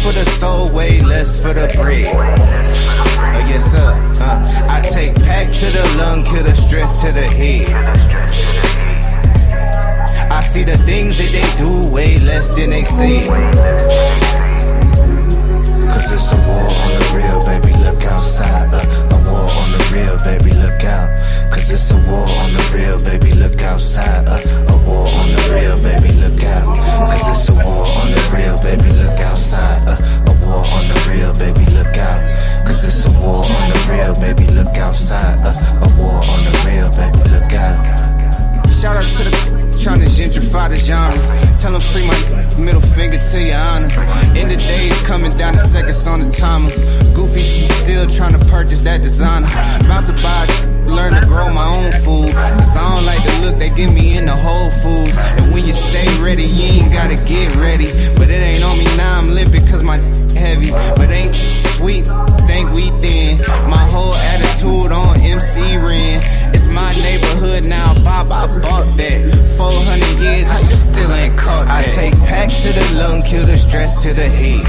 for the soul, way less for the bread. Yes sir, I take pack to the lung, kill the stress to the head. I see the things that they do way less than they say. Cause it's a war on the real, baby, look outside. A war on the real, baby, look out. Cause it's a war on the real, baby, look outside. A war on the real, baby, look out. Cause it's a war on the real, baby, look outside. A war on the real, baby, look out. Cause it's a war on the real, baby, look outside. A war on the real, baby, look out. Shout out to the trying to gentrify the genre. Tell them free my middle finger to your honor. End of days coming down to seconds on the timer. Goofy still trying to purchase that designer. About to buy, learn to grow my own food. Cause I don't like the look they give me in the Whole Foods. And when you stay ready, you ain't gotta get ready. But it ain't on me now, I'm limping cause my heavy. But ain't sweet, think we thin. My whole attitude on MC Ren. It's my neighborhood now, Bob, I bought that. 400 years, how you still ain't caught that? I take pack to the lung, kill the stress to the head.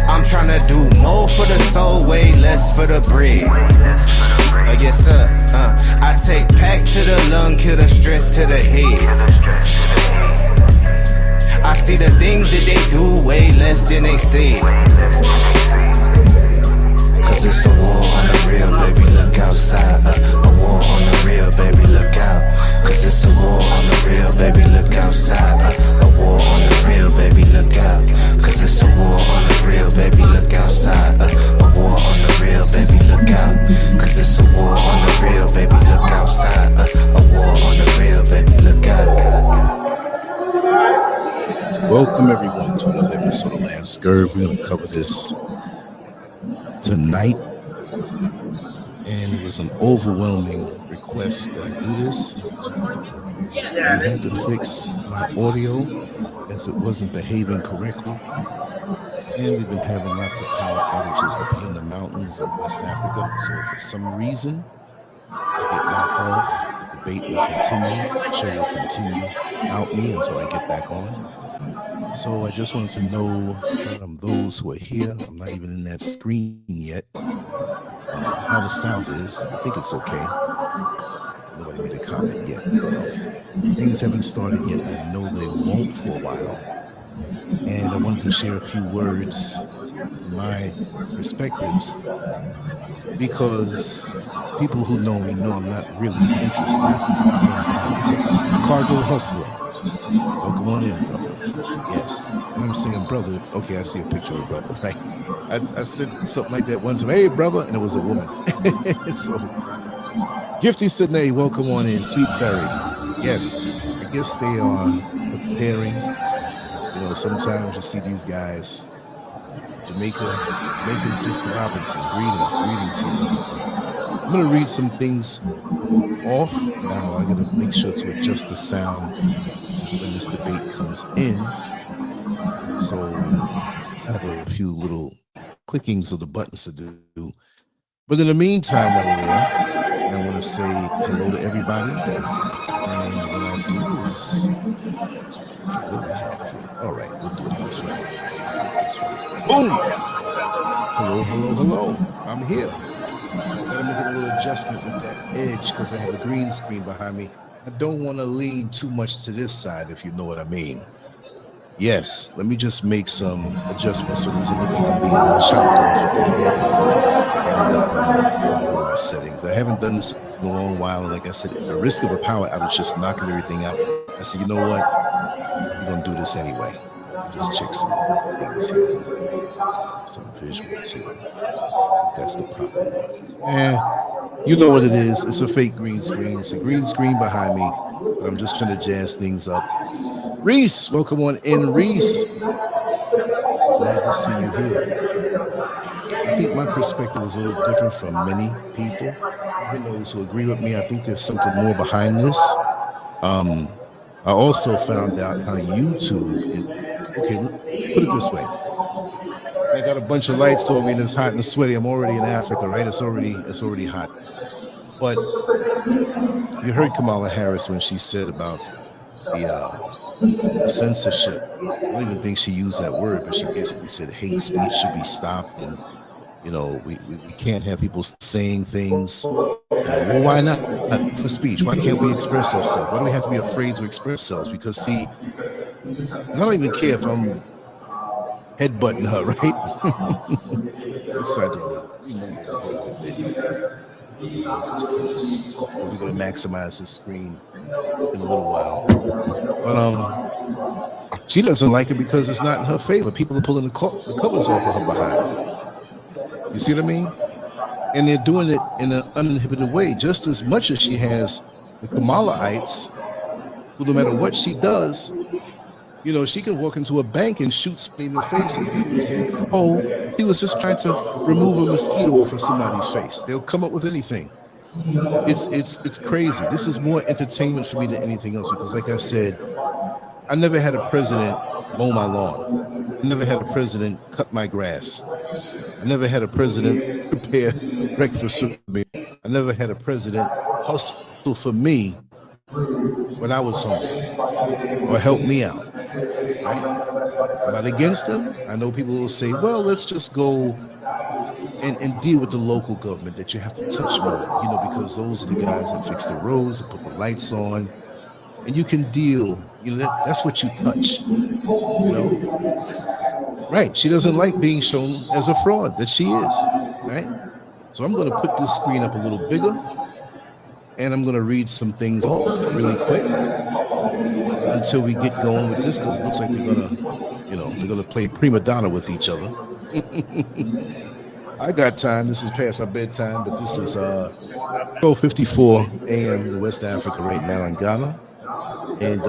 I'm tryna do more for the soul, way less for the bread. Yes sir, I take pack to the lung, kill the stress to the head. I see the things that they do way less than they say. Cause it's a war on the real, baby, look outside. A war on the real, baby, look out. Cause it's a war on the real, baby, look outside. A war on the real, baby, look out. Cause it's a war on the real, baby, look outside. A war on the real, baby, look out. Cause it's a war on the real, baby, look outside. A war on the real, baby, look out. Welcome everyone to another episode of Lancescurv. We're going to cover this tonight, and it was an overwhelming request that I do this. I had to fix my audio as it wasn't behaving correctly, and we've been having lots of power outages up here in the mountains of West Africa. So if for some reason I get knocked off, the debate will continue, the show will continue without me until I get back on. So I just wanted to know from those who are here, I'm not even in that screen yet, how the sound is. I think it's okay. Nobody made a comment yet. Things haven't started yet. I know they won't for a while. And I wanted to share a few words, my perspectives, because people who know me know I'm not really interested in politics. Cargo hustler. Welcome on in, brother. Yes, and I'm saying brother. Okay, I see a picture of a brother, right? I said something like that one time. Hey, brother, and it was a woman. So, Gifty Sydney, welcome on in. Sweet Berry. Yes, I guess they are preparing. You know, sometimes you see these guys. Jamaican Sister Robinson. Greetings here. I'm gonna read some things off. Now I gotta make sure to adjust the sound when this debate comes in. So I have a few little clickings of the buttons to do. But in the meantime, I want to say hello to everybody. And what I'll do is, okay, what do we have here? All right, we'll do it this way. Boom! Hello. I'm here. Gotta make a little adjustment with that edge because I have a green screen behind me. I don't want to lean too much to this side, if you know what I mean. Yes, let me just make some adjustments so it doesn't look like I'm being chopped off at the head. My settings. I haven't done this in a long while, and like I said, at the risk of a power outage just knocking everything out, I said, you know what? We're gonna do this anyway. Just check some things here. Some visual too. That's the problem. And you know what it is. It's a fake green screen. It's a green screen behind me. But I'm just trying to jazz things up. Reese, welcome on in, Reese. Glad to see you here. I think my perspective is a little different from many people. Even those who agree with me, I think there's something more behind this. I also found out how YouTube is, okay, put it this way. I got a bunch of lights told me and it's hot and sweaty. I'm already in Africa, right? It's already hot. But you heard Kamala Harris when she said about censorship. I don't even think she used that word, but she basically said hate speech should be stopped, and we can't have people saying things. Well, why not? For speech, why can't we express ourselves? Why do we have to be afraid to express ourselves? Because see, I don't even care if I'm headbutting her, right? We're gonna maximize the screen in a little while, but she doesn't like it because it's not in her favor. People are pulling the covers off of her behind. You see what I mean? And they're doing it in an uninhibited way, just as much as she has the Kamalaites, who no matter what she does, she can walk into a bank and shoot somebody in the face, and people say, "Oh, he was just trying to remove a mosquito off of somebody's face." They'll come up with anything. It's crazy. This is more entertainment for me than anything else, because, like I said, I never had a president mow my lawn. I never had a president cut my grass. I never had a president prepare breakfast for me. I never had a president hustle for me when I was hungry or help me out. Right? I'm not against them. I know people will say, well, let's just go and deal with the local government that you have to touch more, because those are the guys that fix the roads, that put the lights on, and you can deal, that's what you touch, Right, she doesn't like being shown as a fraud, that she is, right? So I'm going to put this screen up a little bigger, and I'm going to read some things off really quick until we get going with this, because it looks like they're going to play prima donna with each other. I got time. This is past my bedtime, but this is 12:54 a.m. in West Africa right now in Ghana, and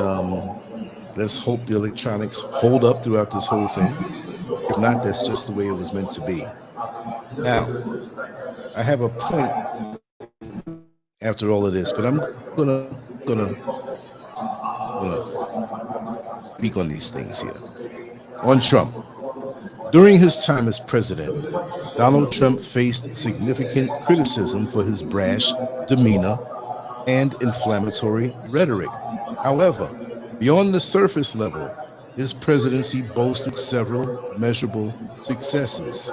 let's hope the electronics hold up throughout this whole thing. If not, that's just the way it was meant to be. Now, I have a point after all of this, but I'm gonna speak on these things here. On Trump. During his time as president, Donald Trump faced significant criticism for his brash demeanor and inflammatory rhetoric. However, beyond the surface level, his presidency boasted several measurable successes.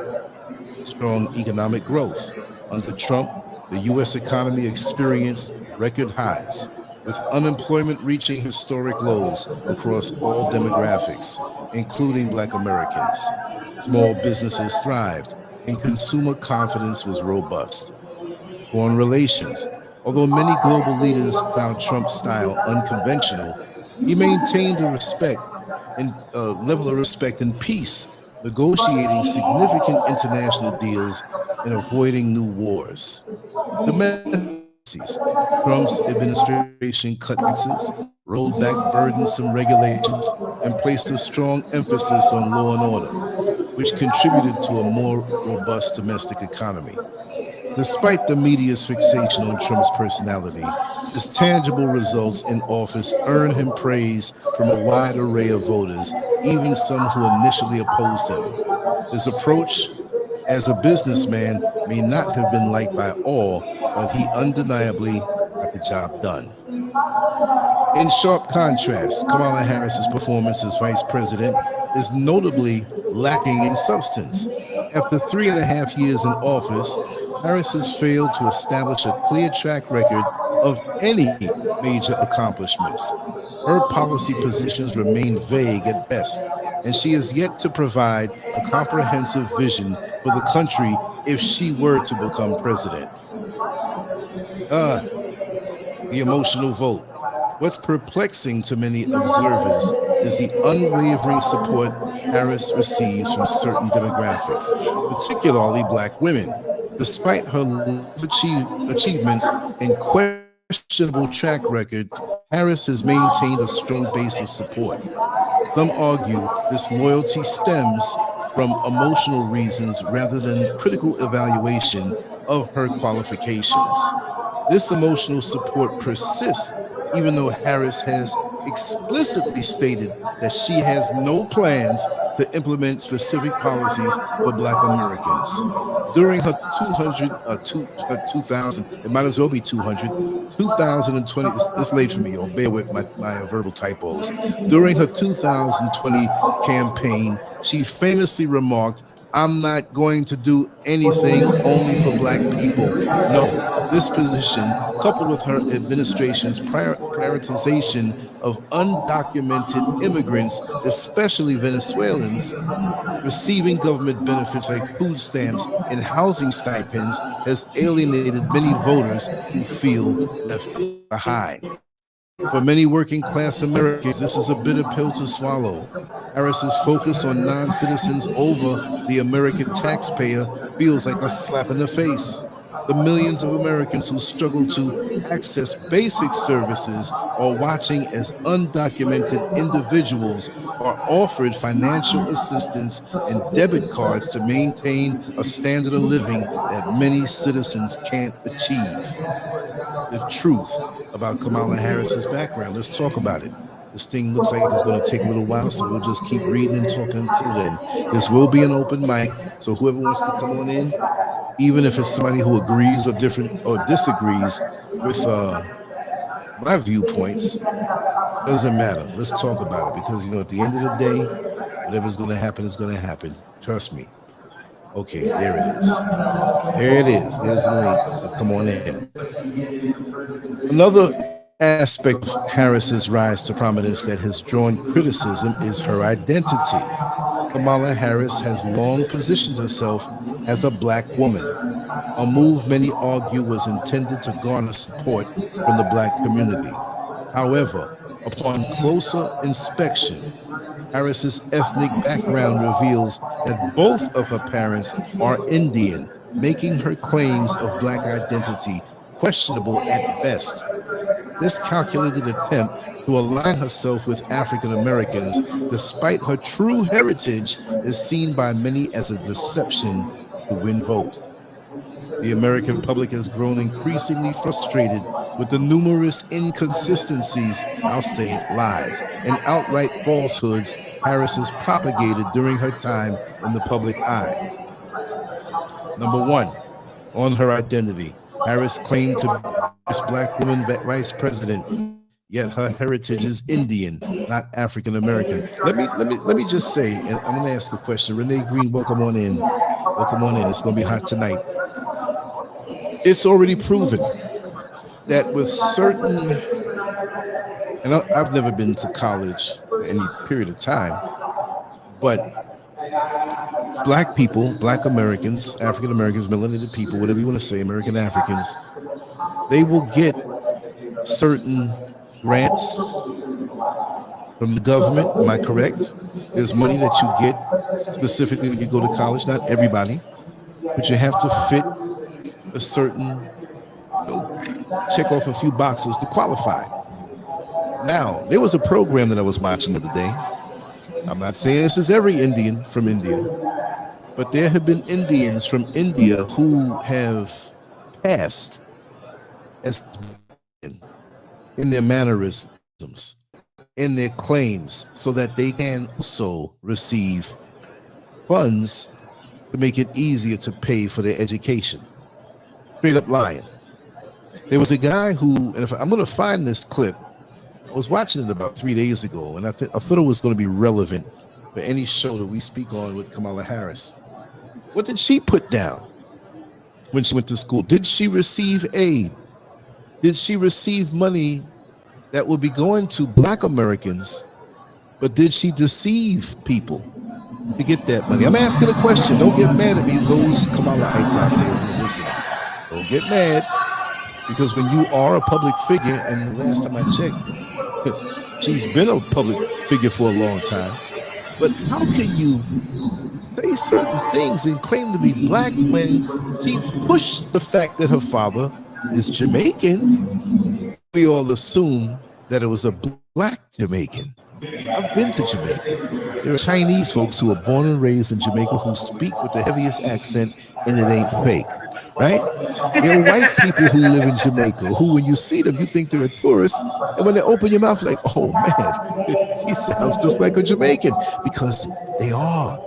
Strong economic growth. Under Trump, the U.S. economy experienced record highs, with unemployment reaching historic lows across all demographics, including Black Americans. Small businesses thrived, and consumer confidence was robust. Foreign relations. Although many global leaders found Trump's style unconventional, he maintained a level of respect and peace, negotiating significant international deals and avoiding new wars. Trump's administration cut taxes, rolled back burdensome regulations, and placed a strong emphasis on law and order, which contributed to a more robust domestic economy. Despite the media's fixation on Trump's personality, his tangible results in office earned him praise from a wide array of voters, even some who initially opposed him. His approach as a businessman may not have been liked by all, but he undeniably got the job done. In sharp contrast, Kamala Harris's performance as vice president is notably lacking in substance. After 3.5 years in office, Harris has failed to establish a clear track record of any major accomplishments. Her policy positions remain vague at best, and she has yet to provide a comprehensive vision for the country if she were to become president. The emotional vote. What's perplexing to many observers is the unwavering support Harris receives from certain demographics, particularly Black women. Despite her achievements and questionable track record, Harris has maintained a strong base of support. Some argue this loyalty stems from emotional reasons rather than critical evaluation of her qualifications. This emotional support persists even though Harris has explicitly stated that she has no plans to implement specific policies for Black Americans. During her 2000, it might as well be 2020, it's late for me, y'all, bear with my verbal typos. During her 2020 campaign, she famously remarked, "I'm not going to do anything only for Black people." No, this position, coupled with her administration's prioritization of undocumented immigrants, especially Venezuelans, receiving government benefits like food stamps and housing stipends, has alienated many voters who feel left behind. For many working class Americans, this is a bitter pill to swallow. Harris's focus on non-citizens over the American taxpayer feels like a slap in the face. The millions of Americans who struggle to access basic services are watching as undocumented individuals are offered financial assistance and debit cards to maintain a standard of living that many citizens can't achieve. The truth about Kamala Harris's background. Let's talk about it. This thing looks like it's going to take a little while, so we'll just keep reading and talking until then. This will be an open mic, so whoever wants to come on in, even if it's somebody who agrees or disagrees with my viewpoints, doesn't matter. Let's talk about it, because at the end of the day, whatever's going to happen is going to happen. Trust me. Okay, there it is. There it is. There's the link to come on in. Another aspect of Harris's rise to prominence that has drawn criticism is her identity. Kamala Harris has long positioned herself as a Black woman, a move many argue was intended to garner support from the Black community. However, upon closer inspection, Harris's ethnic background reveals that both of her parents are Indian, making her claims of Black identity questionable at best. This calculated attempt to align herself with African Americans, despite her true heritage, is seen by many as a deception to win votes. The American public has grown increasingly frustrated with the numerous inconsistencies, I'll say it, lies, and outright falsehoods Harris has propagated during her time in the public eye. Number one, on her identity, Harris claimed to be the first Black woman vice president, yet her heritage is Indian, not African American. Let me just say, and I'm going to ask a question. Renee Green, welcome on in. Welcome on in. It's going to be hot tonight. It's already proven that with certain, and I've never been to college for any period of time, but Black people, Black Americans, African Americans, melanated people, whatever you want to say, American Africans, they will get certain grants from the government. Am I correct? There's money that you get specifically when you go to college. Not everybody, but you have to fit a certain, check off a few boxes to qualify. Now, there was a program that I was watching the other day. I'm not saying this is every Indian from India, but there have been Indians from India who have passed as in their mannerisms, in their claims, so that they can also receive funds to make it easier to pay for their education. Straight up lying. There was a guy who, and if I'm going to find this clip, I was watching it about 3 days ago, and I thought it was going to be relevant for any show that we speak on with Kamala Harris. What did she put down when she went to school? Did she receive aid? Did she receive money that would be going to Black Americans, but did she deceive people to get that money? I'm asking a question. Don't get mad at me, those Kamalaites out there who listen. Don't get mad, because when you are a public figure, and the last time I checked, she's been a public figure for a long time, but how can you say certain things and claim to be Black when she pushed the fact that her father is Jamaican? We all assume that it was a Black Jamaican. I've been to Jamaica. There are Chinese folks who are born and raised in Jamaica who speak with the heaviest accent, and it ain't fake. right? There are white people who live in Jamaica who, when you see them, you think they're a tourist, and when they open your mouth, like, oh man, he sounds just like a Jamaican, because they are.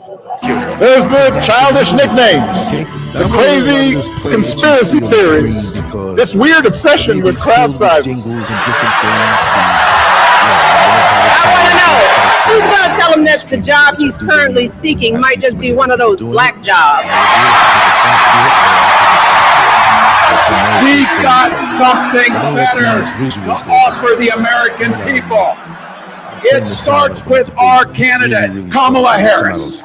There's the childish nicknames, okay? the crazy conspiracy theories, this weird obsession with crowd sizes. Jingles and different things I want to know, who's going to tell him that the job he's currently seeking might just be one of those black jobs? We've got something better to offer the American people. It starts with our candidate, Kamala Harris.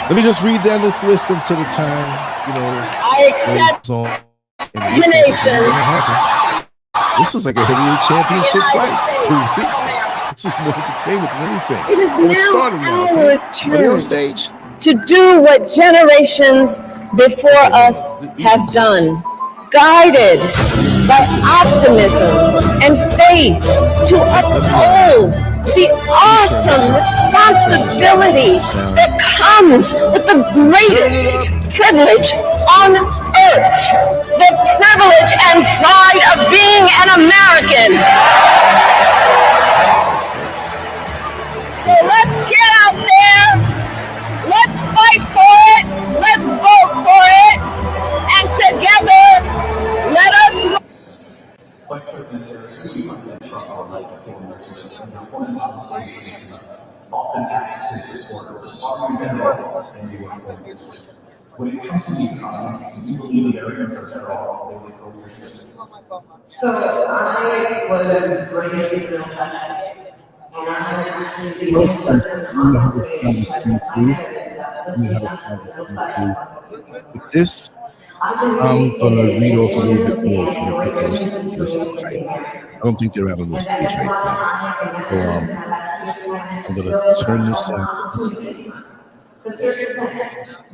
Let me just read down this list until the time, I accept your nation. This is like a heavyweight championship fight. This is more entertainment than anything. It is now our turn on stage to do what generations before us have done. Guided by optimism and faith to uphold the awesome responsibility that comes with the greatest privilege on earth, the privilege and pride of being an American. So let's get out there, let's fight for it, let's vote for it, and together, let us. Vice President Harris, often asks his supporters, are you better than you were 4 years ago? When it comes to the economy, do you believe Americans are better off than they were 4 years ago? So I was raised in the middle class, and I actually the only person on the stage with this, I'm gonna read off a little bit more. I don't think they're out on the stage right now. So I'm gonna turn this on. Because here's the thing,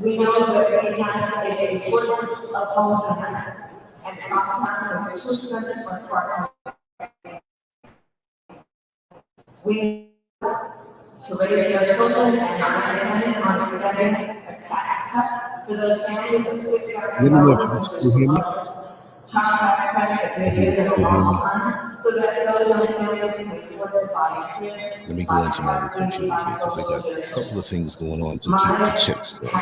we know that we have a shortage of homes and houses, and oftentimes it's too expensive for part. We to raise our children, and I intend on setting a tax cut for those families of $6,000. Let me know if you can still hear me. Child tax credit that they've been a long time, so that those young families can afford to buy a crib. Let me go into my other computer here because I got a couple of things going on to keep the checks going.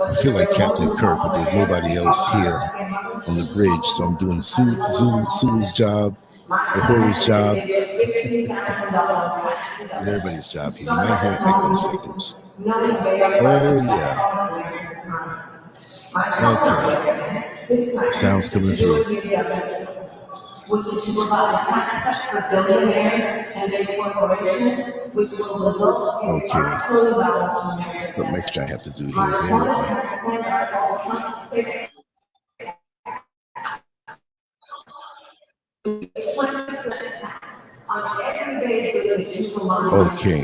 I feel like Captain Kirk, but there's nobody else here on the bridge, so I'm doing Sulu's job, Uhura's job, everybody's job here. You might hear it like 1 second. Oh yeah. Okay. Sounds coming through. Which is to provide a tax cut for billionaires and big corporations, which will result in $5 trillion. What extra I have to do here? Bear with me. Okay.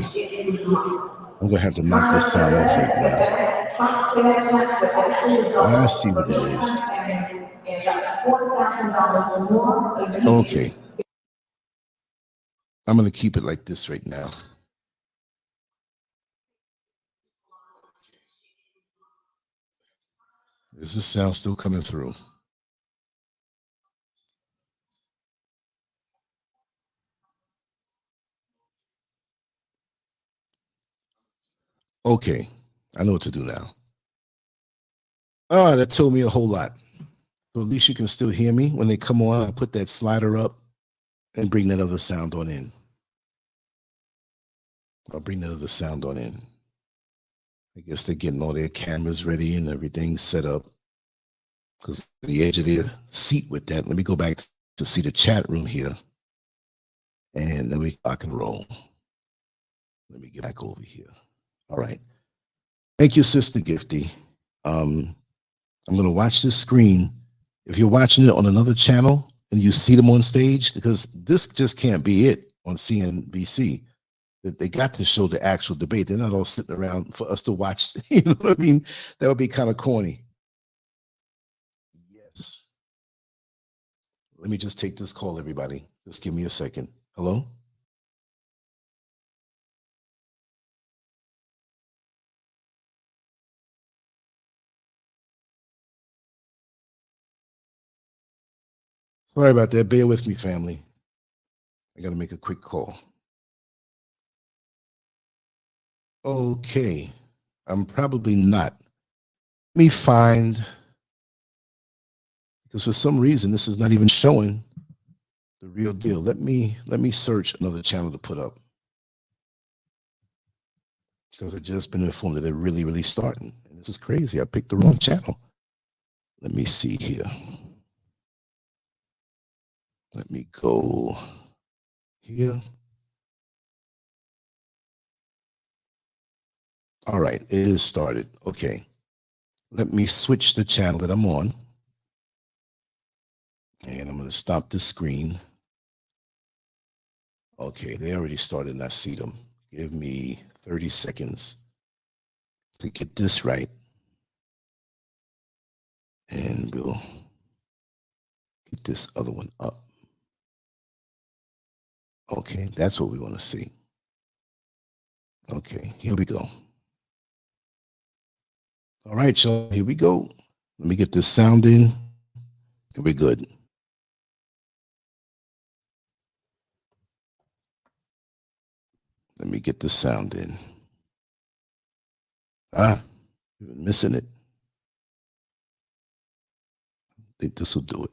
I'm gonna have to knock this sound off right now. Let's see what it is. Okay. I'm gonna keep it like this right now. Is this sound still coming through? Okay, I know what to do now. Oh, that told me a whole lot. So at least you can still hear me when they come on. I put that slider up and bring that other sound on in. I'll bring that other sound on in. I guess they're getting all their cameras ready and everything set up. Because the edge of their seat with that. Let me go back to see the chat room here. And then we rock and roll. Let me get back over here. All right. Thank you, Sister Gifty. I'm going to watch this screen. If you're watching it on another channel and you see them on stage, because this just can't be it on CNBC. They got to show the actual debate. They're not all sitting around for us to watch. You know what I mean? That would be kind of corny. Yes. Let me just take this call, everybody. Just give me a second. Hello? Sorry about that. Bear with me, family. I got to make a quick call. Okay. I'm probably not. Let me find, because for some reason this is not even showing the real deal. Let me search another channel to put up, because I've just been informed that they're really starting. And this is crazy. I picked the wrong channel. Let me see here. Let me go here. All right, it is started. Okay. Let me switch the channel that I'm on. And I'm going to stop the screen. Okay, they already started and I see them. Give me 30 seconds to get this right. And we'll get this other one up. Okay, that's what we want to see. Okay, here we go. All right, y'all, here we go. Let me get this sound in, and we're good. Let me get the sound in. You've been missing it. I think this will do it.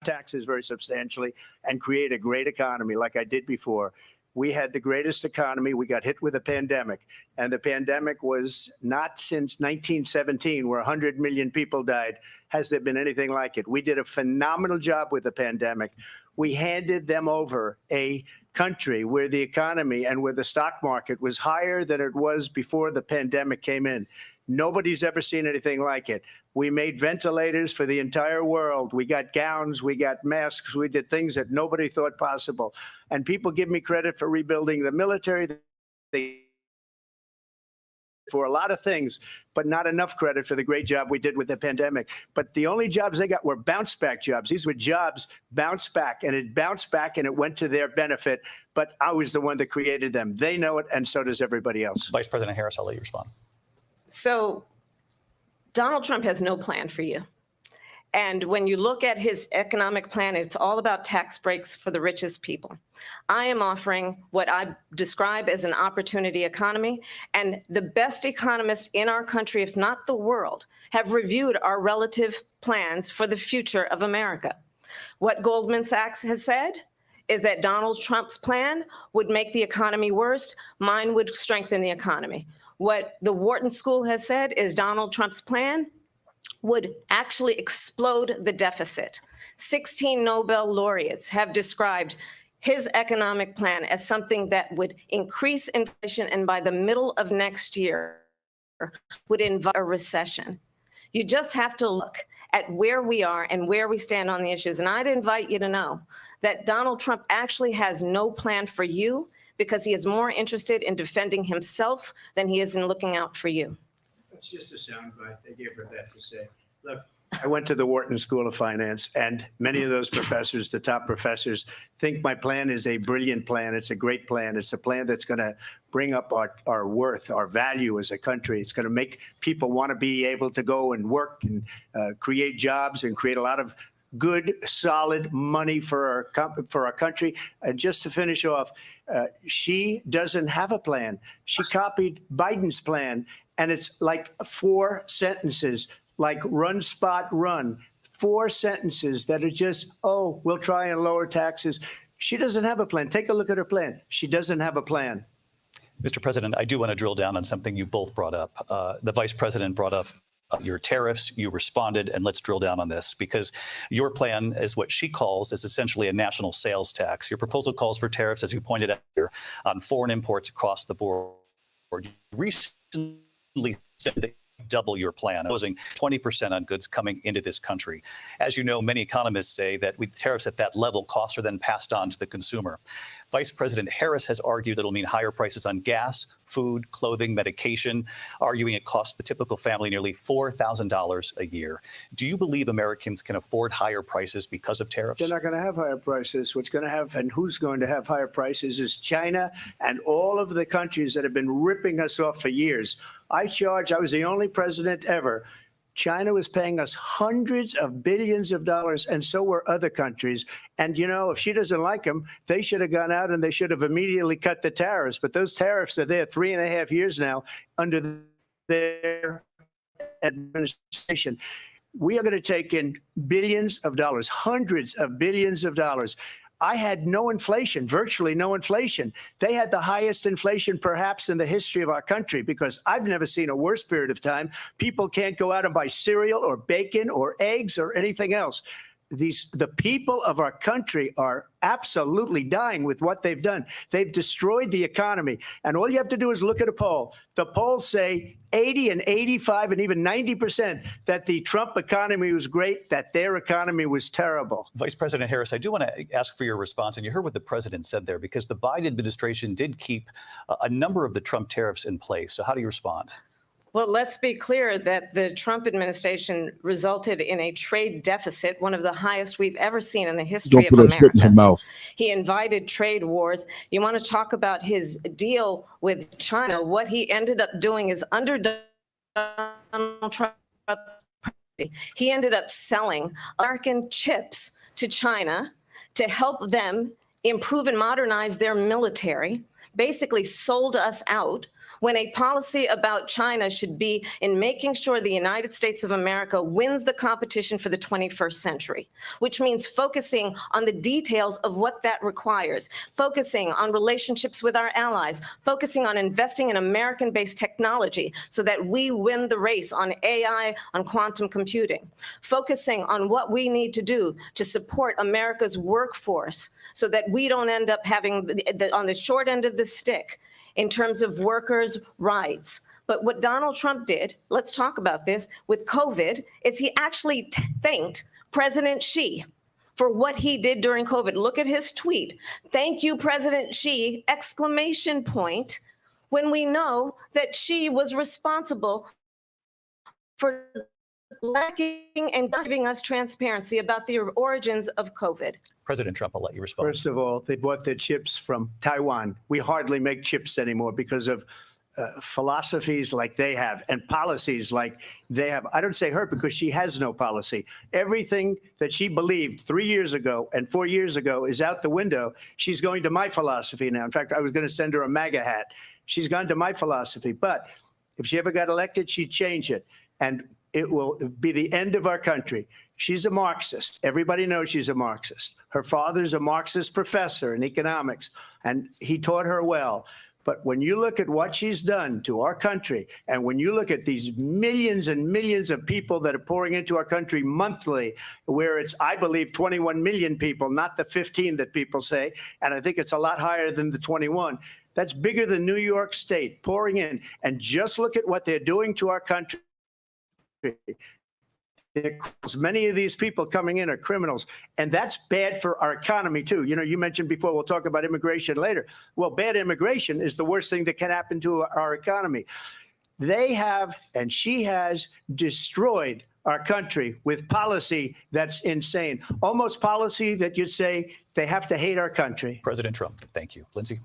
Taxes very substantially and create a great economy like I did before. We had the greatest economy. We got hit with a pandemic, and the pandemic was not since 1917, where 100 million people died, has there been anything like it. We did a phenomenal job with the pandemic. We handed them over a country where the economy and where the stock market was higher than it was before the pandemic came in. Nobody's ever seen anything like it. We made ventilators for the entire world. We got gowns, we got masks, we did things that nobody thought possible. And people give me credit for rebuilding the military, for a lot of things, but not enough credit for the great job we did with the pandemic. But the only jobs they got were bounce back jobs. These were jobs bounced back, and it bounced back and it went to their benefit. But I was the one that created them. They know it, and so does everybody else. Vice President Harris, I'll let you respond. So Donald Trump has no plan for you. And when you look at his economic plan, it's all about tax breaks for the richest people. I am offering what I describe as an opportunity economy. And the best economists in our country, if not the world, have reviewed our relative plans for the future of America. What Goldman Sachs has said is that Donald Trump's plan would make the economy worse. Mine would strengthen the economy. What the Wharton School has said is Donald Trump's plan would actually explode the deficit. 16 Nobel laureates have described his economic plan as something that would increase inflation and by the middle of next year would invite a recession. You just have to look at where we are and where we stand on the issues. And I'd invite you to know that Donald Trump actually has no plan for you, because he is more interested in defending himself than he is in looking out for you. It's just a soundbite. They gave her that to say. Look, I went to the Wharton School of Finance, and many of those professors, the top professors, think my plan is a brilliant plan. It's a great plan. It's a plan that's going to bring up our worth, our value as a country. It's going to make people want to be able to go and work and create jobs and create a lot of good, solid money for our country. And just to finish off, she doesn't have a plan. She copied Biden's plan, and it's like 4 sentences, like run, spot, run. 4 sentences that are just, oh, we'll try and lower taxes. She doesn't have a plan. Take a look at her plan. She doesn't have a plan. Mr. President, I do want to drill down on something you both brought up. The Vice President brought up your tariffs, you responded, and let's drill down on this, because your plan is what she calls is essentially a national sales tax. Your proposal calls for tariffs, as you pointed out here, on foreign imports across the board. You recently said that double your plan, imposing 20% on goods coming into this country. As you know, many economists say that with tariffs at that level, costs are then passed on to the consumer. Vice President Harris has argued it'll mean higher prices on gas, food, clothing, medication, arguing it costs the typical family nearly $4,000 a year. Do you believe Americans can afford higher prices because of tariffs? They're not going to have higher prices. What's going to have and who's going to have higher prices is China and all of the countries that have been ripping us off for years. I was the only president ever. China was paying us hundreds of billions of dollars, and so were other countries. And, you know, if she doesn't like them, they should have gone out and they should have immediately cut the tariffs. But those tariffs are there 3.5 years now under their administration. We are going to take in billions of dollars, hundreds of billions of dollars. I had no inflation, virtually no inflation. They had the highest inflation perhaps in the history of our country, because I've never seen a worse period of time. People can't go out and buy cereal or bacon or eggs or anything else. The people of our country are absolutely dying with what they've done. They've destroyed the economy. And all you have to do is look at a poll. The polls say 80 and 85 and even 90% that the Trump economy was great, that their economy was terrible. Vice President Harris, I do want to ask for your response. And you heard what the president said there, because the Biden administration did keep a number of the Trump tariffs in place. So how do you respond? Well, let's be clear that the Trump administration resulted in a trade deficit, one of the highest we've ever seen in the history of America. Don't put that shit in her mouth. He invited trade wars. You want to talk about his deal with China? What he ended up doing is under Donald Trump, he ended up selling American chips to China to help them improve and modernize their military, basically sold us out, when a policy about China should be in making sure the United States of America wins the competition for the 21st century, which means focusing on the details of what that requires, focusing on relationships with our allies, focusing on investing in American-based technology so that we win the race on AI, on quantum computing, focusing on what we need to do to support America's workforce so that we don't end up having on the short end of the stick in terms of workers' rights. But what Donald Trump did, let's talk about this, with COVID, is he actually thanked President Xi for what he did during COVID. Look at his tweet. Thank you, President Xi, exclamation point, when we know that Xi was responsible for lacking and not giving us transparency about the origins of COVID. President Trump, I'll let you respond. First of all, they bought their chips from Taiwan. We hardly make chips anymore because of philosophies like they have and policies like they have. I don't say her because she has no policy. Everything that she believed 3 years ago and 4 years ago is out the window. She's going to my philosophy now. In fact, I was going to send her a MAGA hat. She's gone to my philosophy. But if she ever got elected, she'd change it. And it will be the end of our country. She's a Marxist. Everybody knows she's a Marxist. Her father's a Marxist professor in economics, and he taught her well. But when you look at what she's done to our country, and when you look at these millions and millions of people that are pouring into our country monthly, where it's, I believe, 21 million people, not the 15 that people say, and I think it's a lot higher than the 21. That's bigger than New York State pouring in. And just look at what they're doing to our country. Many of these people coming in are criminals, and that's bad for our economy too. You know, you mentioned before, we'll talk about immigration later. Well, bad immigration is the worst thing that can happen to our economy. They have, and she has, destroyed our country with policy that's insane. Almost policy that you'd say they have to hate our country. President Trump, thank you. Lindsay?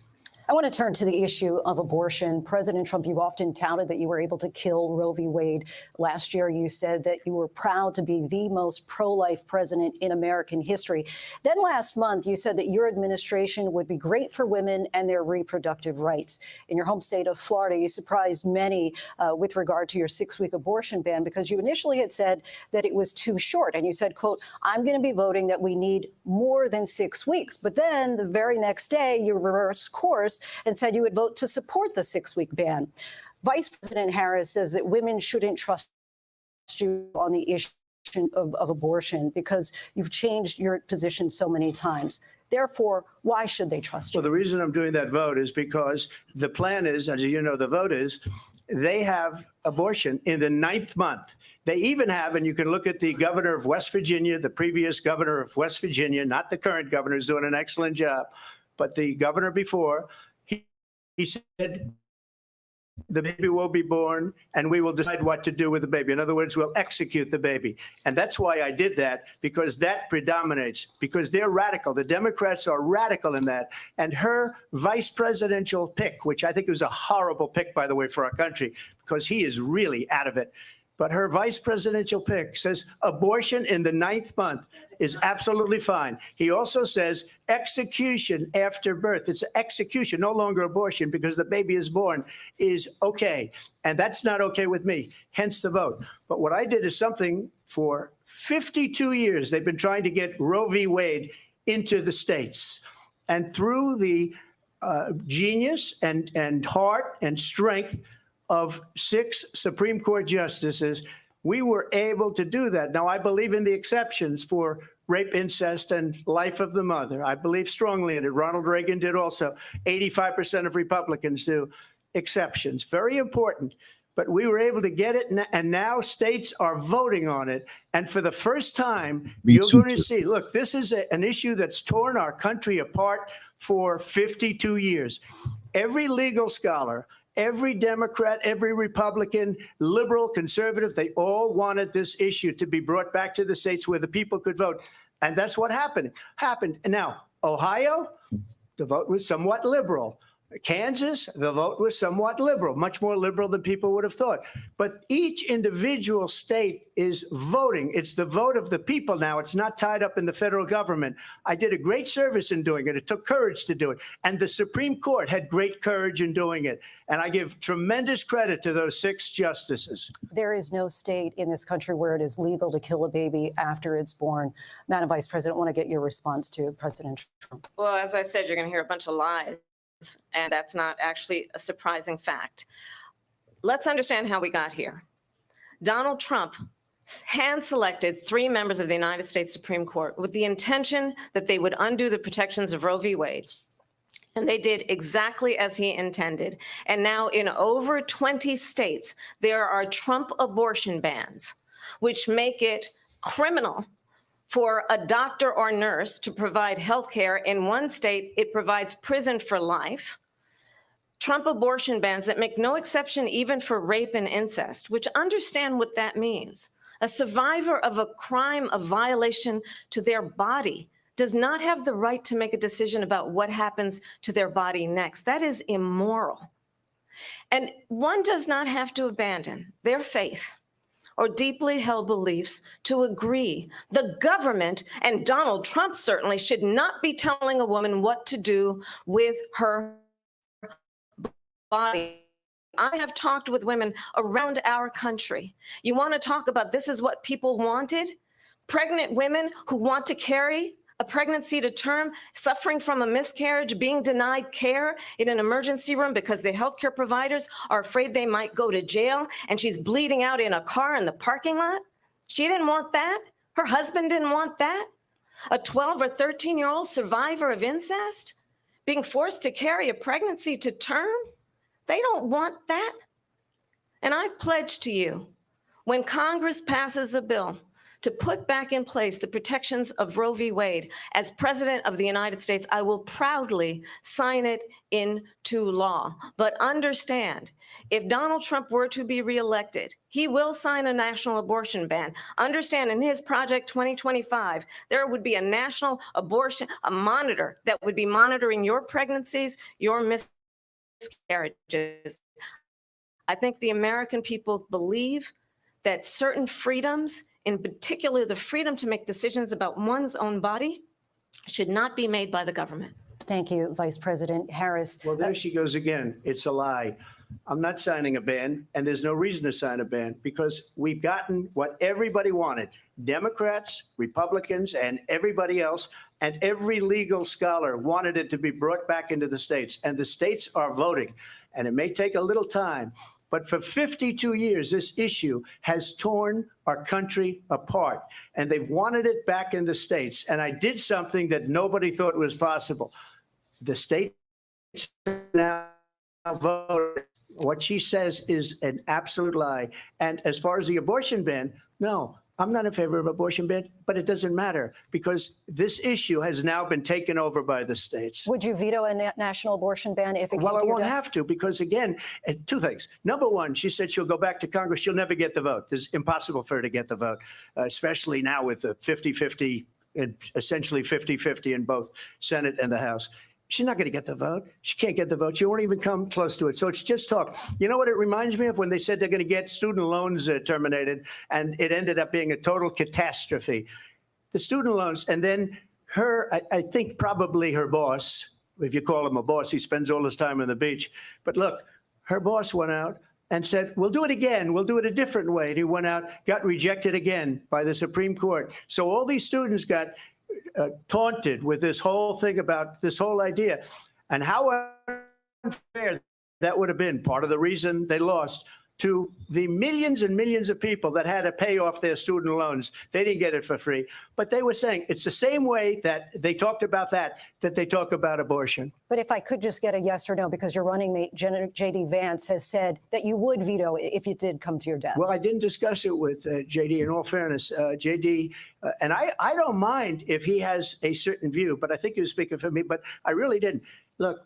I want to turn to the issue of abortion. President Trump, you've often touted that you were able to kill Roe v. Wade. Last year, you said that you were proud to be the most pro-life president in American history. Then last month, you said that your administration would be great for women and their reproductive rights. In your home state of Florida, you surprised many with regard to your 6-week abortion ban, because you initially had said that it was too short. And you said, quote, I'm going to be voting that we need more than 6 weeks. But then the very next day, you reversed course and said you would vote to support the 6-week ban. Vice President Harris says that women shouldn't trust you on the issue of abortion because you've changed your position so many times. Therefore, why should they trust you? Well, the reason I'm doing that vote is because the plan is, as you know, the vote is, they have abortion in the 9th month. They even have, and you can look at the governor of West Virginia, the previous governor of West Virginia, not the current governor, who's doing an excellent job, but the governor before, he said the baby will be born, and we will decide what to do with the baby. In other words, we'll execute the baby. And that's why I did that, because that predominates, because they're radical. The Democrats are radical in that. And her vice presidential pick, which I think was a horrible pick, by the way, for our country, because he is really out of it. But her vice presidential pick says abortion in the 9th month is absolutely fine. He also says execution after birth. It's execution, no longer abortion, because the baby is born, is okay. And that's not okay with me, hence the vote. But what I did is something for 52 years. They've been trying to get Roe v. Wade into the states. And through the genius and heart and strength of 6 Supreme Court justices, we were able to do that. Now, I believe in the exceptions for rape, incest, and life of the mother. I believe strongly in it. Ronald Reagan did also. 85% of Republicans do. Exceptions, very important. But we were able to get it, and now states are voting on it. And for the first time, you're going to see, look, this is an issue that's torn our country apart for 52 years. Every legal scholar, every Democrat, every Republican, liberal, conservative, they all wanted this issue to be brought back to the states where the people could vote. And that's what happened. And now, Ohio, the vote was somewhat liberal. Kansas, the vote was somewhat liberal, much more liberal than people would have thought. But each individual state is voting. It's the vote of the people now. It's not tied up in the federal government. I did a great service in doing it. It took courage to do it. And the Supreme Court had great courage in doing it. And I give tremendous credit to those 6 justices. There is no state in this country where it is legal to kill a baby after it's born. Madam Vice President, I want to get your response to President Trump. Well, as I said, you're going to hear a bunch of lies. And that's not actually a surprising fact. Let's understand how we got here. Donald Trump hand-selected 3 members of the United States Supreme Court with the intention that they would undo the protections of Roe v. Wade. And they did exactly as he intended. And now in over 20 states, there are Trump abortion bans, which make it criminal for a doctor or nurse to provide health care. In one state, it provides prison for life. Trump abortion bans that make no exception even for rape and incest, which understand what that means. A survivor of a crime of violation to their body does not have the right to make a decision about what happens to their body next. That is immoral. And one does not have to abandon their faith or deeply held beliefs to agree. The government, and Donald Trump certainly, should not be telling a woman what to do with her body. I have talked with women around our country. You want to talk about this is what people wanted? Pregnant women who want to carry a pregnancy to term, suffering from a miscarriage, being denied care in an emergency room because the healthcare providers are afraid they might go to jail, and she's bleeding out in a car in the parking lot. She didn't want that. Her husband didn't want that. A 12 or 13-year-old survivor of incest being forced to carry a pregnancy to term. They don't want that. And I pledge to you, when Congress passes a bill to put back in place the protections of Roe v. Wade, as President of the United States, I will proudly sign it into law. But understand, if Donald Trump were to be reelected, he will sign a national abortion ban. Understand, in his Project 2025, there would be a national abortion, a monitor that would be monitoring your pregnancies, your miscarriages. I think the American people believe that certain freedoms, in particular, the freedom to make decisions about one's own body, should not be made by the government. Thank you, Vice President Harris. Well, there she goes again. It's a lie. I'm not signing a ban, and there's no reason to sign a ban, because we've gotten what everybody wanted. Democrats, Republicans, and everybody else, and every legal scholar wanted it to be brought back into the states, and the states are voting. And it may take a little time, but for 52 years, this issue has torn our country apart, and they've wanted it back in the states. And I did something that nobody thought was possible. The states now vote. What she says is an absolute lie. And as far as the abortion ban, no, I'm not in favor of abortion ban, but it doesn't matter because this issue has now been taken over by the states. Would you veto a national abortion ban if it came to your Well, I won't desk? have to because, again, two things. Number one, she said she'll go back to Congress. She'll never get the vote. It's impossible for her to get the vote, especially now with the 50-50, essentially 50-50 in both Senate and the House. She's not going to get the vote. She can't get the vote. She won't even come close to it. So it's just talk. You know what it reminds me of when they said they're going to get student loans terminated, and it ended up being a total catastrophe. The student loans, and then her, I think probably her boss, if you call him a boss, he spends all his time on the beach. But look, her boss went out and said, we'll do it again. We'll do it a different way. And he went out, got rejected again by the Supreme Court. So all these students got taunted with this whole thing about this whole idea, and how unfair that would have been. Part of the reason they lost to the millions and millions of people that had to pay off their student loans. They didn't get it for free, but they were saying it's the same way that they talked about that they talk about abortion. But if I could just get a yes or no, because your running mate, J.D. Vance, has said that you would veto it if it did come to your desk. Well, I didn't discuss it with J.D. In all fairness, J.D. And I don't mind if he has a certain view, but I think he was speaking for me, but I really didn't. Look,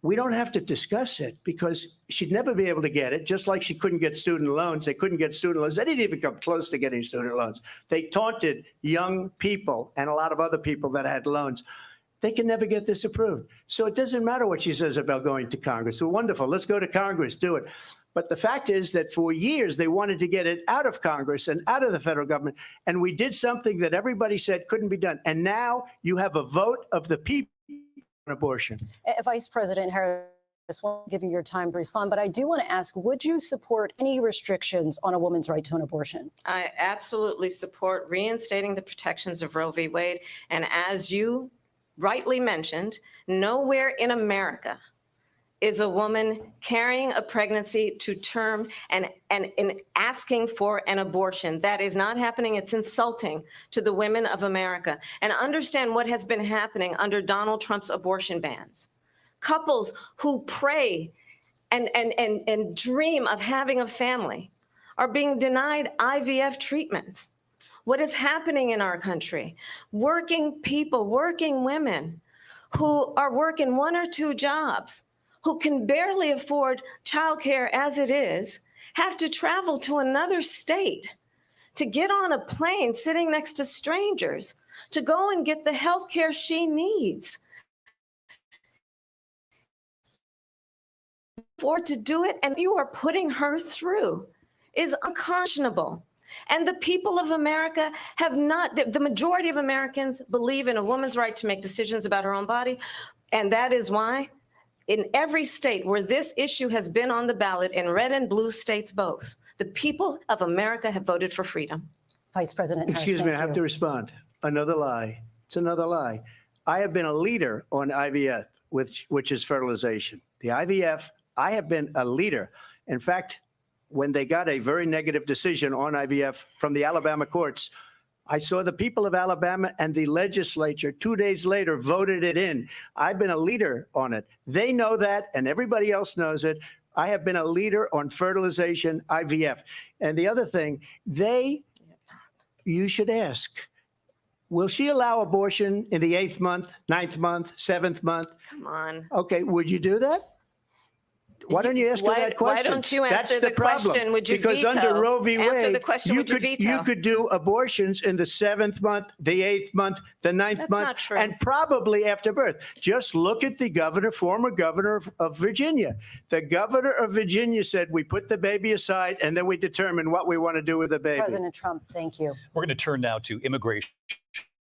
we don't have to discuss it because she'd never be able to get it, just like she couldn't get student loans. They couldn't get student loans. They didn't even come close to getting student loans. They taunted young people and a lot of other people that had loans. They can never get this approved. So it doesn't matter what she says about going to Congress. So wonderful. Let's go to Congress, do it. But the fact is that for years, they wanted to get it out of Congress and out of the federal government. And we did something that everybody said couldn't be done. And now you have a vote of the people on abortion. Vice President Harris, I won't give you your time to respond, but I do want to ask, would you support any restrictions on a woman's right to an abortion? I absolutely support reinstating the protections of Roe v. Wade. And as you rightly mentioned, nowhere in America is a woman carrying a pregnancy to term and asking for an abortion. That is not happening. It's insulting to the women of America. And understand what has been happening under Donald Trump's abortion bans. Couples who pray and dream of having a family are being denied IVF treatments. What is happening in our country? Working people, working women who are working 1 or 2 jobs, who can barely afford childcare as it is, have to travel to another state to get on a plane sitting next to strangers to go and get the health care she needs. Afford to do it, and you are putting her through is unconscionable. And the people of America have not, the majority of Americans believe in a woman's right to make decisions about her own body. And that is why in every state where this issue has been on the ballot, in red and blue states both, the people of America have voted for freedom. Vice President Harris, Excuse me, I have to respond. Another lie. It's another lie. I have been a leader on IVF, which is fertilization. The IVF, I have been a leader. In fact, when they got a very negative decision on IVF from the Alabama courts, I saw the people of Alabama and the legislature 2 days later voted it in. I've been a leader on it. They know that, and everybody else knows it. I have been a leader on fertilization, IVF. And the other thing, you should ask, will she allow abortion in the 8th month, 9th month, 7th month? Come on. Okay, would you do that? Why don't you ask her that question? Why don't you answer That's the question? problem. Would you because veto? Under Roe v. Wade, Answer the question, would you veto? You could do abortions in the 7th month, the 8th month, the 9th That's month, not true. and probably after birth. Just look at the former governor of Virginia. The governor of Virginia said, we put the baby aside, and then we determine what we want to do with the baby. President Trump, thank you. We're going to turn now to immigration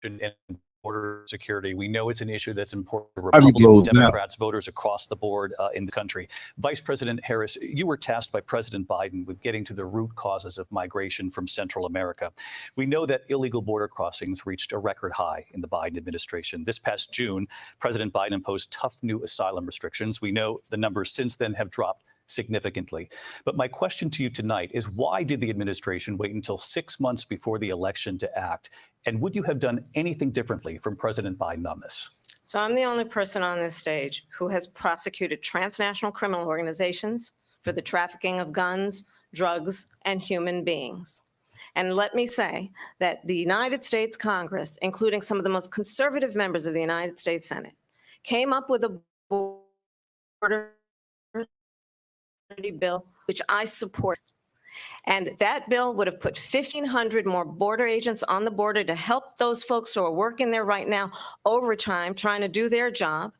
and border security. We know it's an issue that's important to Republicans, Democrats, voters across the board in the country. Vice President Harris, you were tasked by President Biden with getting to the root causes of migration from Central America. We know that illegal border crossings reached a record high in the Biden administration. This past June, President Biden imposed tough new asylum restrictions. We know the numbers since then have dropped significantly. But my question to you tonight is, why did the administration wait until 6 months before the election to act? And would you have done anything differently from President Biden on this? So I'm the only person on this stage who has prosecuted transnational criminal organizations for the trafficking of guns, drugs, and human beings. And let me say that the United States Congress, including some of the most conservative members of the United States Senate, came up with a border bill, which I support. And that bill would have put 1,500 more border agents on the border to help those folks who are working there right now overtime, trying to do their job.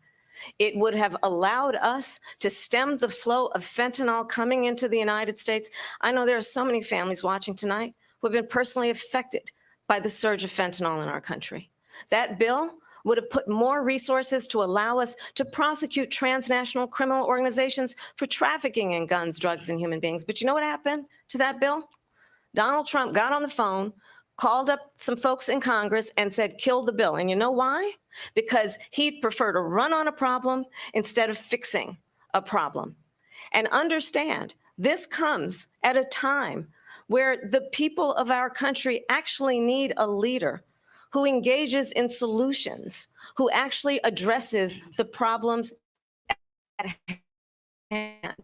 It would have allowed us to stem the flow of fentanyl coming into the United States. I know there are so many families watching tonight who have been personally affected by the surge of fentanyl in our country. That bill would have put more resources to allow us to prosecute transnational criminal organizations for trafficking in guns, drugs, and human beings. But you know what happened to that bill? Donald Trump got on the phone, called up some folks in Congress and said, kill the bill. And you know why? Because he'd prefer to run on a problem instead of fixing a problem. And understand, this comes at a time where the people of our country actually need a leader who engages in solutions, who actually addresses the problems at hand.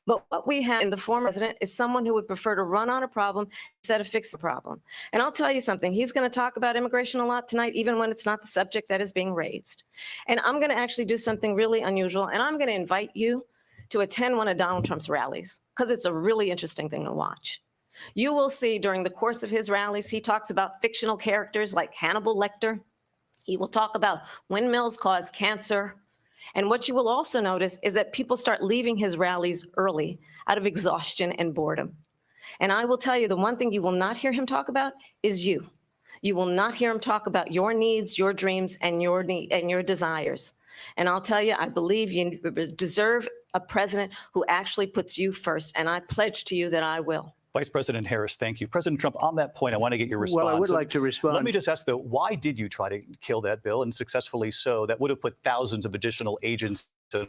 But what we have in the former president is someone who would prefer to run on a problem instead of fix the problem. And I'll tell you something, he's going to talk about immigration a lot tonight, even when it's not the subject that is being raised. And I'm going to actually do something really unusual, and I'm going to invite you to attend one of Donald Trump's rallies, because it's a really interesting thing to watch. You will see during the course of his rallies, he talks about fictional characters like Hannibal Lecter. He will talk about windmills cause cancer. And what you will also notice is that people start leaving his rallies early out of exhaustion and boredom. And I will tell you, the one thing you will not hear him talk about is you. You will not hear him talk about your needs, your dreams, and your desires. And I'll tell you, I believe you deserve a president who actually puts you first. And I pledge to you that I will. Vice President Harris, thank you. President Trump, on that point, I want to get your response. Well, I would like to respond. Let me just ask, though, why did you try to kill that bill, and successfully so? That would have put thousands of additional agents to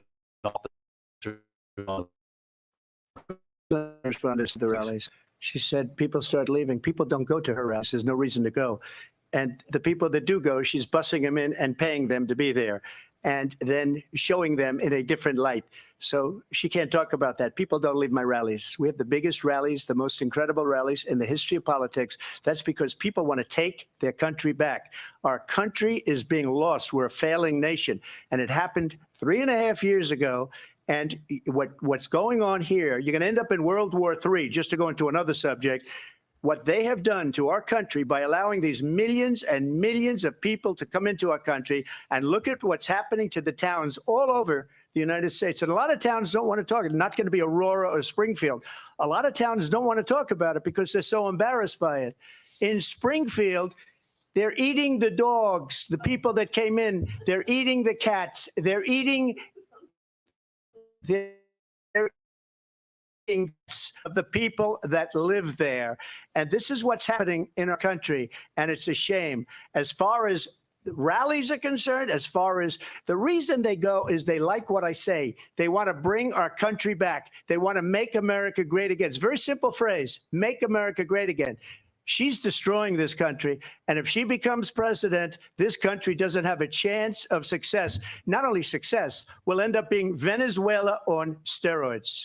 responded to the rallies. She said people start leaving. People don't go to her rallies. There's no reason to go. And the people that do go, she's bussing them in and paying them to be there, and then showing them in a different light. So she can't talk about that. People don't leave my rallies. We have the biggest rallies, the most incredible rallies in the history of politics. That's because people want to take their country back. Our country is being lost. We're a failing nation. And it happened 3.5 years ago. And what's going on here, you're going to end up in World War III, just to go into another subject. What they have done to our country by allowing these millions and millions of people to come into our country, and look at what's happening to the towns all over the United States. And a lot of towns don't want to talk. It's not going to be Aurora or Springfield. A lot of towns don't want to talk about it because they're so embarrassed by it. In Springfield, they're eating the dogs, the people that came in. They're eating the cats. They're eating of the people that live there. And this is what's happening in our country. And it's a shame. As far as rallies are concerned, as far as the reason they go is they like what I say. They want to bring our country back. They want to make America great again. It's a very simple phrase, make America great again. She's destroying this country. And if she becomes president, this country doesn't have a chance of success. Not only success, we'll end up being Venezuela on steroids.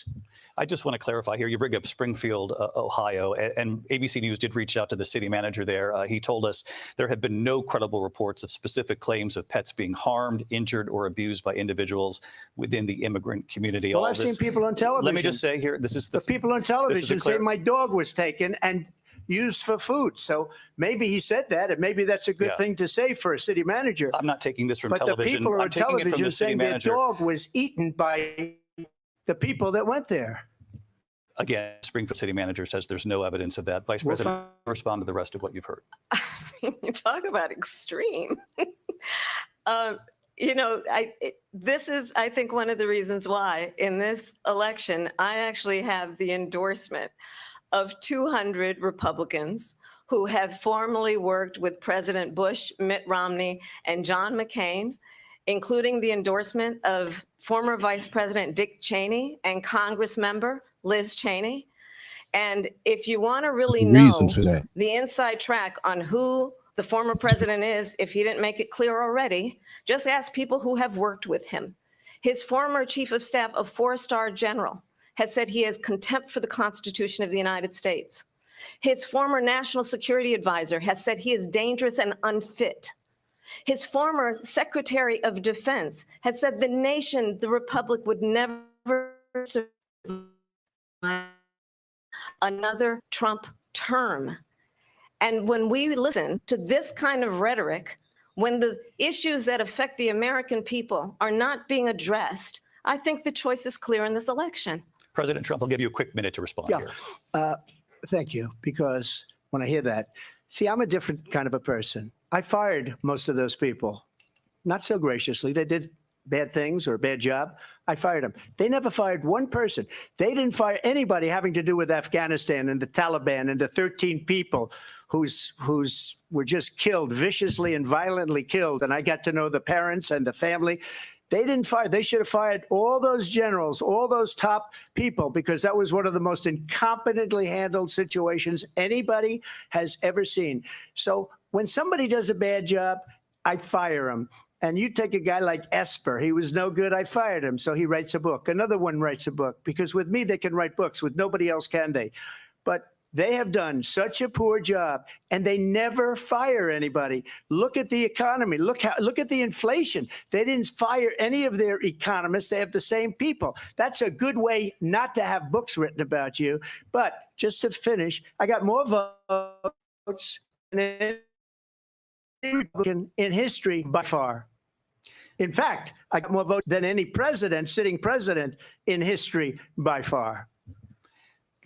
I just want to clarify here. You bring up Springfield, Ohio, and ABC News did reach out to the city manager there. He told us there have been no credible reports of specific claims of pets being harmed, injured, or abused by individuals within the immigrant community. Well, I've seen people on television. Let me just say here, this is the people on television say my dog was taken and used for food. So maybe he said that, and maybe that's a good thing to say for a city manager. I'm not taking this from but television. The people I'm on taking it from television the city saying manager. their dog was eaten by the people that went there. Again, Springfield city manager says there's no evidence of that. Vice President, respond to the rest of what you've heard. You talk about extreme. You know, this is, I think, one of the reasons why in this election, I actually have the endorsement of 200 Republicans who have formerly worked with President Bush, Mitt Romney, and John McCain, including the endorsement of former Vice President Dick Cheney and Congress member Liz Cheney. And if you want to really know the inside track on who the former president is, if he didn't make it clear already, just ask people who have worked with him. His former chief of staff, a 4-star general, has said he has contempt for the Constitution of the United States. His former national security advisor has said he is dangerous and unfit. His former Secretary of Defense has said the nation, the republic, would never survive another Trump term. And when we listen to this kind of rhetoric, when the issues that affect the American people are not being addressed, I think the choice is clear in this election. President Trump, I'll give you a quick minute to respond here. Thank you, because when I hear that, see, I'm a different kind of a person. I fired most of those people, not so graciously. They did bad things or a bad job. I fired them. They never fired one person. They didn't fire anybody having to do with Afghanistan and the Taliban and the 13 people who's were just killed, viciously and violently killed. And I got to know the parents and the family. They didn't fire. They should have fired all those generals, all those top people, because that was one of the most incompetently handled situations anybody has ever seen. So when somebody does a bad job, I fire him. And you take a guy like Esper, he was no good, I fired him, so he writes a book. Another one writes a book, because with me, they can write books. With nobody else can they? But they have done such a poor job, and they never fire anybody. Look at the economy. Look at the inflation. They didn't fire any of their economists. They have the same people. That's a good way not to have books written about you. But just to finish, I got more votes than any Republican in history by far. In fact, I got more votes than any president, sitting president in history by far.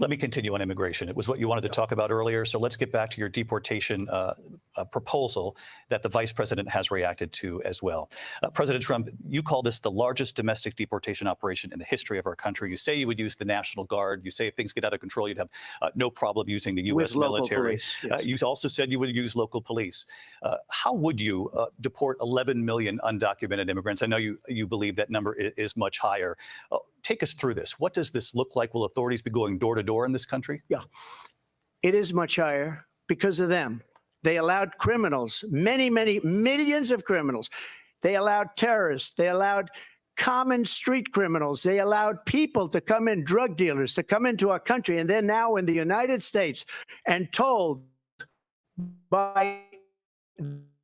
Let me continue on immigration. It was what you wanted to talk about earlier. So let's get back to your deportation proposal that the vice president has reacted to as well. President Trump, you call this the largest domestic deportation operation in the history of our country. You say you would use the National Guard. You say if things get out of control, you'd have no problem using the U.S. military. Police, yes. You also said you would use local police. How would you deport 11 million undocumented immigrants? I know you believe that number is much higher. Take us through this. What does this look like? Will authorities be going door to door in this country? Yeah, it is much higher because of them. They allowed criminals, many millions of criminals. They allowed terrorists. They allowed common street criminals. They allowed people to come in, drug dealers, to come into our country. And they're now in the United States and told by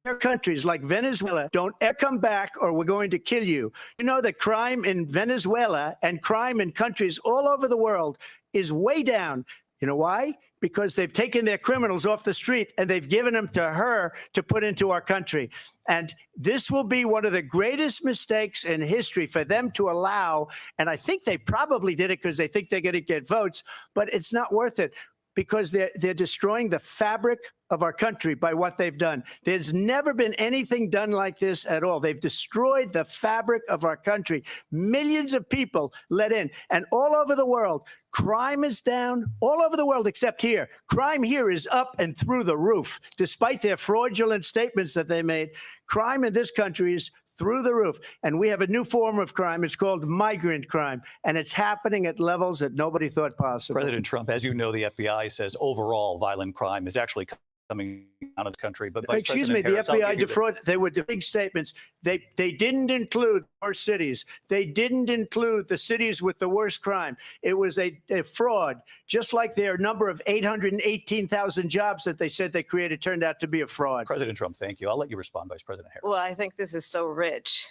their countries like Venezuela, don't ever come back or we're going to kill you. You know that crime in Venezuela and crime in countries all over the world is way down. You know why? Because they've taken their criminals off the street and they've given them to her to put into our country. And this will be one of the greatest mistakes in history for them to allow. And I think they probably did it because they think they're going to get votes, but it's not worth it, because they're destroying the fabric of our country by what they've done. There's never been anything done like this at all. They've destroyed the fabric of our country. Millions of people let in, and all over the world, crime is down all over the world except here. Crime here is up and through the roof, despite their fraudulent statements that they made. Crime in this country is through the roof. And we have a new form of crime. It's called migrant crime. And it's happening at levels that nobody thought possible. President Trump, as you know, the FBI says overall violent crime is actually coming out of the country. But Vice excuse me, President the Harris, FBI defrauded. They were big statements. They didn't include our cities. They didn't include the cities with the worst crime. It was a fraud, just like their number of 818,000 jobs that they said they created turned out to be a fraud. President Trump, thank you. I'll let you respond, Vice President Harris. Well, I think this is so rich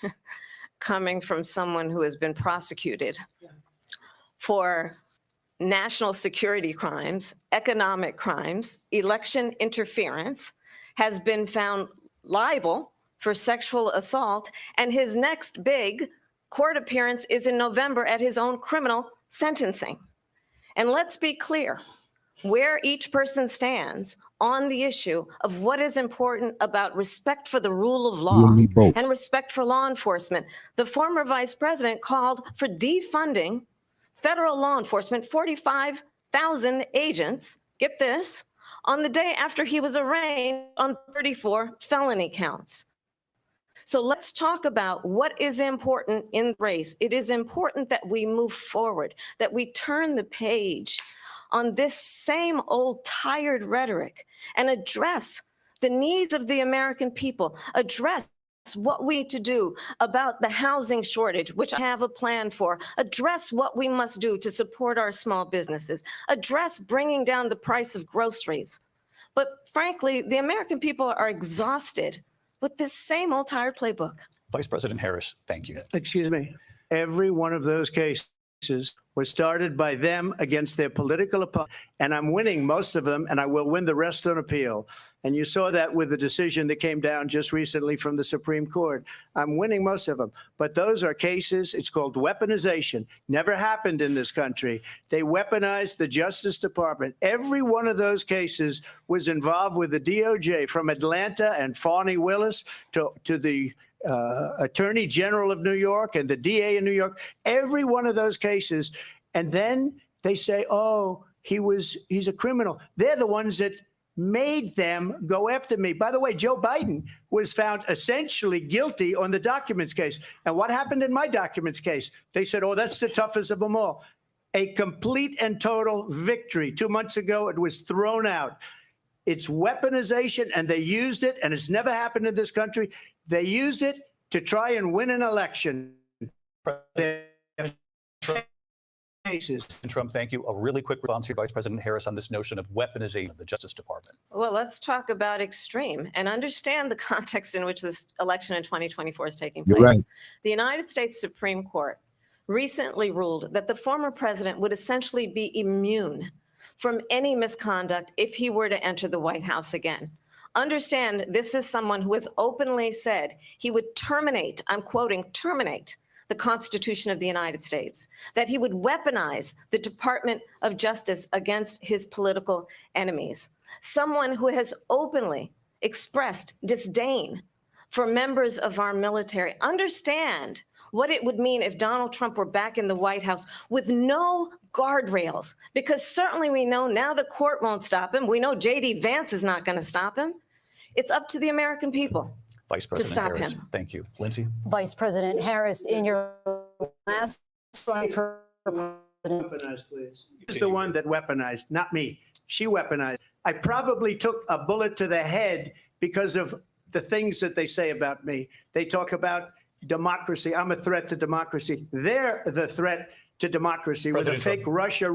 coming from someone who has been prosecuted for national security crimes, economic crimes, election interference, has been found liable for sexual assault, and his next big court appearance is in November at his own criminal sentencing. And let's be clear where each person stands on the issue of what is important about respect for the rule of law and respect for law enforcement. The former vice president called for defunding federal law enforcement, 45,000 agents, get this, on the day after he was arraigned on 34 felony counts. So let's talk about what is important in race. It is important that we move forward, that we turn the page on this same old tired rhetoric and address the needs of the American people, address what we need to do about the housing shortage, which I have a plan for, address what we must do to support our small businesses, address bringing down the price of groceries. But frankly, the American people are exhausted with this same old tired playbook. Vice President Harris, thank you. Excuse me. Every one of those cases was started by them against their political opponent, and I'm winning most of them, and I will win the rest on appeal. And you saw that with the decision that came down just recently from the Supreme Court. I'm winning most of them. But those are cases, it's called weaponization. Never happened in this country. They weaponized the Justice Department. Every one of those cases was involved with the DOJ, from Atlanta and Fani Willis to the Attorney General of New York and the DA in New York, every one of those cases. And then they say, oh, he's a criminal. They're the ones that made them go after me. By the way, Joe Biden was found essentially guilty on the documents case. And what happened in my documents case? They said, oh, that's the toughest of them all. A complete and total victory. 2 months ago, it was thrown out. It's weaponization, and they used it, and it's never happened in this country. They used it to try and win an election. Trump, thank you. A really quick response here, Vice President Harris, on this notion of weaponization of the Justice Department. Well, let's talk about extreme and understand the context in which this election in 2024 is taking place. You're right. The United States Supreme Court recently ruled that the former president would essentially be immune from any misconduct if he were to enter the White House again. Understand, this is someone who has openly said he would terminate, I'm quoting, terminate the Constitution of the United States, that he would weaponize the Department of Justice against his political enemies. Someone who has openly expressed disdain for members of our military. Understand what it would mean if Donald Trump were back in the White House with no guardrails, because certainly we know now the court won't stop him. We know J.D. Vance is not going to stop him. It's up to the American people. Vice President Harris, thank you. Lindsay? Vice President Harris, in your last run for president. Weaponized, please. She's the one that weaponized, not me. She weaponized. I probably took a bullet to the head because of the things that they say about me. They talk about democracy. I'm a threat to democracy. They're the threat to democracy with a fake Russia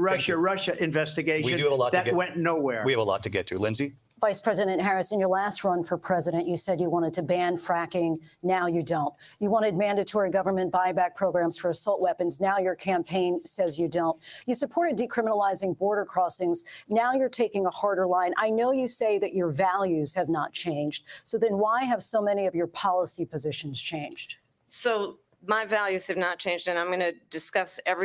investigation that went nowhere. We have a lot to get to. Lindsay? Vice President Harris, in your last run for president, you said you wanted to ban fracking. Now you don't. You wanted mandatory government buyback programs for assault weapons. Now your campaign says you don't. You supported decriminalizing border crossings. Now you're taking a harder line. I know you say that your values have not changed. So then why have so many of your policy positions changed? So my values have not changed, and I'm going to discuss at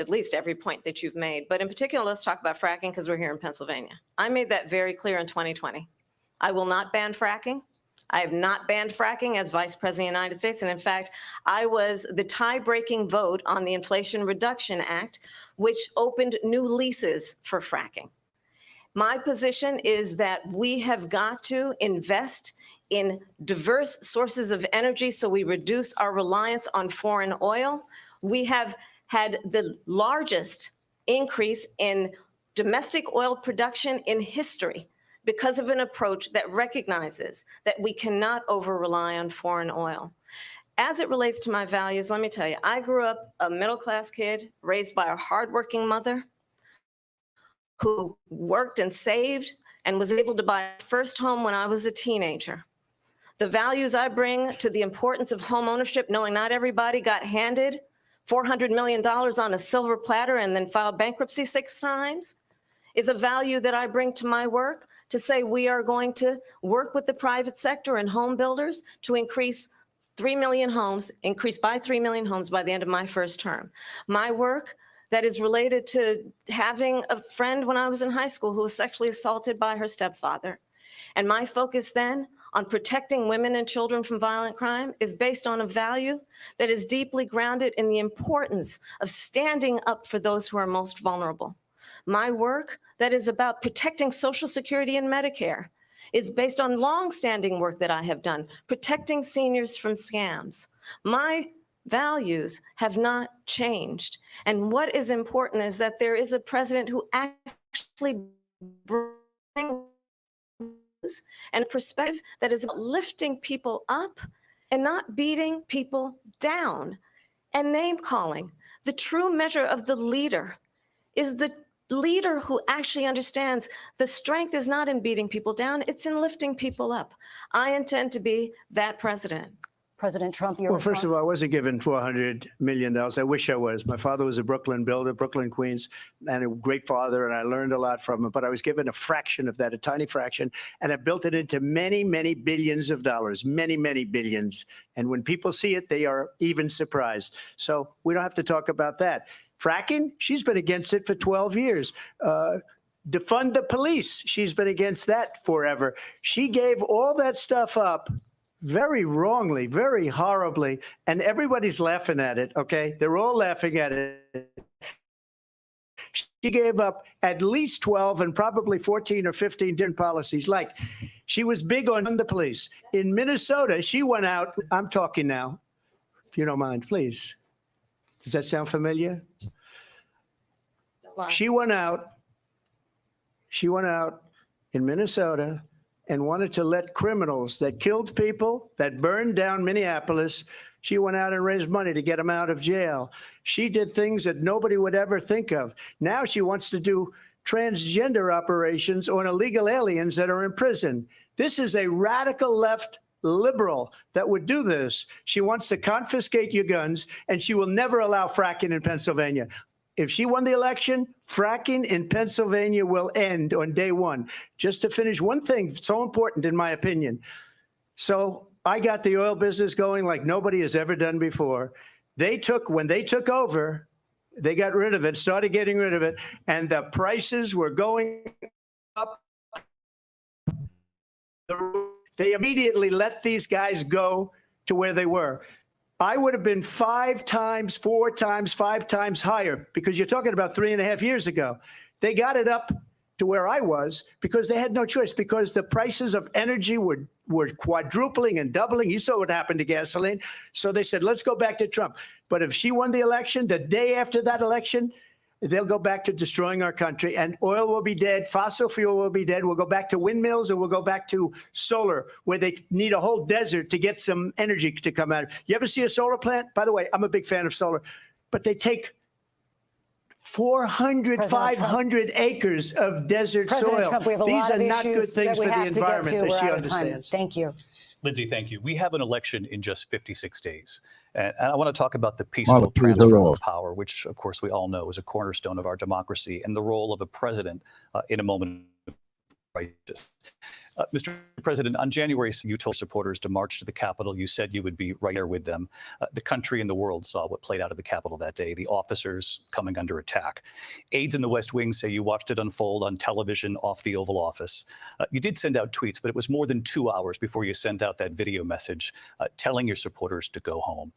least every point that you've made. But in particular, let's talk about fracking, because we're here in Pennsylvania. I made that very clear in 2020. I will not ban fracking. I have not banned fracking as Vice President of the United States. And in fact, I was the tie-breaking vote on the Inflation Reduction Act, which opened new leases for fracking. My position is that we have got to invest in diverse sources of energy so we reduce our reliance on foreign oil. We have had the largest increase in domestic oil production in history because of an approach that recognizes that we cannot over-rely on foreign oil. As it relates to my values, let me tell you, I grew up a middle-class kid raised by a hardworking mother who worked and saved and was able to buy a first home when I was a teenager. The values I bring to the importance of home ownership, knowing not everybody got handed $400 million on a silver platter and then filed bankruptcy 6 times, is a value that I bring to my work, to say we are going to work with the private sector and home builders to increase 3 million homes, increase by 3 million homes by the end of my first term. My work that is related to having a friend when I was in high school who was sexually assaulted by her stepfather. And my focus then on protecting women and children from violent crime is based on a value that is deeply grounded in the importance of standing up for those who are most vulnerable. My work that is about protecting Social Security and Medicare is based on long-standing work that I have done, protecting seniors from scams. My values have not changed. And what is important is that there is a president who actually brings and a perspective that is about lifting people up and not beating people down. And name calling. The true measure of the leader is the leader who actually understands the strength is not in beating people down, it's in lifting people up. I intend to be that president. President Trump, your Well, first of all, I response? wasn't given $400 million. I wish I was. My father was a Brooklyn builder, Brooklyn, Queens, and a great father, and I learned a lot from him. But I was given a fraction of that, a tiny fraction, and I built it into many, many billions of dollars, many, many billions. And when people see it, they are even surprised. So we don't have to talk about that. Fracking, she's been against it for 12 years. Defund the police, she's been against that forever. She gave all that stuff up very wrongly, very horribly, and everybody's laughing at it, okay? They're all laughing at it. She gave up at least 12 and probably 14 or 15 different policies. Like, she was big on the police. In Minnesota, she went out, I'm talking now, if you don't mind, please. Does that sound familiar? She went out in Minnesota and wanted to let criminals that killed people, that burned down Minneapolis, she went out and raised money to get them out of jail. She did things that nobody would ever think of. Now she wants to do transgender operations on illegal aliens that are in prison. This is a radical left liberal that would do this. She wants to confiscate your guns, and she will never allow fracking in Pennsylvania. If she won the election, fracking in Pennsylvania will end on day one. Just to finish, one thing so important in my opinion. So I got the oil business going like nobody has ever done before. When they took over, they got rid of it, started getting rid of it, and the prices were going up. They immediately let these guys go to where they were. I would have been 5 times, 4 times, 5 times higher, because you're talking about 3.5 years ago. They got it up to where I was because they had no choice, because the prices of energy were quadrupling and doubling. You saw what happened to gasoline. So they said, let's go back to Trump. But if she won the election, the day after that election, they'll go back to destroying our country, and oil will be dead. Fossil fuel will be dead. We'll go back to windmills, and we'll go back to solar, where they need a whole desert to get some energy to come out. You ever see a solar plant? By the way, I'm a big fan of solar, but they take 400, 500 acres of desert President soil. Trump, we have a These lot are of not good issues things that for we the have to get to. environment, as We're she out of time. understands. Thank you. Lindsay, thank you. We have an election in just 56 days. And I want to talk about the peaceful Kamala, please, transfer they're of off. power, which, of course, we all know is a cornerstone of our democracy, and the role of a president in a moment of crisis. Mr. President, on January, you told supporters to march to the Capitol. You said you would be right there with them. The country and the world saw what played out at the Capitol that day, the officers coming under attack. Aides in the West Wing say you watched it unfold on television off the Oval Office. You did send out tweets, but it was more than 2 hours before you sent out that video message telling your supporters to go home.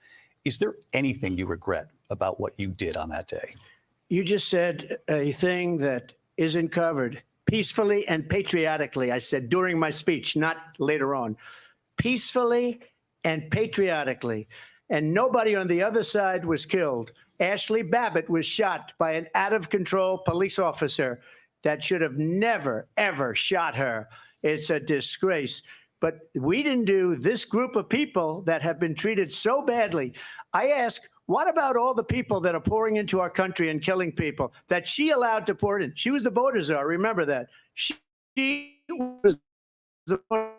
Is there anything you regret about what you did on that day? You just said a thing that isn't covered. Peacefully and patriotically, I said during my speech, not later on. Peacefully and patriotically. And nobody on the other side was killed. Ashley Babbitt was shot by an out-of-control police officer that should have never, ever shot her. It's a disgrace. But we didn't do this group of people that have been treated so badly. I ask, what about all the people that are pouring into our country and killing people that she allowed to pour in? She was the border czar. Remember that. She was the one.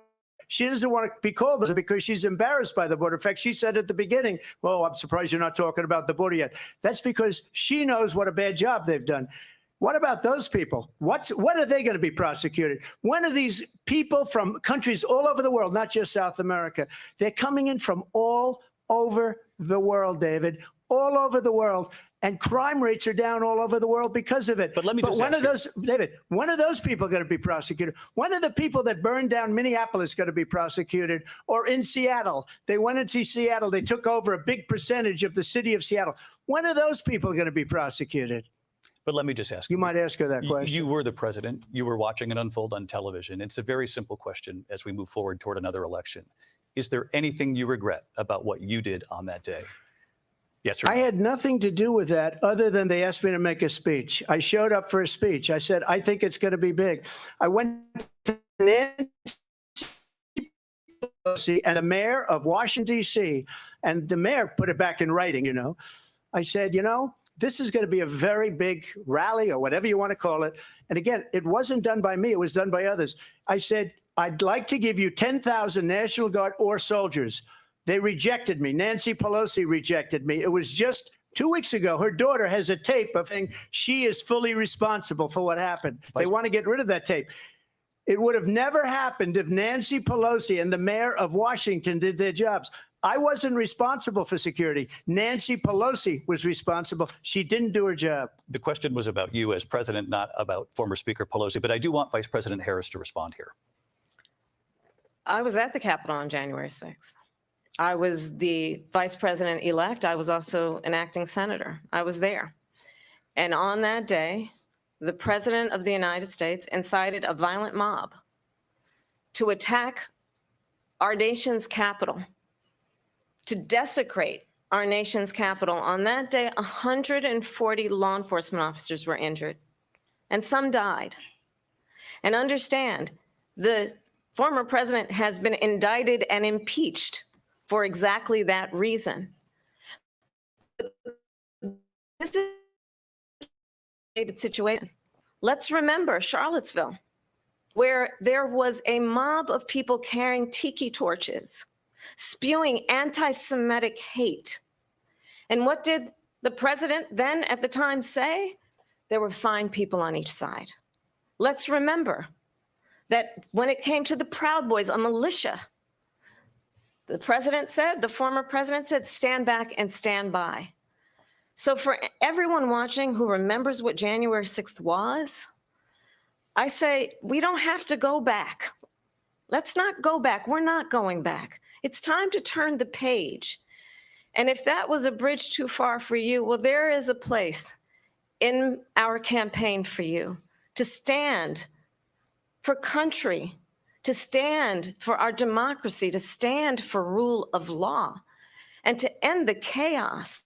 She doesn't want to be called this because she's embarrassed by the border. In fact, she said at the beginning, well, I'm surprised you're not talking about the border yet. That's because she knows what a bad job they've done. What about those people? When are they going to be prosecuted? When are these people from countries all over the world, not just South America? They're coming in from all over the world, David, all over the world. And crime rates are down all over the world because of it. But let me just when ask are those, David, when are those people going to be prosecuted? When are the people that burned down Minneapolis going to be prosecuted? Or in Seattle, they went into Seattle, they took over a big percentage of the city of Seattle. When are those people going to be prosecuted? But let me just ask you. You might ask her that question. You were the president. You were watching it unfold on television. It's a very simple question as we move forward toward another election. Is there anything you regret about what you did on that day? Yes or no? I had nothing to do with that other than they asked me to make a speech. I showed up for a speech. I said, I think it's going to be big. I went to Nancy Pelosi and the mayor of Washington, D.C., and the mayor put it back in writing, you know. I said, you know, this is going to be a very big rally or whatever you want to call it. And again, it wasn't done by me. It was done by others. I said, I'd like to give you 10,000 National Guard or soldiers. They rejected me. Nancy Pelosi rejected me. It was just 2 weeks ago. Her daughter has a tape of saying she is fully responsible for what happened. They want to get rid of that tape. It would have never happened if Nancy Pelosi and the mayor of Washington did their jobs. I wasn't responsible for security. Nancy Pelosi was responsible. She didn't do her job. The question was about you as president, not about former Speaker Pelosi, but I do want Vice President Harris to respond here. I was at the Capitol on January 6th. I was the vice president-elect. I was also an acting senator. I was there. And on that day, the President of the United States incited a violent mob to attack our nation's capital, to desecrate our nation's capital. On that day, 140 law enforcement officers were injured, and some died. And understand, the former president has been indicted and impeached for exactly that reason. This is a situation. Let's remember Charlottesville, where there was a mob of people carrying tiki torches, spewing anti-Semitic hate. And what did the president then at the time say? There were fine people on each side. Let's remember that when it came to the Proud Boys, a militia, the president said, the former president said, stand back and stand by. So for everyone watching who remembers what January 6th was, I say, we don't have to go back. Let's not go back. We're not going back. It's time to turn the page. And if that was a bridge too far for you, well, there is a place in our campaign for you to stand for country, to stand for our democracy, to stand for rule of law, and to end the chaos,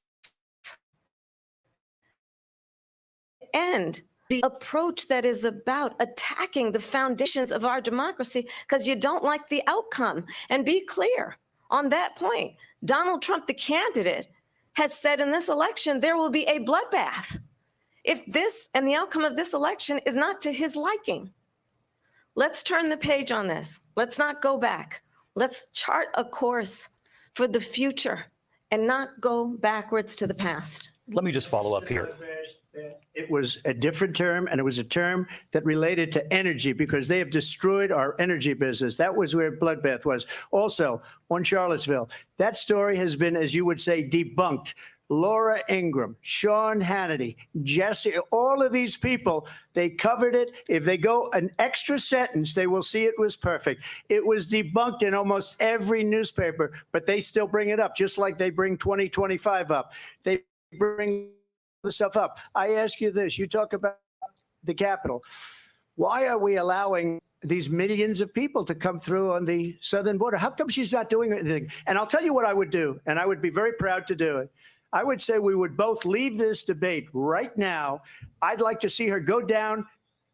end the approach that is about attacking the foundations of our democracy because you don't like the outcome. And be clear on that point. Donald Trump, the candidate, has said in this election there will be a bloodbath if this and the outcome of this election is not to his liking. Let's turn the page on this. Let's not go back. Let's chart a course for the future and not go backwards to the past. Let me just follow up here. It was a different term, and it was a term that related to energy because they have destroyed our energy business. That was where bloodbath was. Also, on Charlottesville, that story has been, as you would say, debunked. Laura Ingraham, Sean Hannity, Jesse, all of these people, they covered it. If they go an extra sentence, they will see it was perfect. It was debunked in almost every newspaper, but they still bring it up, just like they bring 2025 up. They bring the stuff up. I ask you this, you talk about the Capitol. Why are we allowing these millions of people to come through on the southern border? How come she's not doing anything? And I'll tell you what I would do, and I would be very proud to do it. I would say we would both leave this debate right now. I'd like to see her go down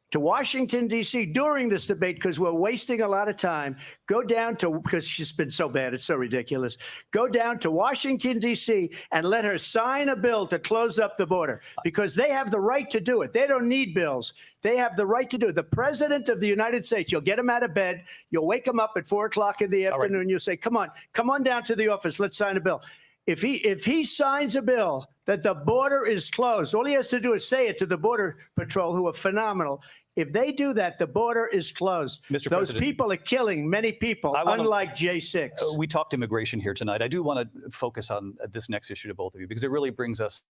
to Washington, D.C. during this debate because we're wasting a lot of time. Go down to, because she's been so bad, it's so ridiculous. Go down to Washington, D.C. and let her sign a bill to close up the border because they have the right to do it. They don't need bills. They have the right to do it. The president of the United States, you'll get him out of bed. You'll wake him up at 4 o'clock in the afternoon. Right. You'll say, come on down to the office. Let's sign a bill. If he signs a bill that the border is closed, all he has to do is say it to the Border Patrol, who are phenomenal. If they do that, the border is closed. Mr. Those President, people are killing many people, unlike J6. We talked immigration here tonight. I do want to focus on this next issue to both of you because it really brings us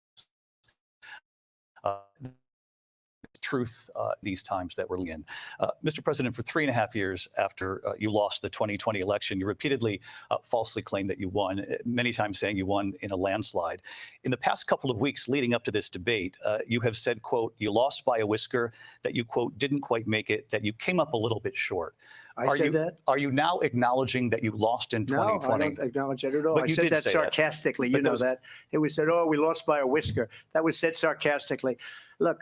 truth these times that we're in. Mr. President, for 3.5 years after you lost the 2020 election, you repeatedly falsely claimed that you won, many times saying you won in a landslide. In the past couple of weeks leading up to this debate, you have said, quote, you lost by a whisker, that you, quote, didn't quite make it, that you came up a little bit short. I said that? Are you now acknowledging that you lost in 2020? No, I don't acknowledge that at all. But I you said did that say sarcastically. That. You know that. It was said, oh, we lost by a whisker. That was said sarcastically. Look,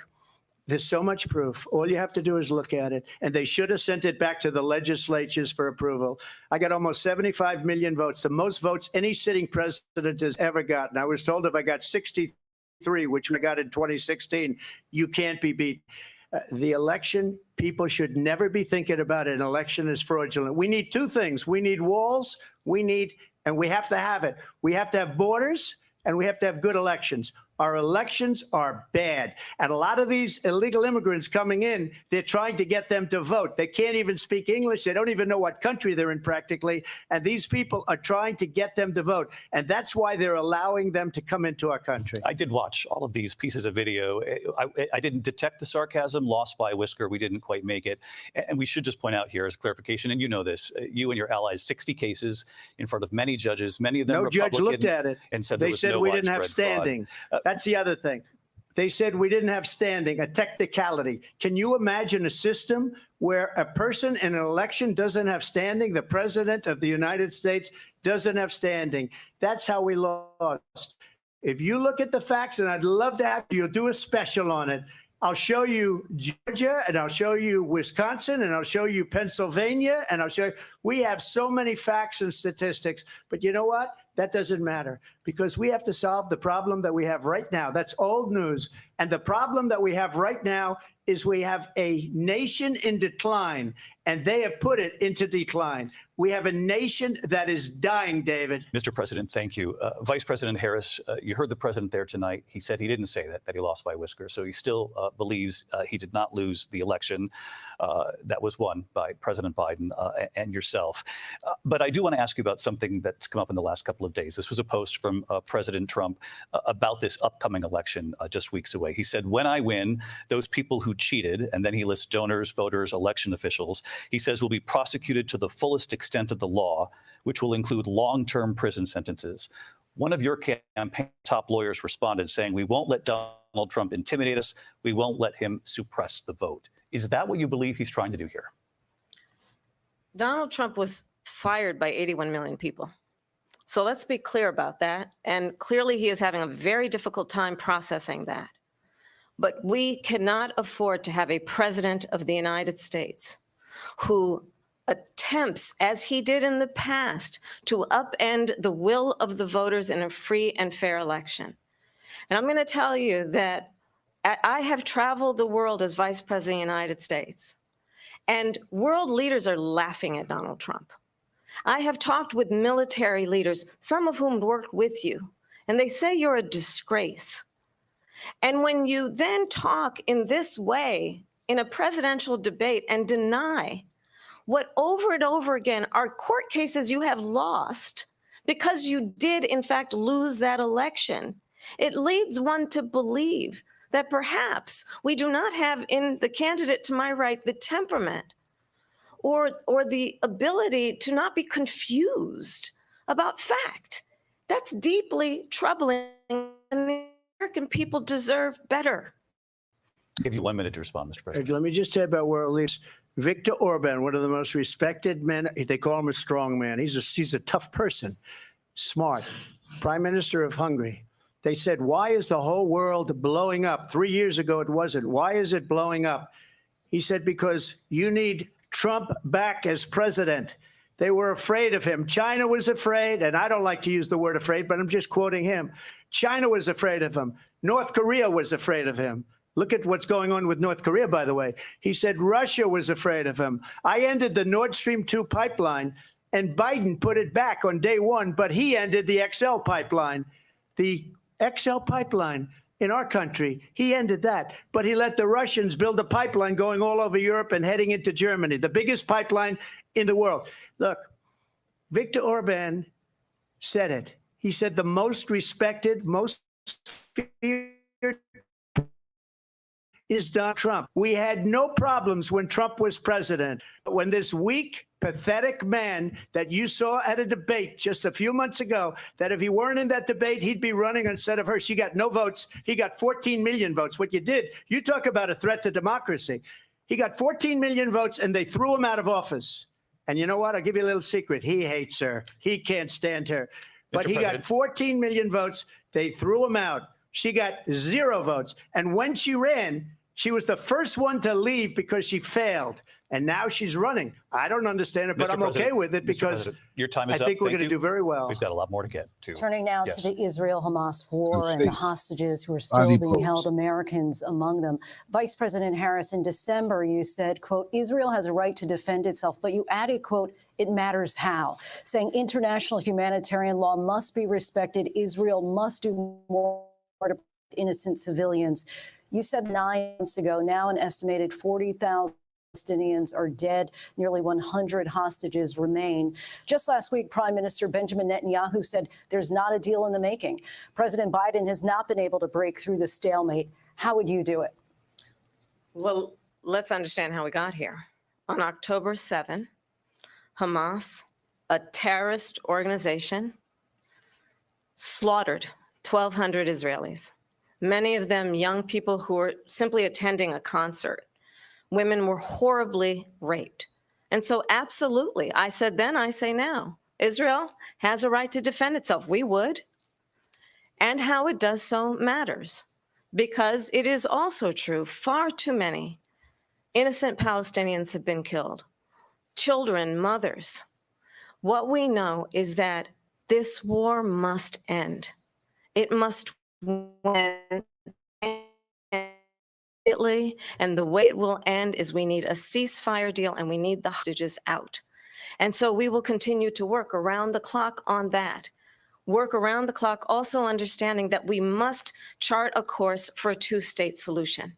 There's so much proof. All you have to do is look at it. And they should have sent it back to the legislatures for approval. I got almost 75 million votes, the most votes any sitting president has ever gotten. I was told if I got 63, which we got in 2016, you can't be beat. The election, people should never be thinking about an election as fraudulent. We need two things. We need walls. And we have to have it. We have to have borders, and we have to have good elections. Our elections are bad. And a lot of these illegal immigrants coming in, they're trying to get them to vote. They can't even speak English. They don't even know what country they're in practically. And these people are trying to get them to vote. And that's why they're allowing them to come into our country. I did watch all of these pieces of video. I didn't detect the sarcasm, lost by a whisker. We didn't quite make it. And we should just point out here as clarification, and you know this, you and your allies, 60 cases in front of many judges, many of them no Republican. Judge looked at it. And said they there was said no we didn't have widespread fraud. standing. That's the other thing. They said we didn't have standing, a technicality. Can you imagine a system where a person in an election doesn't have standing? The president of the United States doesn't have standing. That's how we lost. If you look at the facts, and I'd love to have you do a special on it, I'll show you Georgia, and I'll show you Wisconsin, and I'll show you Pennsylvania, and I'll show you. We have so many facts and statistics, but you know what? That doesn't matter, because we have to solve the problem that we have right now. That's old news. And the problem that we have right now is we have a nation in decline, and they have put it into decline. We have a nation that is dying, David. Mr. President, thank you. Vice President Harris, you heard the president there tonight. He said he didn't say that he lost by a whisker. So he still believes he did not lose the election that was won by President Biden and yourself. But I do want to ask you about something that's come up in the last couple of days. This was a post from President Trump about this upcoming election just weeks away. He said, when I win, those people who cheated, and then he lists donors, voters, election officials, he says will be prosecuted to the fullest extent of the law, which will include long-term prison sentences. One of your campaign top lawyers responded saying, we won't let Donald Trump intimidate us. We won't let him suppress the vote. Is that what you believe he's trying to do here? Donald Trump was fired by 81 million people. So let's be clear about that. And clearly he is having a very difficult time processing that. But we cannot afford to have a president of the United States who attempts, as he did in the past, to upend the will of the voters in a free and fair election. And I'm going to tell you that I have traveled the world as Vice President of the United States, and world leaders are laughing at Donald Trump. I have talked with military leaders, some of whom worked with you, and they say you're a disgrace. And when you then talk in this way in a presidential debate and deny what over and over again are court cases you have lost because you did in fact lose that election, it leads one to believe that perhaps we do not have in the candidate to my right the temperament or the ability to not be confused about fact. That's deeply troubling, and the American people deserve better. I'll give you 1 minute to respond, Mr. President. Let me just say about world leaders. Viktor Orban, one of the most respected men, they call him a strong man. He's a tough person, smart. Prime Minister of Hungary. They said, why is the whole world blowing up? 3 years ago, it wasn't. Why is it blowing up? He said, because you need Trump back as president. They were afraid of him. China was afraid, and I don't like to use the word afraid, but I'm just quoting him. China was afraid of him. North Korea was afraid of him. Look at what's going on with North Korea, by the way. He said Russia was afraid of him. I ended the Nord Stream 2 pipeline, and Biden put it back on day one, but he ended the XL pipeline. The XL pipeline in our country, he ended that. But he let the Russians build a pipeline going all over Europe and heading into Germany, the biggest pipeline in the world. Look, Viktor Orban said it. He said the most respected, most feared is Donald Trump. We had no problems when Trump was president. But when this weak, pathetic man that you saw at a debate just a few months ago, that if he weren't in that debate, he'd be running instead of her. She got no votes. He got 14 million votes. What you did, you talk about a threat to democracy. He got 14 million votes, and they threw him out of office. And you know what? I'll give you a little secret. He hates her. He can't stand her. But he got 14 million votes. They threw him out. She got 0 votes. And when she ran, She was the first one to leave because she failed. And now she's running. I don't understand it, but I'm okay with it because your time is I think up. we're going to do very well. We've got a lot more to get to. Turning now Yes. to the Israel-Hamas war and the hostages who are still Body being held, pose. Americans among them. Vice President Harris, in December, you said, quote, Israel has a right to defend itself, but you added, quote, it matters how, saying international humanitarian law must be respected. Israel must do more to protect innocent civilians. You said 9 months ago, now an estimated 40,000 Palestinians are dead. Nearly 100 hostages remain. Just last week, Prime Minister Benjamin Netanyahu said there's not a deal in the making. President Biden has not been able to break through the stalemate. How would you do it? Well, let's understand how we got here. On October 7, Hamas, a terrorist organization, slaughtered 1,200 Israelis, many of them young people who were simply attending a concert. Women were horribly raped. And so absolutely, I said then, I say now, Israel has a right to defend itself. We would. And how it does so matters, because it is also true, far too many innocent Palestinians have been killed. Children, mothers. What we know is that this war must end. It must end. And the way it will end is we need a ceasefire deal and we need the hostages out. And so we will continue to work around the clock on that. Work around the clock, also understanding that we must chart a course for a two-state solution.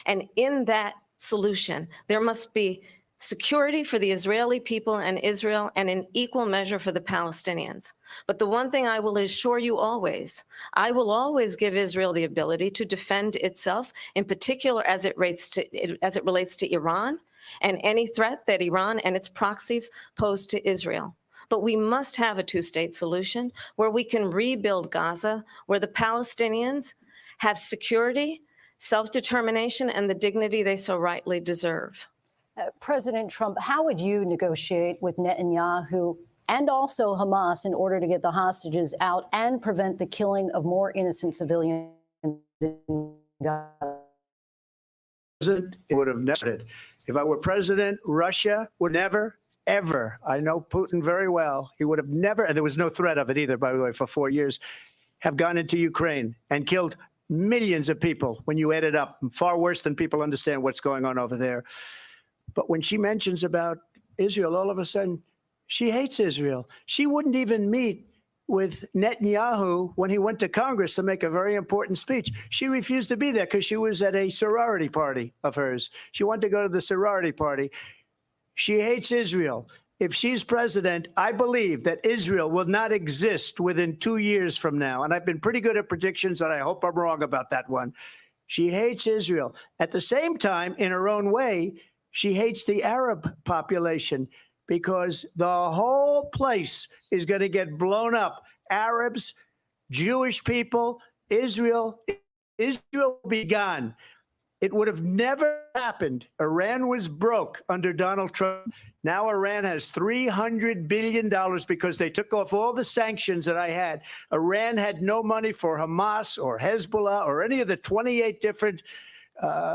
And in that solution, there must be security for the Israeli people and Israel, and an equal measure for the Palestinians. But the one thing I will assure you always, I will always give Israel the ability to defend itself, in particular as it relates to Iran and any threat that Iran and its proxies pose to Israel. But we must have a two-state solution where we can rebuild Gaza, where the Palestinians have security, self-determination, and the dignity they so rightly deserve. President Trump, how would you negotiate with Netanyahu and also Hamas in order to get the hostages out and prevent the killing of more innocent civilians in Gaza? It would have never. If I were president, Russia would never, ever, I know Putin very well, he would have never, and there was no threat of it either, by the way, for 4 years, have gone into Ukraine and killed millions of people when you add it up, far worse than people understand what's going on over there. But when she mentions about Israel, all of a sudden, she hates Israel. She wouldn't even meet with Netanyahu when he went to Congress to make a very important speech. She refused to be there because she was at a sorority party of hers. She wanted to go to the sorority party. She hates Israel. If she's president, I believe that Israel will not exist within 2 years from now. And I've been pretty good at predictions, and I hope I'm wrong about that one. She hates Israel. At the same time, in her own way, she hates the Arab population because the whole place is going to get blown up. Arabs, Jewish people, Israel will be gone. It would have never happened. Iran was broke under Donald Trump. Now Iran has $300 billion because they took off all the sanctions that I had. Iran had no money for Hamas or Hezbollah or any of the 28 different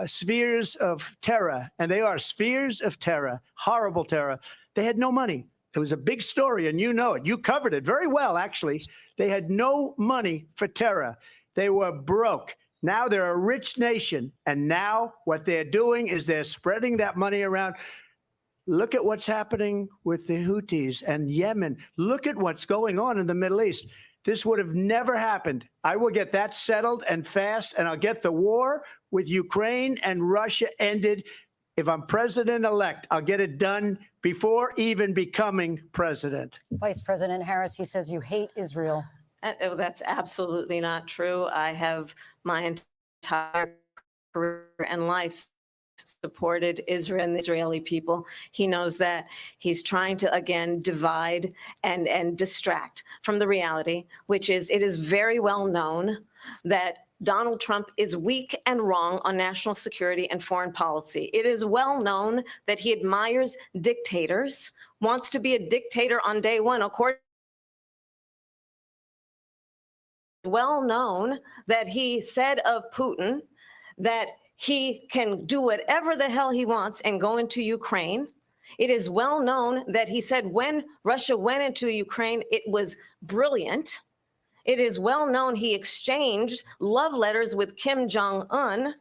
spheres of terror, and they are spheres of terror, horrible terror. They had no money. It was a big story, and you know it. You covered it very well, actually. They had no money for terror. They were broke. Now they're a rich nation, and now what they're doing is they're spreading that money around. Look at what's happening with the Houthis and Yemen. Look at what's going on in the Middle East. This would have never happened. I will get that settled and fast, and I'll get the war with Ukraine and Russia ended. If I'm president-elect, I'll get it done before even becoming president. Vice President Harris, he says you hate Israel. That's absolutely not true. I have my entire career and life supported Israel and the Israeli people. He knows that. He's trying to, again, divide and distract from the reality, which is it is very well known that Donald Trump is weak and wrong on national security and foreign policy. It is well known that he admires dictators, wants to be a dictator on day one, according well known that he said of Putin that He can do whatever the hell he wants and go into Ukraine. It is well known that he said when Russia went into Ukraine, it was brilliant. It is well known he exchanged love letters with Kim Jong-un.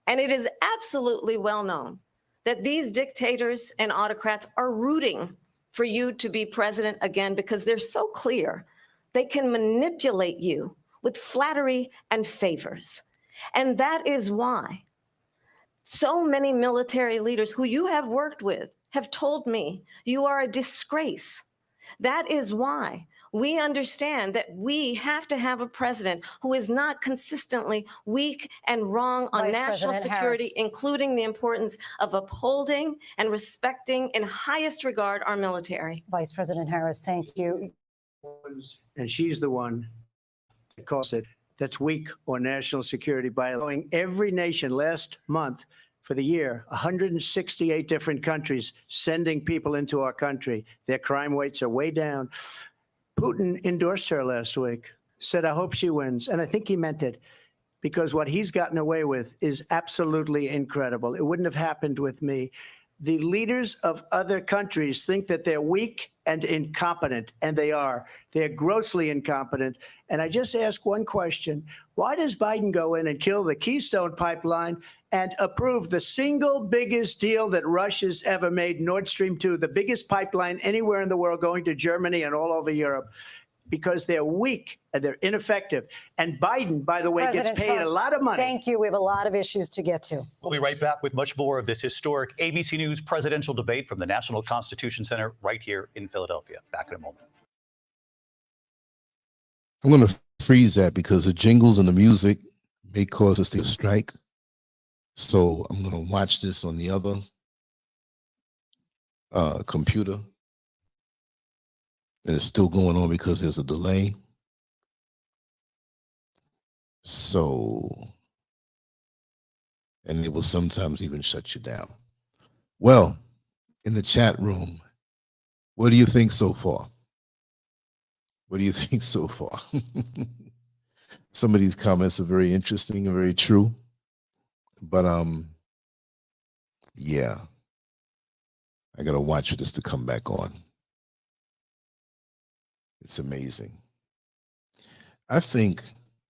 And it is absolutely well known that these dictators and autocrats are rooting for you to be president again because they're so clear they can manipulate you with flattery and favors. And that is why so many military leaders who you have worked with have told me you are a disgrace. That is why we understand that we have to have a president who is not consistently weak and wrong on Vice national President security, Harris. including the importance of upholding and respecting in highest regard our military. Vice President Harris, thank you. And she's the one that calls it that's weak or national security by allowing every nation last month for the year, 168 different countries sending people into our country. Their crime rates are way down. Putin endorsed her last week, said, I hope she wins. And I think he meant it because what he's gotten away with is absolutely incredible. It wouldn't have happened with me. The leaders of other countries think that they're weak and incompetent, and they are. They're grossly incompetent. And I just ask one question. Why does Biden go in and kill the Keystone Pipeline and approve the single biggest deal that Russia's ever made, Nord Stream 2, the biggest pipeline anywhere in the world going to Germany and all over Europe? Because they're weak and they're ineffective. And Biden, by the way, President gets paid Trump, a lot of money. Thank you. We have a lot of issues to get to. We'll be right back with much more of this historic ABC News presidential debate from the National Constitution Center right here in Philadelphia. Back in a moment. I'm going to freeze that because the jingles and the music may cause us to strike. So I'm going to watch this on the other computer. And it's still going on because there's a delay. So, and it will sometimes even shut you down. Well, in the chat room, what do you think so far? What do you think so far? Some of these comments are very interesting and very true. But yeah, I gotta watch for this to come back on. It's amazing. I think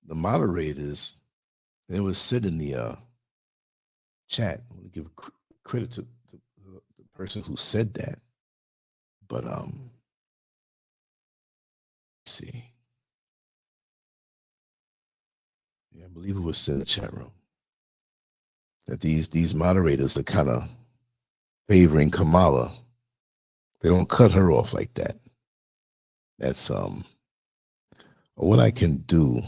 the moderators, they would sit in the chat. I want to give credit to the person who said that. But let's see. Yeah, I believe it was said in the chat room that these moderators are kind of favoring Kamala. They don't cut her off like that. That's what I can do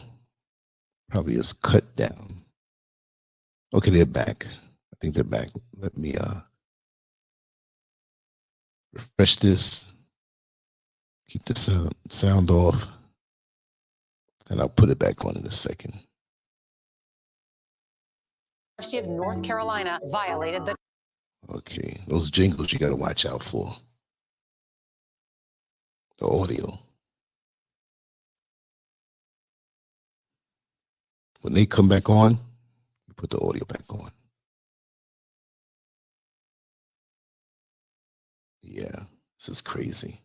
probably is cut down. Okay, they're back. I think they're back. Let me refresh this. Keep the sound off. And I'll put it back on in a second. University of North Carolina violated the... Okay, those jingles you got to watch out for. The audio. When they come back on, you put the audio back on. Yeah, this is crazy.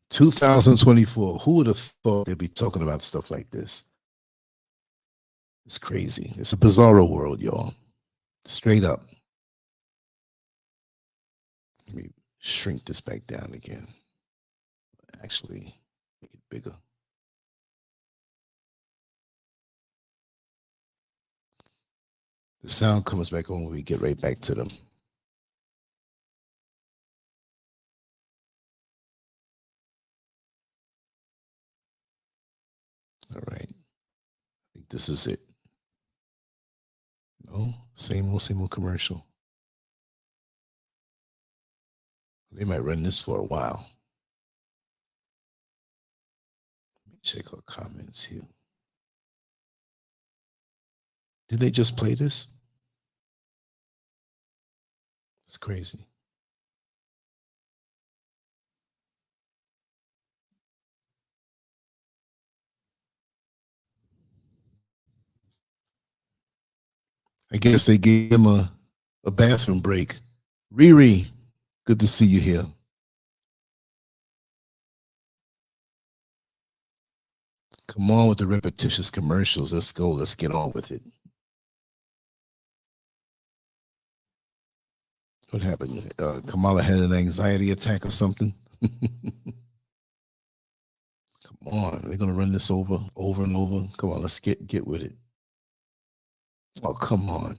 2024, who would have thought they'd be talking about stuff like this? It's crazy. It's a bizarro world, y'all. Straight up. Let me shrink this back down again. Actually, make it bigger. The sound comes back on when we get right back to them. All right. I think this is it. No, same old commercial. They might run this for a while. Let me check our comments here. Did they just play this? It's crazy. I guess they gave him a bathroom break. Riri, good to see you here. Come on with the repetitious commercials. Let's go. Let's get on with it. What happened? Kamala had an anxiety attack or something? Come on. We're going to run this over and over. Come on. Let's get with it. Oh, come on.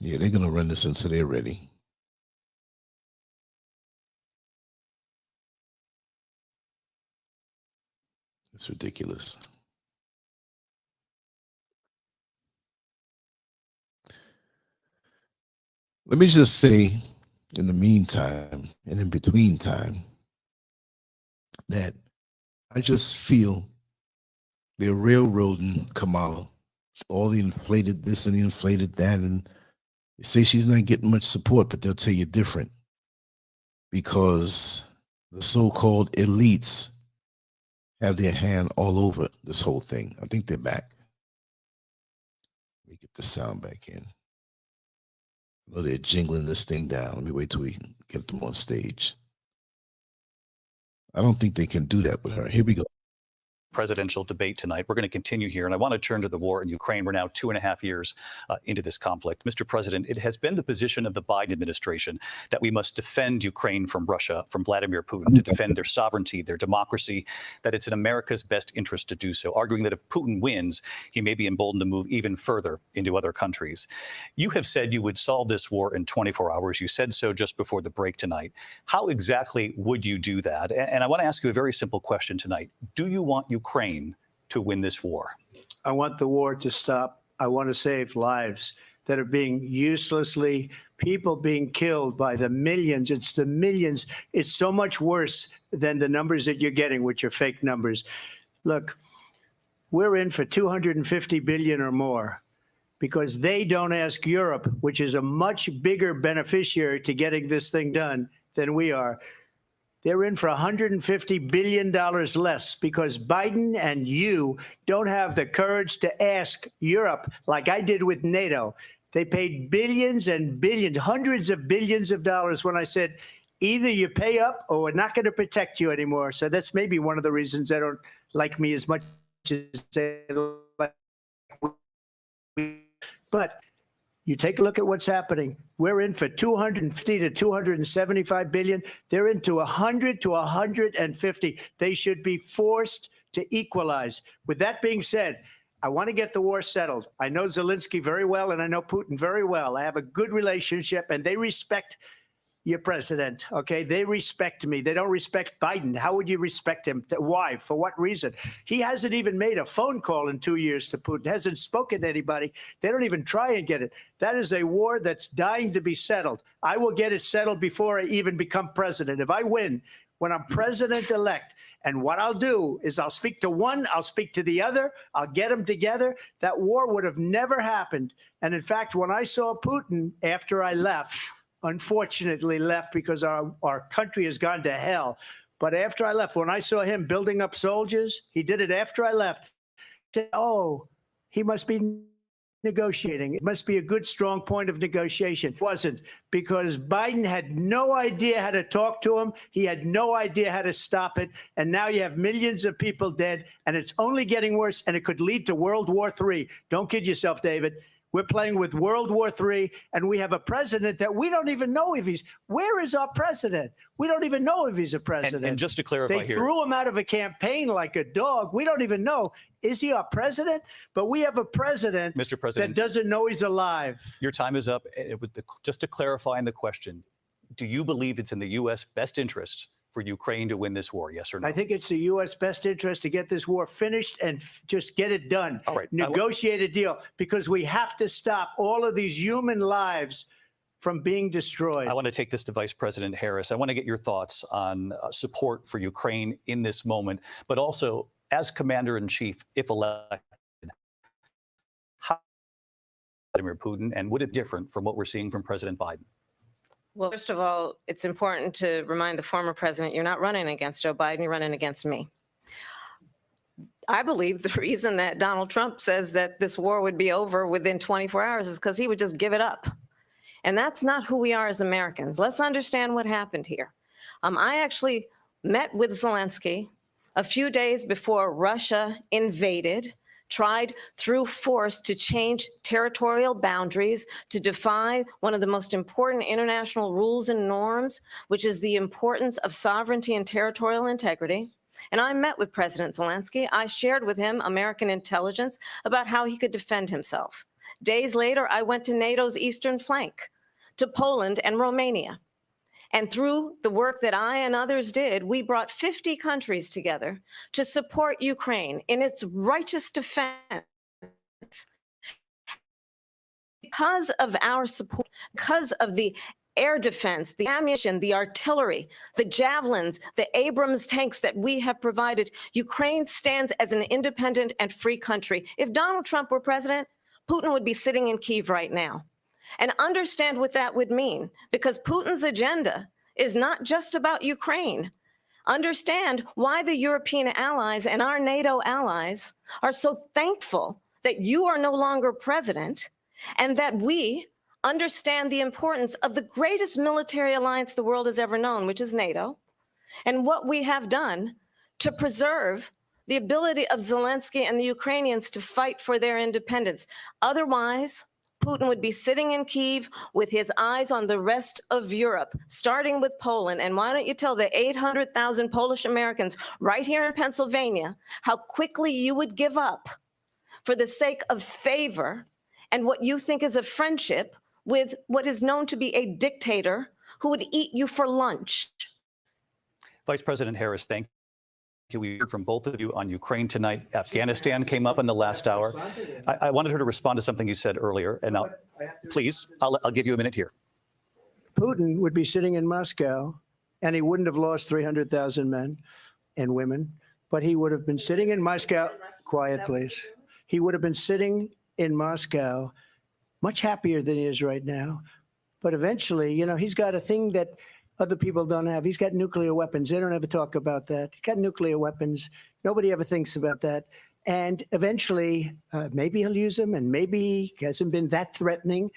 Yeah, they're going to run this until they're ready. It's ridiculous. Let me just say, in the meantime and in between time, that I just feel they're railroading Kamala. All the inflated this and the inflated that, and they say she's not getting much support, but they'll tell you different because the so-called elites have their hand all over this whole thing. I think they're back. Let me get the sound back in. Oh, they're jingling this thing down. Let me wait till we get them on stage. I don't think they can do that with her. Here we go. Presidential debate tonight. We're going to continue here, and I want to turn to the war in Ukraine. We're now 2.5 years into this conflict. Mr. President, it has been the position of the Biden administration that we must defend Ukraine from Russia, from Vladimir Putin, to defend their sovereignty, their democracy, that it's in America's best interest to do so, arguing that if Putin wins, he may be emboldened to move even further into other countries. You have said you would solve this war in 24 hours. You said so just before the break tonight. How exactly would you do that? And I want to ask you a very simple question tonight. Do you want Ukraine to win this war? I want the war to stop. I want to save lives that are being uselessly, people being killed by the millions. It's the millions. It's so much worse than the numbers that you're getting, which are fake numbers. Look, we're in for 250 billion or more because they don't ask Europe, which is a much bigger beneficiary to getting this thing done than we are. They're in for $150 billion less because Biden and you don't have the courage to ask Europe like I did with NATO. They paid billions and billions, hundreds of billions of dollars when I said, either you pay up or we're not going to protect you anymore. So that's maybe one of the reasons they don't like me as much as they like me. But you take a look at what's happening. We're in for 250 to 275 billion. They're into 100 to 150. They should be forced to equalize. With that being said, I want to get the war settled. I know Zelensky very well, and I know Putin very well. I have a good relationship, and they respect your president, okay? They respect me. They don't respect Biden. How would you respect him? Why? For what reason? He hasn't even made a phone call in 2 years to Putin, hasn't spoken to anybody. They don't even try and get it. That is a war that's dying to be settled. I will get it settled before I even become president. If I win, when I'm president-elect, and what I'll do is I'll speak to one, I'll speak to the other, I'll get them together. That war would have never happened. And in fact, when I saw Putin after I left, unfortunately left because our country has gone to hell. But after I left, when I saw him building up soldiers, he did it after I left. I said, oh, he must be negotiating. It must be a good, strong point of negotiation. It wasn't, because Biden had no idea how to talk to him. He had no idea how to stop it. And now you have millions of people dead, and it's only getting worse, and it could lead to World War III. Don't kid yourself, David. We're playing with World War III, and we have a president that we don't even know if he's. Where is our president? We don't even know if he's a president. And just to clarify they here, threw him out of a campaign like a dog. We don't even know. Is he our president? But we have a president, Mr. President, that doesn't know he's alive. Your time is up. Just to clarify in the question, do you believe it's in the U.S. best interest for Ukraine to win this war, yes or no? I think it's the U.S. best interest to get this war finished and just get it done. All right. Negotiate a deal, because we have to stop all of these human lives from being destroyed. I want to take this to Vice President Harris. I want to get your thoughts on support for Ukraine in this moment, but also as Commander-in-Chief, if elected, how Vladimir Putin, and would it be different from what we're seeing from President Biden? Well, first of all, it's important to remind the former president you're not running against Joe Biden, you're running against me. I believe the reason that Donald Trump says that this war would be over within 24 hours is because he would just give it up. And that's not who we are as Americans. Let's understand what happened here. I actually met with Zelensky a few days before Russia invaded, tried through force to change territorial boundaries, to defy one of the most important international rules and norms, which is the importance of sovereignty and territorial integrity. And I met with President Zelensky. I shared with him American intelligence about how he could defend himself. Days later, I went to NATO's eastern flank, to Poland and Romania. And through the work that I and others did, we brought 50 countries together to support Ukraine in its righteous defense. Because of our support, because of the air defense, the ammunition, the artillery, the javelins, the Abrams tanks that we have provided, Ukraine stands as an independent and free country. If Donald Trump were president, Putin would be sitting in Kyiv right now. And understand what that would mean, because Putin's agenda is not just about Ukraine. Understand why the European allies and our NATO allies are so thankful that you are no longer president, and that we understand the importance of the greatest military alliance the world has ever known, which is NATO, and what we have done to preserve the ability of Zelensky and the Ukrainians to fight for their independence. Otherwise, Putin would be sitting in Kyiv with his eyes on the rest of Europe, starting with Poland. And why don't you tell the 800,000 Polish Americans right here in Pennsylvania how quickly you would give up for the sake of favor and what you think is a friendship with what is known to be a dictator who would eat you for lunch. Vice President Harris, thank you. We heard from both of you on Ukraine tonight. Afghanistan came up in the last hour. I wanted her to respond to something you said earlier. And now, please, I'll give you a minute here. Putin would be sitting in Moscow, and he wouldn't have lost 300,000 men and women, but he would have been sitting in Moscow. Quiet, please. He would have been sitting in Moscow much happier than he is right now. But eventually, you know, he's got a thing that other people don't have. He's got nuclear weapons. They don't ever talk about that. He's got nuclear weapons. Nobody ever thinks about that. And eventually, maybe he'll use them, and maybe he hasn't been that threatening,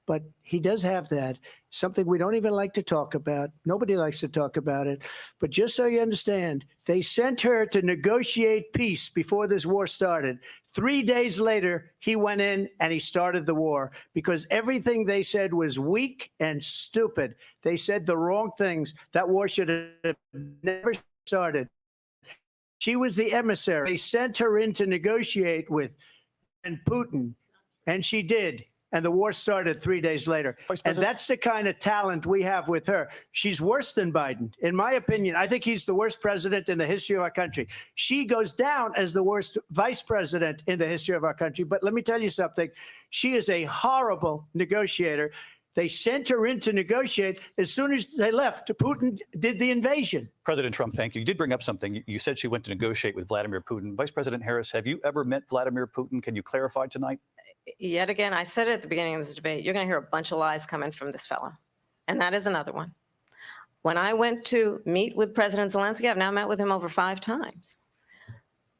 but he does have that. Something we don't even like to talk about. Nobody likes to talk about it. But just so you understand, they sent her to negotiate peace before this war started. 3 days later, he went in and he started the war because everything they said was weak and stupid. They said the wrong things. That war should have never started. She was the emissary. They sent her in to negotiate with Putin, and she did. And the war started 3 days later. And that's the kind of talent we have with her. She's worse than Biden. In my opinion, I think he's the worst president in the history of our country. She goes down as the worst vice president in the history of our country. But let me tell you something. She is a horrible negotiator. They sent her in to negotiate. As soon as they left, Putin did the invasion. President Trump, thank you. You did bring up something. You said she went to negotiate with Vladimir Putin. Vice President Harris, have you ever met Vladimir Putin? Can you clarify tonight? Yet again, I said it at the beginning of this debate, you're going to hear a bunch of lies coming from this fellow. And that is another one. When I went to meet with President Zelensky, I've now met with him over 5 times.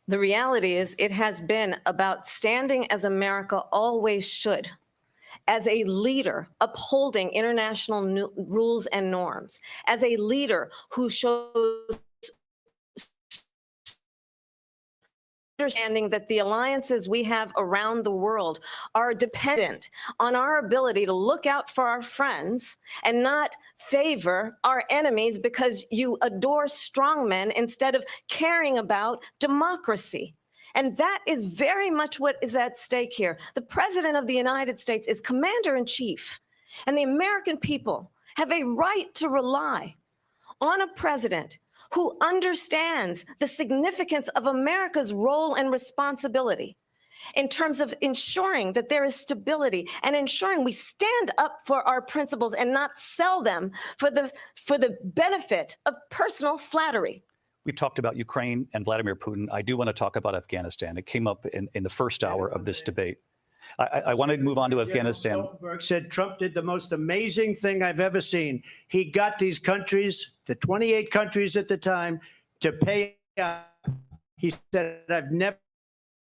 The reality is it has been about standing as America always should, as a leader upholding international rules and norms, as a leader who shows understanding that the alliances we have around the world are dependent on our ability to look out for our friends and not favor our enemies because you adore strongmen instead of caring about democracy. And that is very much what is at stake here. The President of the United States is commander-in-chief, and the American people have a right to rely on a president who understands the significance of America's role and responsibility in terms of ensuring that there is stability and ensuring we stand up for our principles and not sell them for the benefit of personal flattery. We've talked about Ukraine and Vladimir Putin. I do want to talk about Afghanistan. It came up in the first hour of this debate. I want to move on to Afghanistan. Stoltenberg said Trump did the most amazing thing I've ever seen. He got these countries, the 28 countries at the time, to pay up. He said, I've never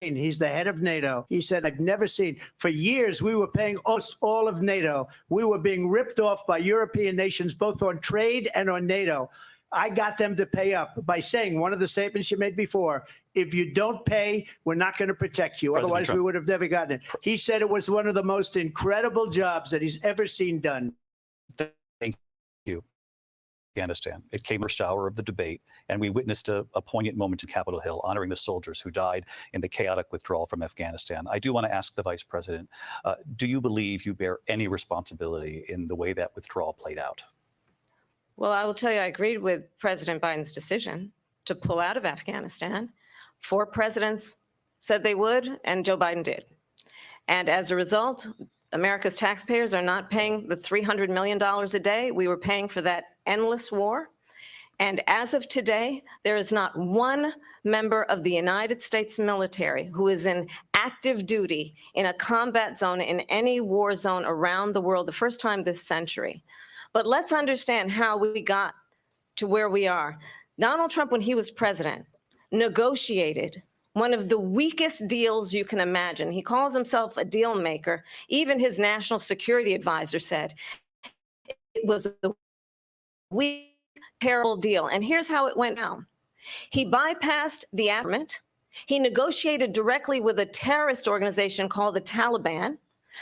seen, he's the head of NATO. He said, I've never seen. For years, we were paying almost all of NATO. We were being ripped off by European nations, both on trade and on NATO. I got them to pay up by saying one of the statements you made before, if you don't pay, we're not going to protect you. President Otherwise, Trump. we would have never gotten it. He said it was one of the most incredible jobs that he's ever seen done. Thank you. Afghanistan. It came first hour of the debate, and we witnessed a poignant moment in Capitol Hill honoring the soldiers who died in the chaotic withdrawal from Afghanistan. I do want to ask the Vice President, do you believe you bear any responsibility in the way that withdrawal played out? Well, I will tell you, I agreed with President Biden's decision to pull out of Afghanistan. 4 presidents said they would, and Joe Biden did. And as a result, America's taxpayers are not paying the $300 million a day we were paying for that endless war. And as of today, there is not one member of the United States military who is in active duty in a combat zone in any war zone around the world, the first time this century. But let's understand how we got to where we are. Donald Trump, when he was president, negotiated one of the weakest deals you can imagine. He calls himself a deal maker. Even his national security advisor said it was a weak, terrible deal. And here's how it went down. He bypassed the government. He negotiated directly with a terrorist organization called the Taliban.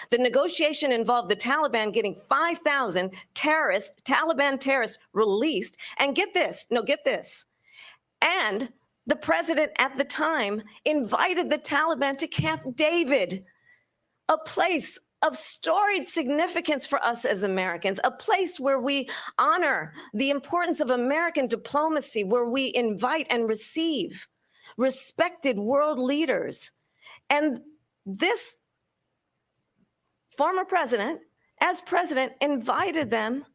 The negotiation involved the Taliban getting 5,000 Taliban terrorists released. And get this, and the president at the time invited the Taliban to Camp David, a place of storied significance for us as Americans, a place where we honor the importance of American diplomacy, where we invite and receive respected world leaders. And this former president, as president, invited them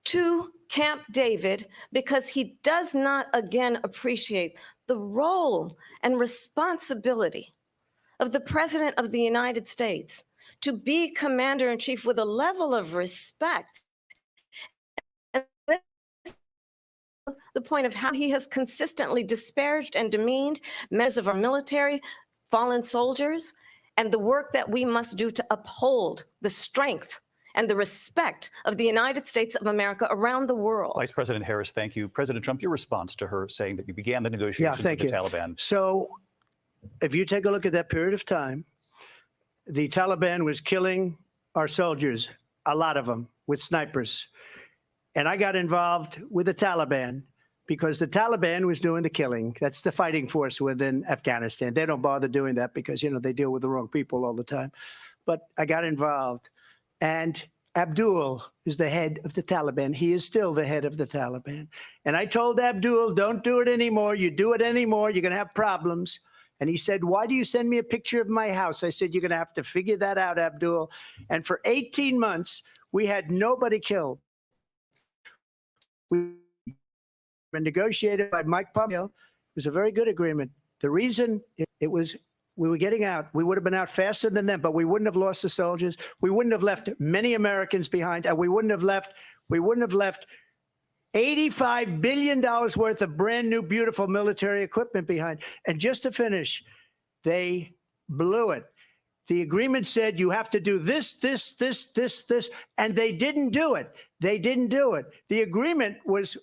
to Camp David because he does not, again, appreciate the role and responsibility of the President of the United States to be commander-in-chief with a level of respect. And the point of how he has consistently disparaged and demeaned members of our military, fallen soldiers, and the work that we must do to uphold the strength and the respect of the United States of America around the world. Vice President Harris, thank you. President Trump, your response to her saying that you began the negotiations with the Taliban. So if you take a look at that period of time, the Taliban was killing our soldiers, a lot of them, with snipers. And I got involved with the Taliban because the Taliban was doing the killing. That's the fighting force within Afghanistan. They don't bother doing that because, you know, they deal with the wrong people all the time. But I got involved. And Abdul is the head of the Taliban. He is still the head of the Taliban. And I told Abdul, don't do it anymore. You do it anymore, you're going to have problems. And he said, why do you send me a picture of my house? I said, you're going to have to figure that out, Abdul. And for 18 months, we had nobody killed. We were negotiated by Mike Pompeo. It was a very good agreement. The reason it was, we were getting out. We would have been out faster than them, but we wouldn't have lost the soldiers. We wouldn't have left many Americans behind, and we wouldn't have left $85 billion worth of brand new, beautiful military equipment behind. And just to finish, they blew it. The agreement said you have to do this, this, this, this, this, and they didn't do it. They didn't do it. The agreement was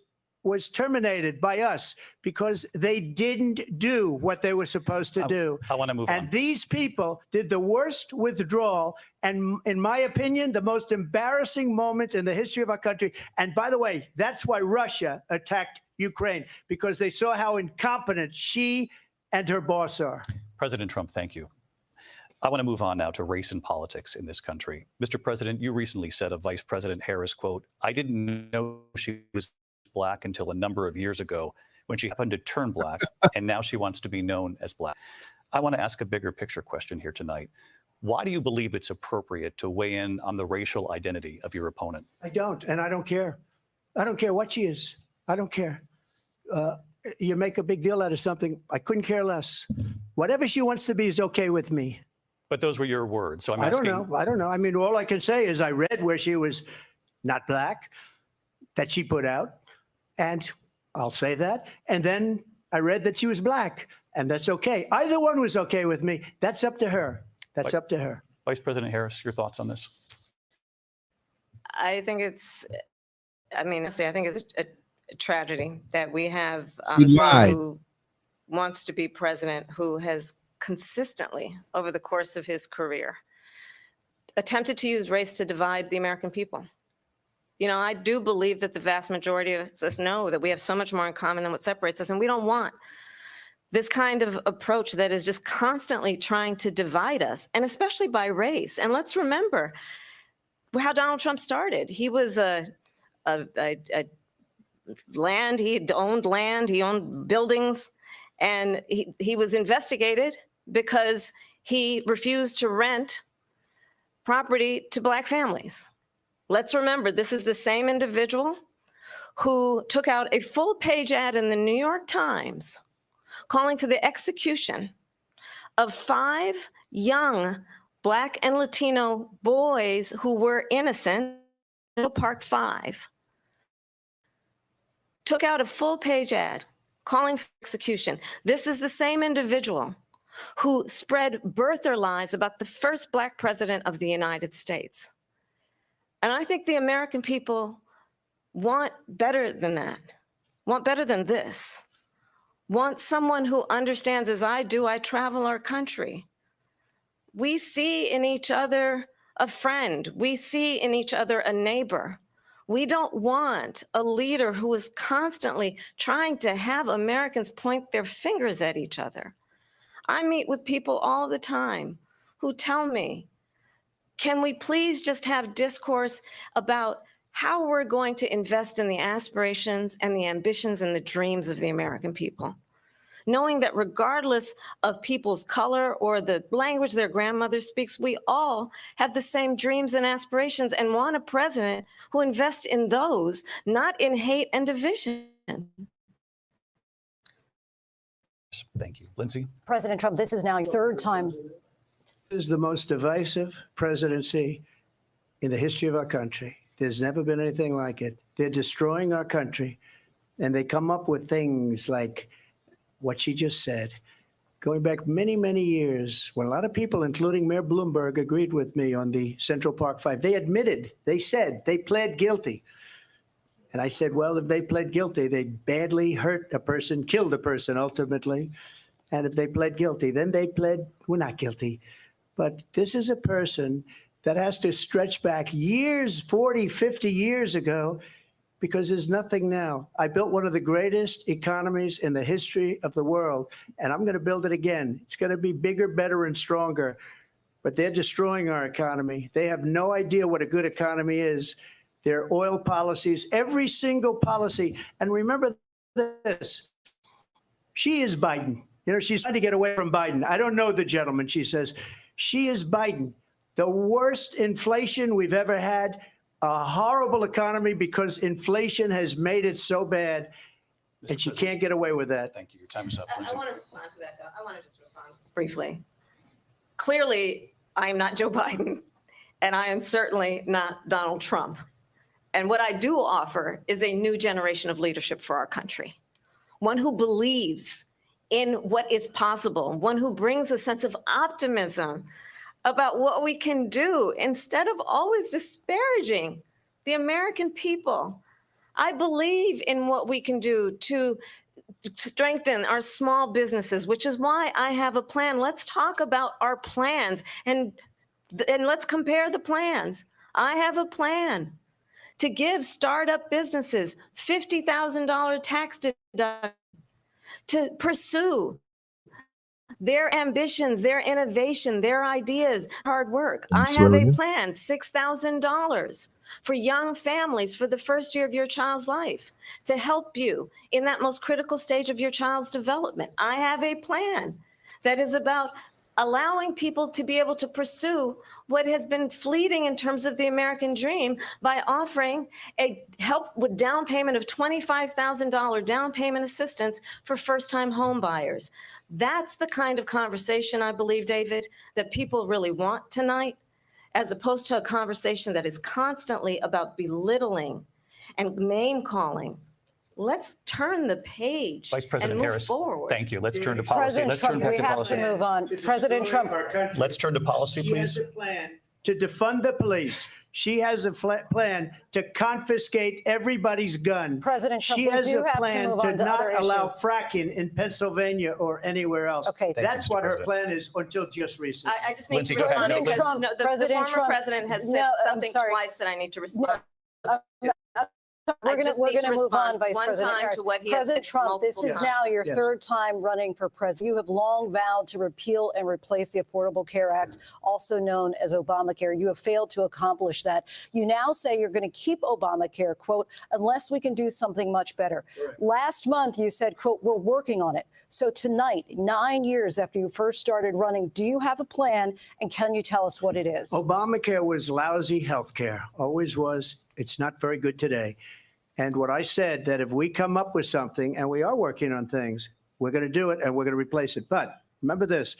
terminated by us because they didn't do what they were supposed to do. I want to move on. And these people did the worst withdrawal and, in my opinion, the most embarrassing moment in the history of our country. And by the way, that's why Russia attacked Ukraine, because they saw how incompetent she and her boss are. President Trump, thank you. I want to move on now to race and politics in this country. Mr. President, you recently said of Vice President Harris, quote, I didn't know she was Black until a number of years ago when she happened to turn Black, and now she wants to be known as Black. I want to ask a bigger picture question here tonight. Why do you believe it's appropriate to weigh in on the racial identity of your opponent? I don't, and I don't care. I don't care what she is. I don't care. You make a big deal out of something. I couldn't care less. Whatever she wants to be is okay with me. But those were your words. So I'm I asking. don't know. I don't know. I mean, all I can say is I read where she was not black, that she put out, and I'll say that. And then I read that she was black, and that's okay. Either one was okay with me. That's up to her. That's up to her. Vice President Harris, your thoughts on this? I think it's, I mean, honestly, I think it's a tragedy that we have She someone lied. who wants to be president who has consistently, over the course of his career, attempted to use race to divide the American people. You know, I do believe that the vast majority of us know that we have so much more in common than what separates us, and we don't want this kind of approach that is just constantly trying to divide us, and especially by race. And let's remember how Donald Trump started. He was land, he owned buildings, and he was investigated because he refused to rent property to black families. Let's remember, this is the same individual who took out a full-page ad in the New York Times calling for the execution of 5 young Black and Latino boys who were innocent in Park 5. Took out a full-page ad calling for execution. This is the same individual who spread birther lies about the first Black president of the United States. And I think the American people want better than that, want better than this, want someone who understands, as I do, I travel our country. We see in each other a friend. We see in each other a neighbor. We don't want a leader who is constantly trying to have Americans point their fingers at each other. I meet with people all the time who tell me, can we please just have discourse about how we're going to invest in the aspirations and the ambitions and the dreams of the American people? Knowing that regardless of people's color or the language their grandmother speaks, we all have the same dreams and aspirations and want a president who invests in those, not in hate and division. Thank you. Lindsay? President Trump, this is now your 3rd time. This is the most divisive presidency in the history of our country. There's never been anything like it. They're destroying our country, and they come up with things like what she just said. Going back many, many years, when a lot of people, including Mayor Bloomberg, agreed with me on the Central Park 5, they admitted, they said, they pled guilty. And I said, well, if they pled guilty, they badly hurt a person, killed a person ultimately. And if they pled guilty, then they pled, we're not guilty. But this is a person that has to stretch back years, 40, 50 years ago, because there's nothing now. I built one of the greatest economies in the history of the world, and I'm going to build it again. It's going to be bigger, better, and stronger. But they're destroying our economy. They have no idea what a good economy is. Their oil policies, every single policy. And remember this, she is Biden. You know, she's trying to get away from Biden. I don't know the gentleman, she says. She is Biden. The worst inflation we've ever had, a horrible economy because inflation has made it so bad, and she can't get away with that. Thank you. Your time is up. I want to respond to that, though. I want to just respond briefly. Clearly, I am not Joe Biden, and I am certainly not Donald Trump. And what I do offer is a new generation of leadership for our country, one who believes in what is possible, one who brings a sense of optimism about what we can do instead of always disparaging the American people. I believe in what we can do to strengthen our small businesses, which is why I have a plan. Let's talk about our plans and let's compare the plans. I have a plan to give startup businesses $50,000 tax deduction to pursue their ambitions, their innovation, their ideas, hard work. I have a plan, $6,000 for young families for the first year of your child's life to help you in that most critical stage of your child's development. I have a plan that is about allowing people to be able to pursue what has been fleeting in terms of the American dream by offering a help with down payment of $25,000 down payment assistance for first-time home buyers. That's the kind of conversation, I believe, David, that people really want tonight, as opposed to a conversation that is constantly about belittling and name-calling. Let's turn the page Vice President and move Harris, forward. thank you. Let's turn to policy. President Let's turn Trump, back we to have policy. to move on. President Trump. Let's turn to policy, She has please. a plan to defund the police. She has a plan to confiscate everybody's gun. President Trump, she we has do a have to plan move to on to not other allow issues. fracking in Pennsylvania or anywhere else. Okay. Thank you, That's Mr. what her President. plan is until just recently. I just need Lindsay, to go ahead. respond President because Trump, no, the President former Trump. president has said No, I'm something sorry. twice that I need to respond. We're just going need to to move on, respond Vice one President time Harris. to what he has President said Trump, this multiple is times. now your Yes. third time running for president. You have long vowed to repeal and replace the Affordable Care Act, also known as Obamacare. You have failed to accomplish that. You now say you're going to keep Obamacare, quote, unless we can do something much better. Correct. Last month, you said, quote, we're working on it. So tonight, 9 years after you first started running, do you have a plan, and can you tell us what it is? Obamacare was lousy health care, always was. It's not very good today. And what I said, that if we come up with something, and we are working on things, we're going to do it and we're going to replace it. But remember this,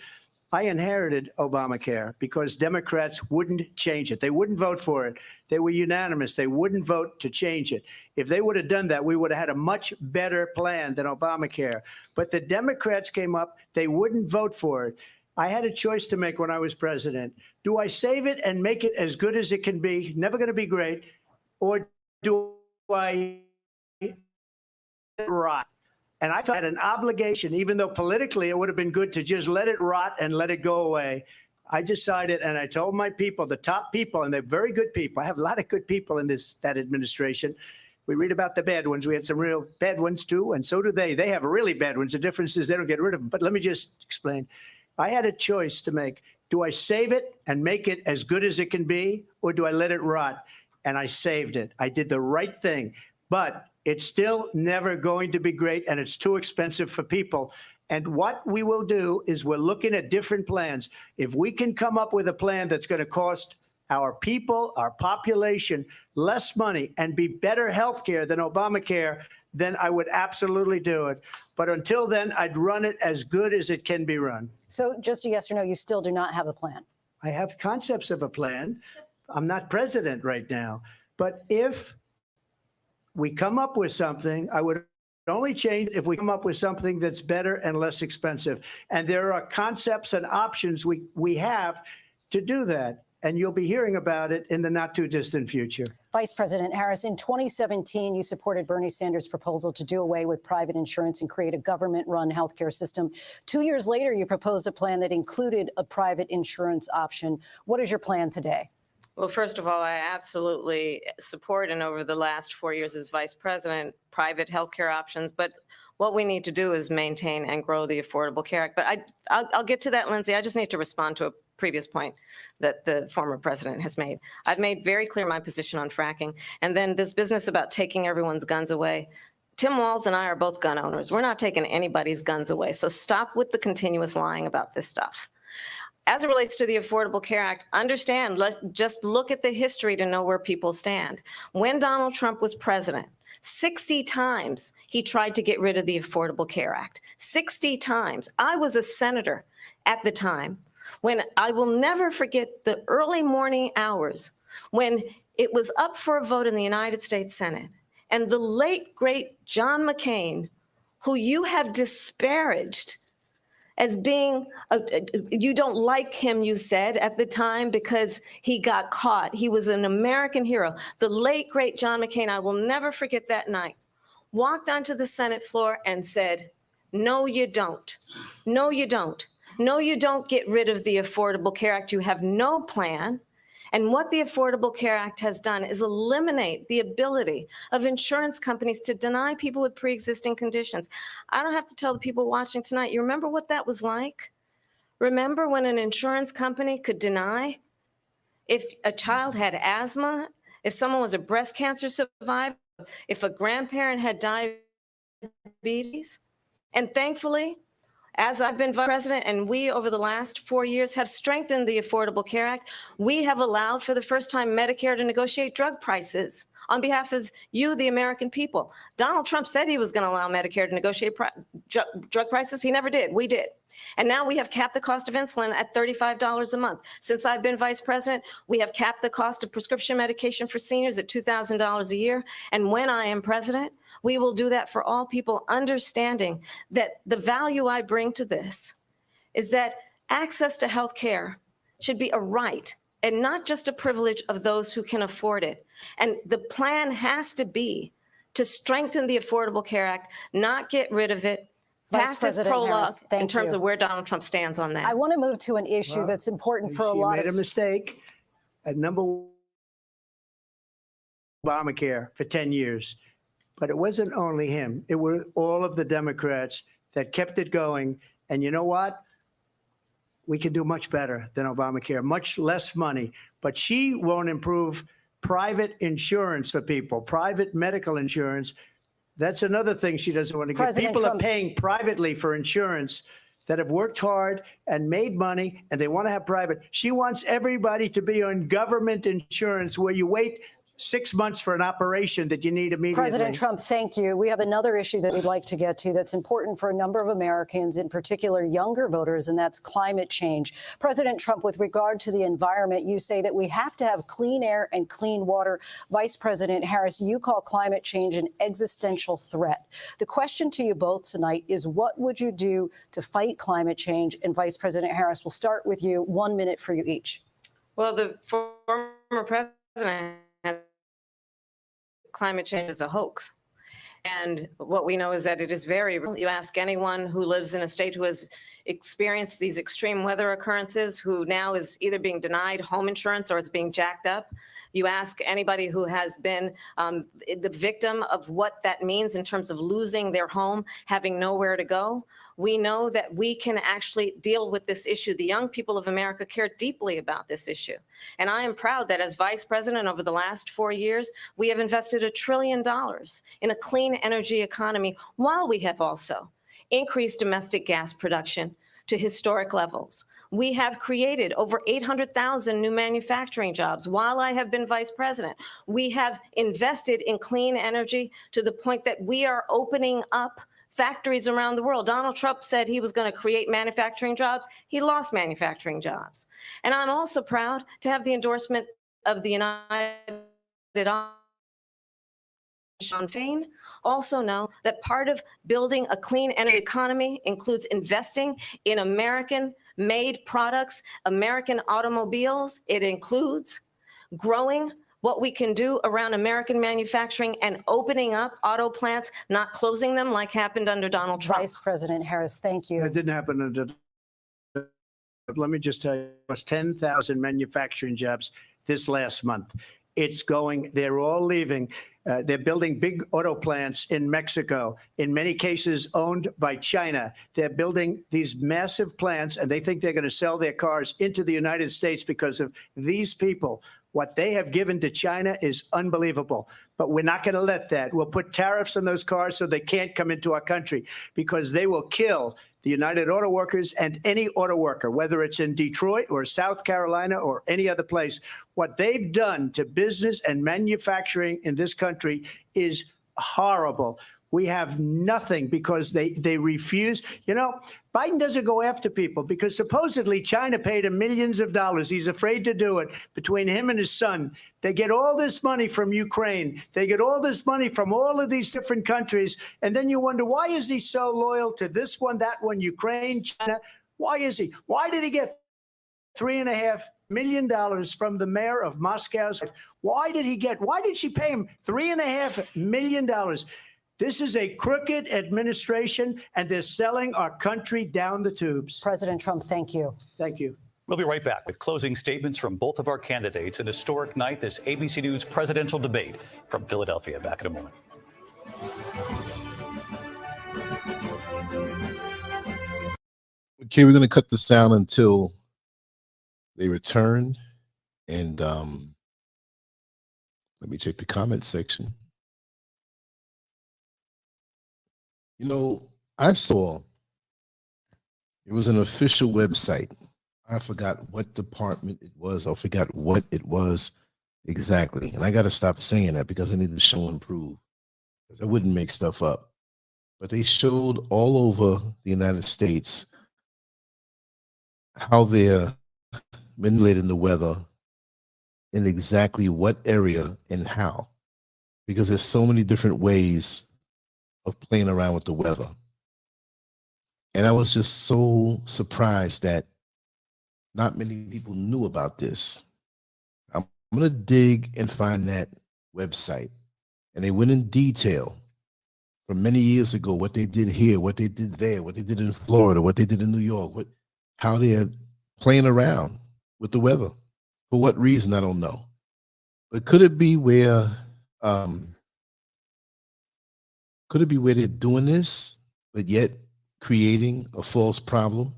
I inherited Obamacare because Democrats wouldn't change it. They wouldn't vote for it. They were unanimous. They wouldn't vote to change it. If they would have done that, we would have had a much better plan than Obamacare. But the Democrats came up. They wouldn't vote for it. I had a choice to make when I was president. Do I save it and make it as good as it can be, never going to be great, or do I rot? And I felt an obligation, even though politically it would have been good to just let it rot and let it go away. I decided, and I told my people, the top people, and they're very good people. I have a lot of good people in that administration. We read about the bad ones. We had some real bad ones too, and so do they. They have really bad ones. The difference is they don't get rid of them. But let me just explain. I had a choice to make. Do I save it and make it as good as it can be, or do I let it rot? And I saved it. I did the right thing. But it's still never going to be great, and it's too expensive for people. And what we will do is we're looking at different plans. If we can come up with a plan that's going to cost our people, our population, less money and be better health care than Obamacare, then I would absolutely do it. But until then, I'd run it as good as it can be run. So just a yes or no, you still do not have a plan? I have concepts of a plan. I'm not president right now. But if we come up with something, I would only change if we come up with something that's better and less expensive. And there are concepts and options we have to do that. And you'll be hearing about it in the not too distant future. Vice President Harris, in 2017, you supported Bernie Sanders' proposal to do away with private insurance and create a government-run healthcare system. 2 years later, you proposed a plan that included a private insurance option. What is your plan today? Well, first of all, I absolutely support, and over the last 4 years as vice president, private healthcare options. But what we need to do is maintain and grow the Affordable Care Act. But I'll get to that, Lindsay. I just need to respond to a previous point that the former president has made. I've made very clear my position on fracking. And then this business about taking everyone's guns away. Tim Walz and I are both gun owners. We're not taking anybody's guns away. So stop with the continuous lying about this stuff. As it relates to the Affordable Care Act, understand, just look at the history to know where people stand. When Donald Trump was president, 60 times he tried to get rid of the Affordable Care Act. 60 times. I was a senator at the time when I will never forget the early morning hours when it was up for a vote in the United States Senate. And the late, great John McCain, who you have disparaged as being, you don't like him, you said at the time, because he got caught. He was an American hero. The late, great John McCain, I will never forget that night, walked onto the Senate floor and said, no, you don't. No, you don't. No, you don't get rid of the Affordable Care Act. You have no plan. And what the Affordable Care Act has done is eliminate the ability of insurance companies to deny people with pre-existing conditions. I don't have to tell the people watching tonight, you remember what that was like? Remember when an insurance company could deny if a child had asthma, if someone was a breast cancer survivor, if a grandparent had diabetes? And thankfully, as I've been vice president, and we over the last 4 years have strengthened the Affordable Care Act, we have allowed for the first time Medicare to negotiate drug prices on behalf of you, the American people. Donald Trump said he was going to allow Medicare to negotiate drug prices. He never did. We did. And now we have capped the cost of insulin at $35 a month. Since I've been vice president, we have capped the cost of prescription medication for seniors at $2,000 a year. And when I am president, we will do that for all people, understanding that the value I bring to this is that access to health care should be a right and not just a privilege of those who can afford it. And the plan has to be to strengthen the Affordable Care Act, not get rid of it, Vice pass as President prologue Harris, thank in terms you. of where Donald Trump stands on that. I want to move to an issue that's important for a lot She made a of mistake at Obamacare for 10 years. But it wasn't only him. It were all of the Democrats that kept it going. And you know what? We can do much better than Obamacare, much less money. But she won't improve private insurance for people, private medical insurance. That's another thing she doesn't want to get. People are paying privately for insurance that have worked hard and made money, and they want to have private. She wants everybody to be on government insurance where you wait 6 months for an operation that you need immediately. President Trump, thank you. We have another issue that we'd like to get to that's important for a number of Americans, in particular younger voters, and that's climate change. President Trump, with regard to the environment, you say that we have to have clean air and clean water. Vice President Harris, you call climate change an existential threat. The question to you both tonight is, what would you do to fight climate change? And Vice President Harris, we'll start with you. 1 minute for you each. Well, the former president has climate change is a hoax. And what we know is that it is very real. You ask anyone who lives in a state who has experienced these extreme weather occurrences, who now is either being denied home insurance or it's being jacked up. You ask anybody who has been the victim of what that means in terms of losing their home, having nowhere to go. We know that we can actually deal with this issue. The young people of America care deeply about this issue. And I am proud that as vice president over the last 4 years, we have invested $1 trillion in a clean energy economy, while we have also increased domestic gas production to historic levels. We have created over 800,000 new manufacturing jobs while I have been vice president. We have invested in clean energy to the point that we are opening up factories around the world. Donald Trump said he was going to create manufacturing jobs. He lost manufacturing jobs. And I'm also proud to have the endorsement of the United Sean Fain. Also know that part of building a clean energy economy includes investing in American-made products, American automobiles. It includes growing what we can do around American manufacturing and opening up auto plants, not closing them like happened under Donald Trump. Vice President Harris, thank you. That didn't happen under. Let me just tell you, it was 10,000 manufacturing jobs this last month. It's going, they're all leaving. They're building big auto plants in Mexico, in many cases owned by China. They're building these massive plants, and they think they're going to sell their cars into the United States because of these people. What they have given to China is unbelievable, but we're not going to let that. We'll put tariffs on those cars so they can't come into our country, because they will kill the United Auto Workers and any auto worker, whether it's in Detroit or South Carolina or any other place. What they've done to business and manufacturing in this country is horrible. We have nothing because they refuse. You know, Biden doesn't go after people because supposedly China paid him millions of dollars. He's afraid to do it. Between him and his son, they get all this money from Ukraine. They get all this money from all of these different countries. And then you wonder, why is he so loyal to this one, that one, Ukraine, China? Why is he? Why did he get $3.5 million from the mayor of Moscow's? Why did she pay him $3.5 million? This is a crooked administration, and they're selling our country down the tubes. President Trump, thank you. Thank you. We'll be right back with closing statements from both of our candidates. An historic night, this ABC News presidential debate from Philadelphia. Back in a moment. Okay, we're going to cut the sound until they return. And let me check the comment section. You know, I saw It was an official website. I forgot what department it was. I forgot what it was exactly. And I got to stop saying that because I need to show and prove. Because I wouldn't make stuff up. But they showed all over the United States how they're manipulating the weather in exactly what area and how. Because there's so many different ways of playing around with the weather. And I was just so surprised that not many people knew about this. I'm going to dig and find that website. And they went in detail from many years ago, what they did here, what they did there, what they did in Florida, what they did in New York, how they're playing around with the weather. For what reason, I don't know. But could it be where they're doing this, but yet creating a false problem,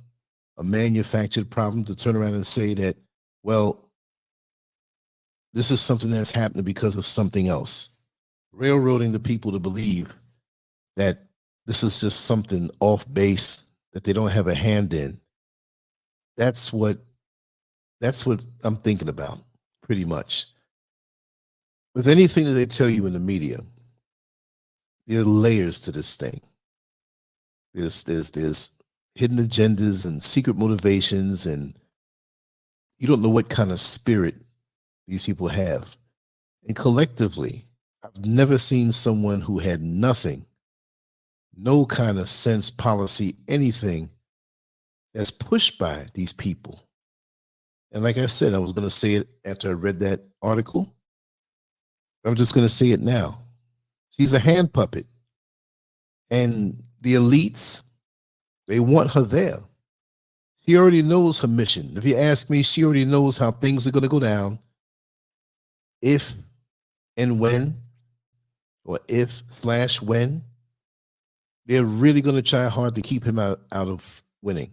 a manufactured problem, to turn around and say that, well, this is something that's happening because of something else, railroading the people to believe that this is just something off base that they don't have a hand in. That's what I'm thinking about, pretty much. With anything that they tell you in the media, there are layers to this thing. There's hidden agendas and secret motivations, and you don't know what kind of spirit these people have. And collectively, I've never seen someone who had nothing, no kind of sense, policy, anything that's pushed by these people. And like I said, I was going to say it after I read that article. I'm just going to say it now. She's a hand puppet. And the elites, they want her there. She already knows her mission. If you ask me, she already knows how things are going to go down. If and when, or if/when, they're really going to try hard to keep him out of winning.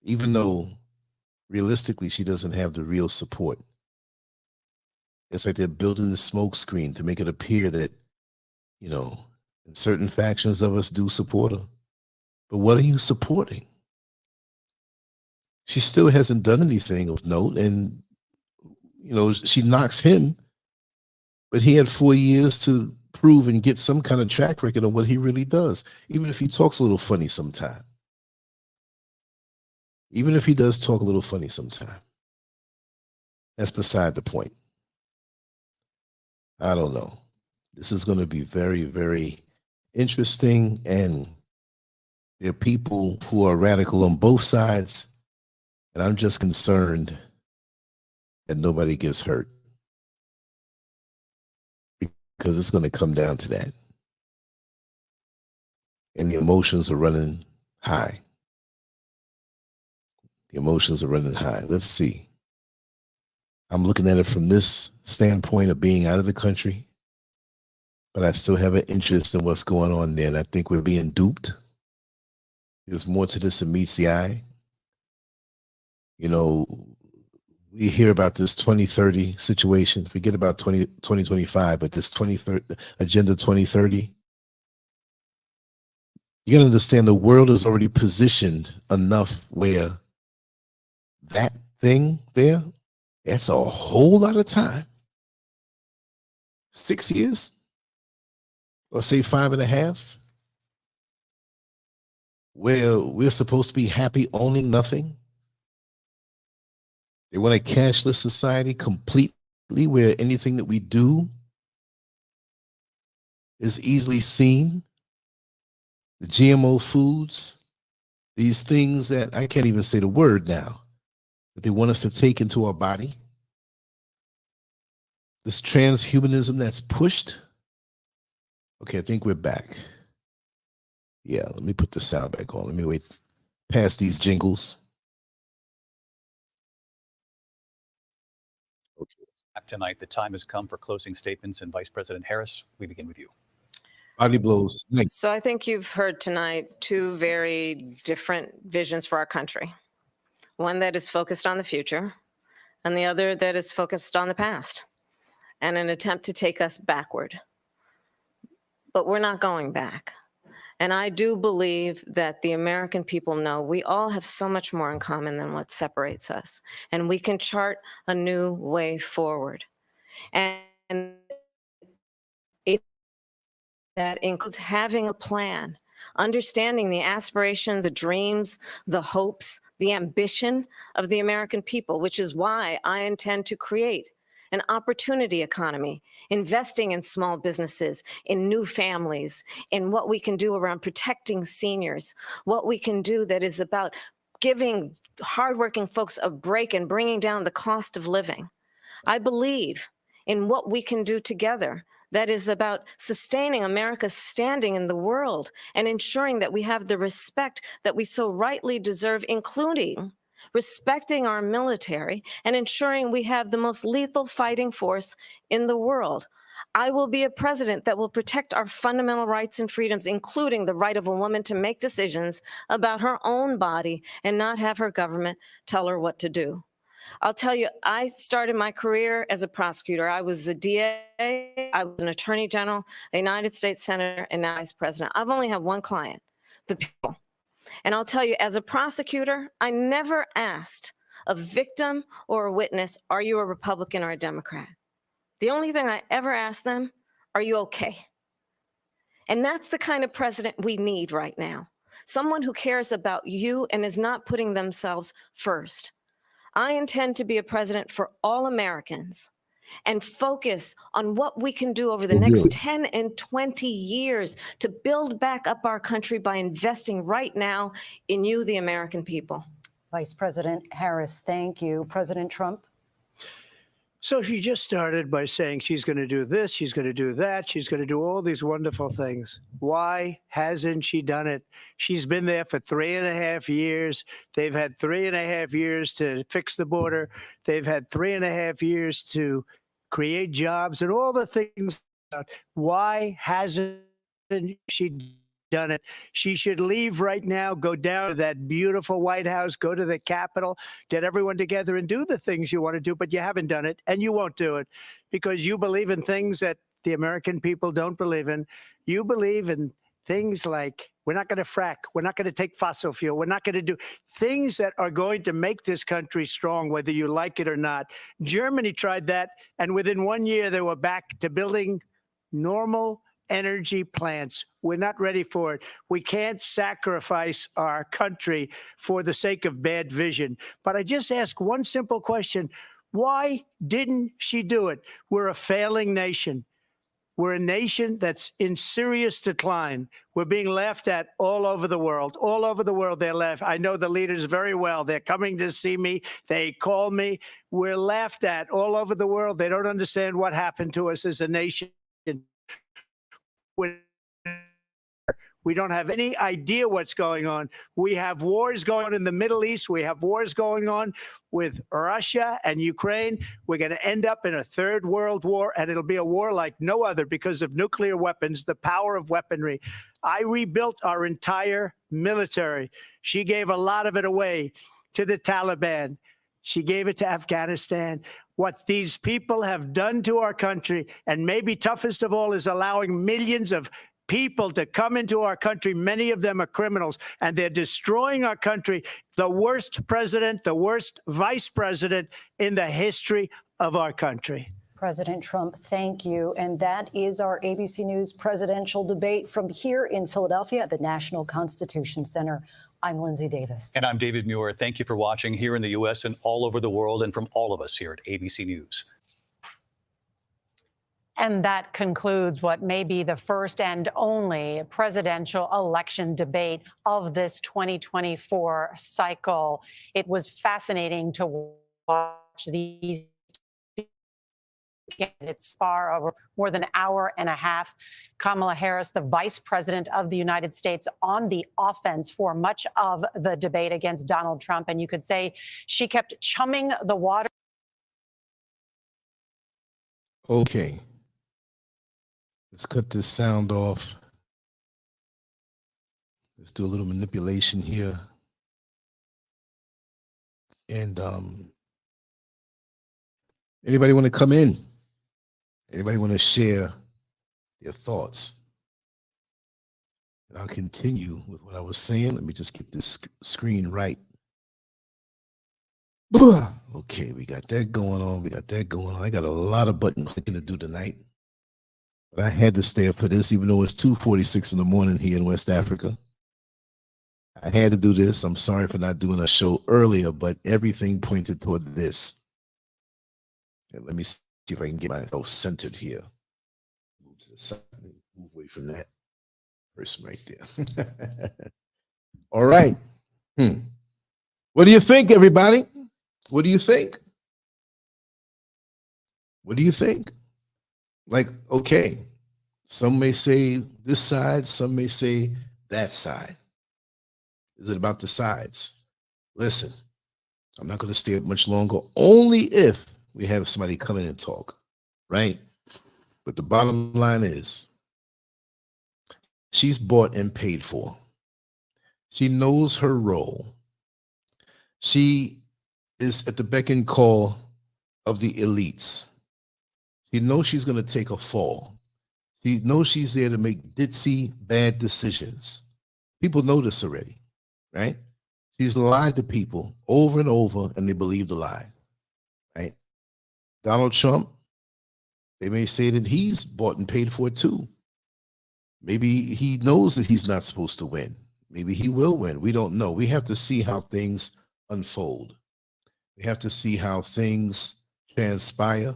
Even though realistically, she doesn't have the real support. It's like they're building the smoke screen to make it appear that, certain factions of us do support her. But what are you supporting? She still hasn't done anything of note, and she knocks him, but he had 4 years to prove and get some kind of track record on what he really does, even if he talks a little funny sometime. Even if he does talk a little funny sometime. That's beside the point. I don't know. This is going to be very, very interesting, and there are people who are radical on both sides, and I'm just concerned that nobody gets hurt, because it's going to come down to that. And the emotions are running high. The emotions are running high. Let's see. I'm looking at it from this standpoint of being out of the country, but I still have an interest in what's going on there. And I think we're being duped. There's more to this than meets the eye. We hear about this 2030 situation. Forget about 2025, but this 2030 Agenda 2030. You got to understand the world is already positioned enough where that thing there, that's a whole lot of time. 6 years, or say 5.5, where we're supposed to be happy owning nothing. They want a cashless society completely, where anything that we do is easily seen. The GMO foods, these things that I can't even say the word now, that they want us to take into our body. This transhumanism that's pushed. Okay, I think we're back. Yeah, let me put the sound back on. Let me wait past these jingles. Okay. Tonight, the time has come for closing statements, and Vice President Harris, we begin with you. Body blows. Thanks. So I think you've heard tonight two very different visions for our country. One that is focused on the future, and the other that is focused on the past, and an attempt to take us backward. But we're not going back. And I do believe that the American people know we all have so much more in common than what separates us. And we can chart a new way forward. And that includes having a plan, understanding the aspirations, the dreams, the hopes, the ambition of the American people, which is why I intend to create an opportunity economy, investing in small businesses, in new families, in what we can do around protecting seniors, what we can do that is about giving hardworking folks a break and bringing down the cost of living. I believe in what we can do together that is about sustaining America's standing in the world and ensuring that we have the respect that we so rightly deserve, including respecting our military and ensuring we have the most lethal fighting force in the world. I will be a president that will protect our fundamental rights and freedoms, including the right of a woman to make decisions about her own body and not have her government tell her what to do. I'll tell you, I started my career as a prosecutor. I was a DA, I was an attorney general, a United States senator, and now vice president. I've only had one client, the people. And I'll tell you, as a prosecutor, I never asked a victim or a witness, are you a Republican or a Democrat? The only thing I ever asked them, are you okay? And that's the kind of president we need right now. Someone who cares about you and is not putting themselves first. I intend to be a president for all Americans and focus on what we can do over the next 10 and 20 years to build back up our country by investing right now in you, the American people. Vice President Harris, thank you. President Trump? So she just started by saying she's going to do this, she's going to do that, she's going to do all these wonderful things. Why hasn't she done it? She's been there for 3.5 years. They've had 3.5 years to fix the border. They've had 3.5 years to create jobs and all the things. Why hasn't she done it? She should leave right now, go down to that beautiful White House, go to the Capitol, get everyone together and do the things you want to do, but you haven't done it and you won't do it because you believe in things that the American people don't believe in. You believe in things like we're not going to frack, we're not going to take fossil fuel, we're not going to do things that are going to make this country strong, whether you like it or not. Germany tried that, and within 1 year, they were back to building normal energy plants. We're not ready for it. We can't sacrifice our country for the sake of bad vision. But I just ask one simple question. Why didn't she do it? We're a failing nation. We're a nation that's in serious decline. We're being laughed at all over the world. All over the world, they're laughed. I know the leaders very well. They're coming to see me. They call me. We're laughed at all over the world. They don't understand what happened to us as a nation. We don't have any idea what's going on. We have wars going on in the Middle East. We have wars going on with Russia and Ukraine. We're going to end up in a third world war, and it'll be a war like no other because of nuclear weapons, the power of weaponry. I rebuilt our entire military. She gave a lot of it away to the Taliban. She gave it to Afghanistan. What these people have done to our country, and maybe toughest of all, is allowing millions of people to come into our country. Many of them are criminals, and they're destroying our country. The worst president, the worst vice president in the history of our country. President Trump, thank you. And that is our ABC News presidential debate from here in Philadelphia at the National Constitution Center. I'm Lindsay Davis. And I'm David Muir. Thank you for watching here in the U.S. and all over the world, and from all of us here at ABC News. And that concludes what may be the first and only presidential election debate of this 2024 cycle. It was fascinating to watch these candidates far over more than an hour and a half. Kamala Harris, the vice president of the United States, on the offense for much of the debate against Donald Trump. And you could say she kept chumming the water. Okay. Let's cut this sound off. Let's do a little manipulation here. And anybody want to come in? Anybody want to share their thoughts? And I'll continue with what I was saying. Let me just get this screen right. Okay, we got that going on. We got that going on. I got a lot of button clicking to do tonight. But I had to stay up for this, even though it's 2:46 in the morning here in West Africa. I had to do this. I'm sorry for not doing a show earlier, but everything pointed toward this. And let me see if I can get myself centered here. Move to the side, move away from that person right there. All right. What do you think, everybody? What do you think? What do you think? Like, okay, some may say this side, some may say that side. Is it about the sides? Listen, I'm not going to stay up much longer, only if we have somebody come in and talk, right? But the bottom line is, she's bought and paid for. She knows her role. She is at the beck and call of the elites. She knows she's going to take a fall. She knows she's there to make ditzy, bad decisions. People know this already, right? She's lied to people over and over, and they believe the lie, right? Donald Trump, they may say that he's bought and paid for it too. Maybe he knows that he's not supposed to win. Maybe he will win. We don't know. We have to see how things unfold. We have to see how things transpire.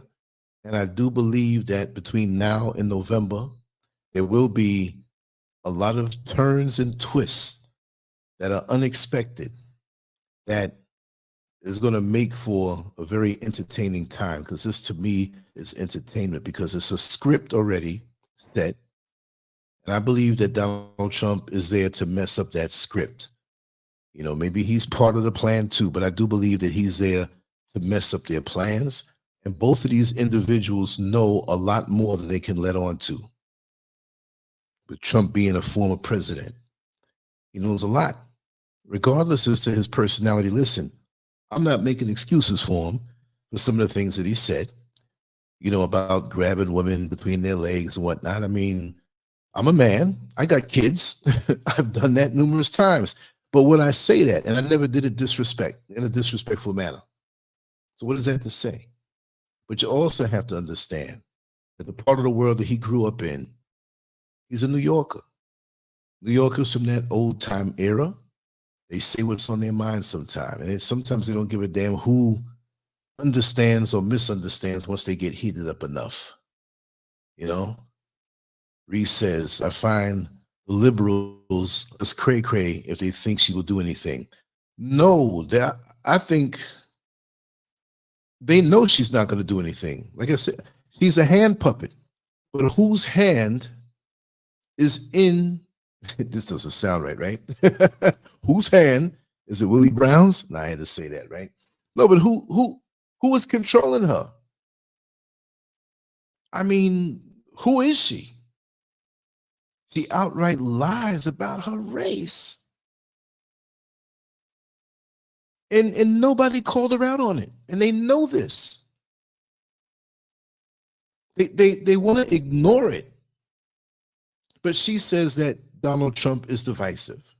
And I do believe that between now and November, there will be a lot of turns and twists that are unexpected that is going to make for a very entertaining time, because this to me is entertainment, because it's a script already set. And I believe that Donald Trump is there to mess up that script. You know, maybe he's part of the plan too, but I do believe that he's there to mess up their plans. And both of these individuals know a lot more than they can let on to. But Trump being a former president, he knows a lot, regardless as to his personality. Listen, I'm not making excuses for him for some of the things that he said, you know, about grabbing women between their legs and whatnot. I mean, I'm a man. I got kids. I've done that numerous times. But when I say that, and I never did it in a disrespectful manner. So what does that have to say? But you also have to understand that the part of the world that he grew up in, he's a New Yorker. New Yorkers from that old time era, they say what's on their mind sometimes. And sometimes they don't give a damn who understands or misunderstands once they get heated up enough. You know? Reese says, I find the liberals as cray-cray if they think she will do anything. No, I think they know she's not going to do anything. Like I said, she's a hand puppet. But whose hand is in, this doesn't sound right, right? Whose hand? Is it Willie Brown's? No, I had to say that, right? No, but who is controlling her? I mean, who is she? She outright lies about her race. And nobody called her out on it. And they know this. They want to ignore it. But she says that Donald Trump is divisive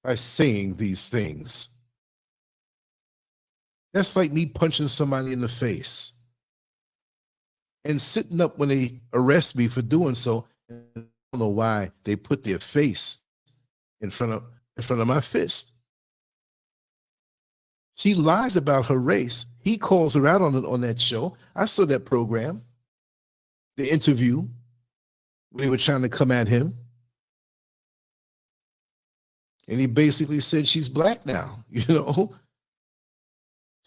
by saying these things. That's like me punching somebody in the face and sitting up when they arrest me for doing so. I don't know why they put their face in front of my fist. She lies about her race. He calls her out on that show. I saw that program, the interview, when they were trying to come at him. And he basically said she's black now, you know.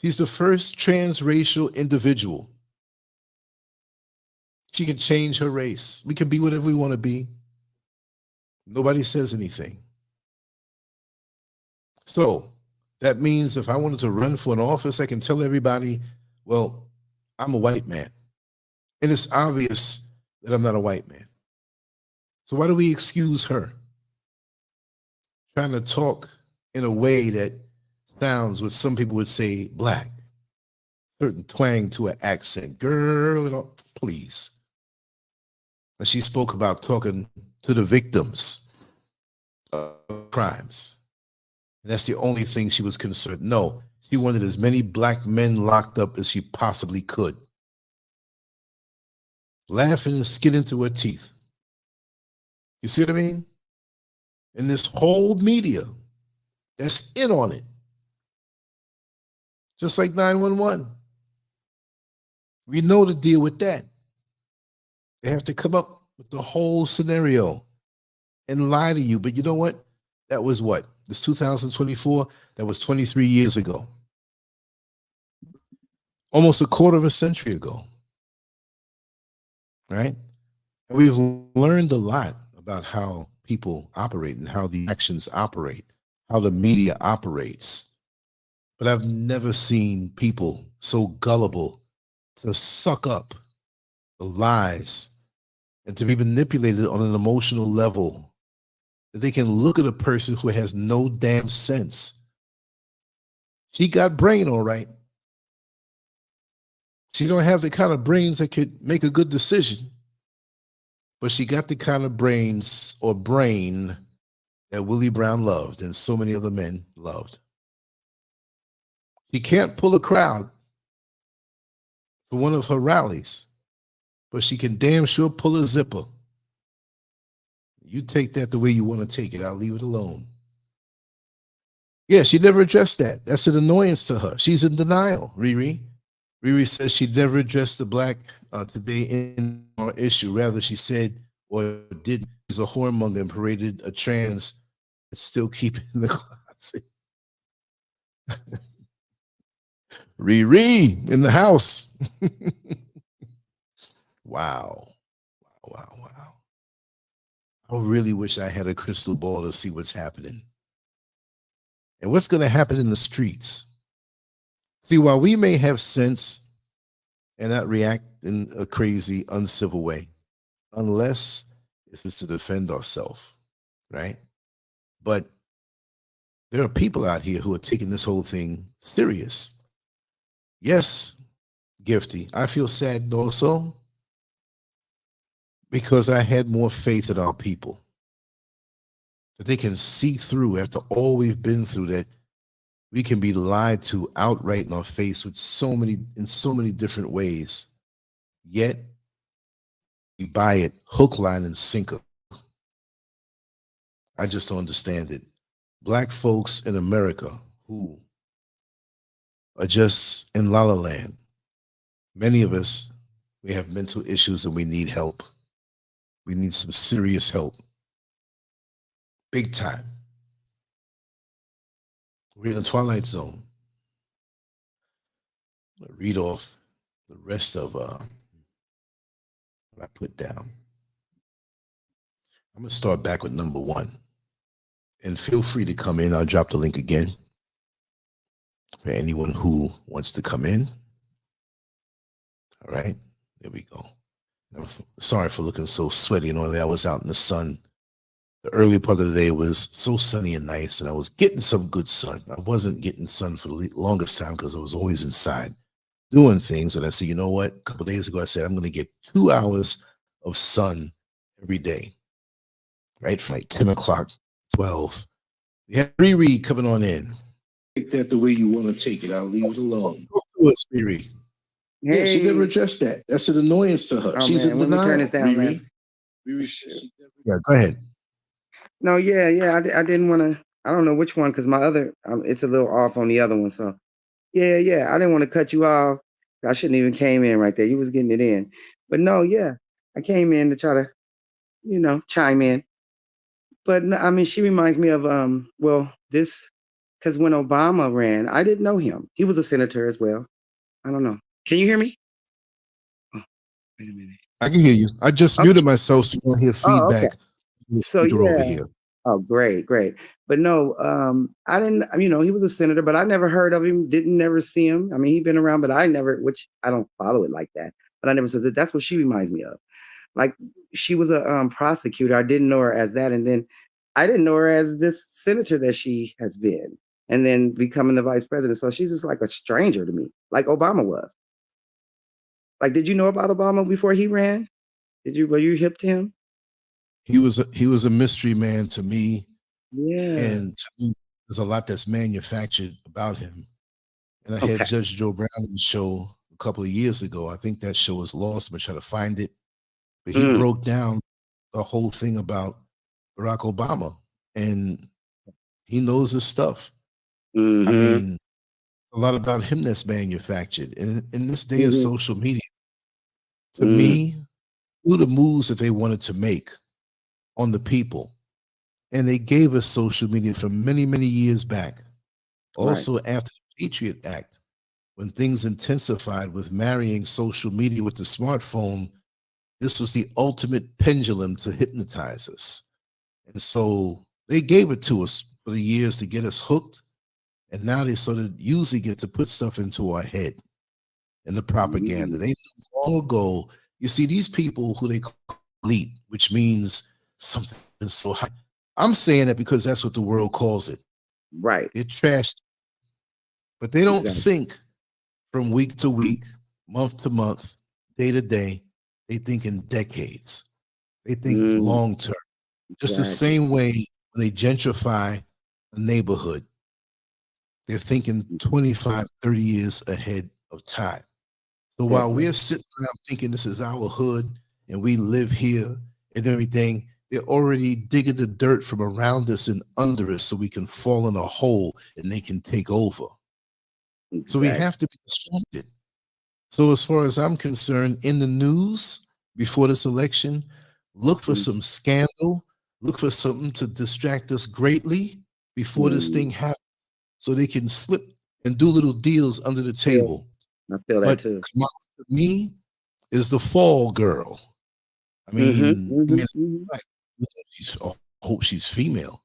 She's the first transracial individual. She can change her race. We can be whatever we want to be. Nobody says anything. So that means if I wanted to run for an office, I can tell everybody, well, I'm a white man. And it's obvious that I'm not a white man. So why do we excuse her? Trying to talk in a way that sounds what some people would say black. Certain twang to an accent. Girl, please. And she spoke about talking to the victims. crimes. And that's the only thing she was concerned. No, she wanted as many black men locked up as she possibly could. Laughing and skidding through her teeth. You see what I mean? And this whole media that's in on it. Just like 911. We know to deal with that. They have to come up with the whole scenario and lie to you. But you know what? That was what? This 2024? That was 23 years ago. Almost a quarter of a century ago. Right? And we've learned a lot about how people operate and how the actions operate, how the media operates. But I've never seen people so gullible to suck up the lies and to be manipulated on an emotional level that they can look at a person who has no damn sense. She got brain, all right. She don't have the kind of brains that could make a good decision, but she got the kind of brains or brain that Willie Brown loved and so many other men loved. She can't pull a crowd for one of her rallies, but she can damn sure pull a zipper. You take that the way you want to take it. I'll leave it alone. Yeah, she never addressed that. That's an annoyance to her. She's in denial, Riri. Riri says she never addressed the Black Today in our issue. Rather, she said, or did, she's a whoremonger and paraded a trans and still keep it in the closet. Riri in the house. Wow. Wow, wow. I really wish I had a crystal ball to see what's happening. And what's going to happen in the streets. See, while we may have sense and not react in a crazy, uncivil way, unless if it's to defend ourselves, right? But there are people out here who are taking this whole thing serious. Yes, Gifty, I feel sad also because I had more faith in our people. That they can see through after all we've been through, that we can be lied to outright in our face in so many different ways. Yet we buy it hook, line, and sinker. I just don't understand it. Black folks in America who are just in la la land. Many of us, we have mental issues and we need help. We need some serious help. Big time. We're in the Twilight Zone. I'm gonna read off the rest of what I put down. I'm gonna start back with number 1. And feel free to come in. I'll drop the link again for anyone who wants to come in. All right, there we go. I'm sorry for looking so sweaty and all that. I was out in the sun. The early part of the day was so sunny and nice, and I was getting some good sun. I wasn't getting sun for the longest time because I was always inside doing things. And I said, you know what? A couple of days ago, I said, I'm going to get 2 hours of sun every day, right? From like 10 o'clock, 12. We have Riri coming on in. Take that the way you want to take it. I'll leave it alone. Go to us, Riri. Hey. Yeah, she never addressed that. That's an annoyance to her. Oh, She's in man. Let me turn this down, Riri. Yeah, go ahead. No, yeah. I didn't want to. I don't know which one because my other, it's a little off on the other one. So, yeah. I didn't want to cut you off. I shouldn't even came in right there. You was getting it in. But no, yeah. I came in to try to, chime in. But no, I mean, she reminds me of, because when Obama ran, I didn't know him. He was a senator as well. I don't know. Can you hear me? Oh, wait a minute. I can hear you. I just muted myself so you don't hear feedback. Okay. So over here. Oh, great. But no, I didn't, he was a senator, but I never heard of him, didn't never see him. I mean, he'd been around, but which I don't follow it like that. But I never said that. That's what she reminds me of. Like she was a prosecutor. I didn't know her as that. And then I didn't know her as this senator that she has been. And then becoming the vice president. So she's just like a stranger to me, like Obama was. Like, did you know about Obama before he ran? Were you hip to him? He was a mystery man to me Yeah. And to me, there's a lot that's manufactured about him. And I had Okay. Judge Joe Brown on the show a couple of years ago. I think that show is lost. I'm gonna try to find it. But he broke down the whole thing about Barack Obama, and he knows his stuff. I mean, a lot about him that's manufactured. And in this day of social media, to me, knew the moves that they wanted to make on the people. And they gave us social media from many, many years back. Also, after the Patriot Act, when things intensified with marrying social media with the smartphone, this was the ultimate pendulum to hypnotize us. And so they gave it to us for the years to get us hooked. And now they sort of using it to put stuff into our head and the propaganda. They knew long ago, you see, these people who they call elite, which means something so high. I'm saying that because that's what the world calls it. Right. They're trashed. But they don't think from week to week, month to month, day to day. They think in decades. They think long term. Just the same way when they gentrify a neighborhood, they're thinking 25, 30 years ahead of time. So while we're sitting around thinking this is our hood and we live here and everything, they're already digging the dirt from around us and under us so we can fall in a hole and they can take over. So we have to be distracted. So as far as I'm concerned, in the news before this election, look for some scandal, look for something to distract us greatly before this thing happens so they can slip and do little deals under the table. I feel that too. Kamala, to me, is the fall girl. I mean, I hope she's female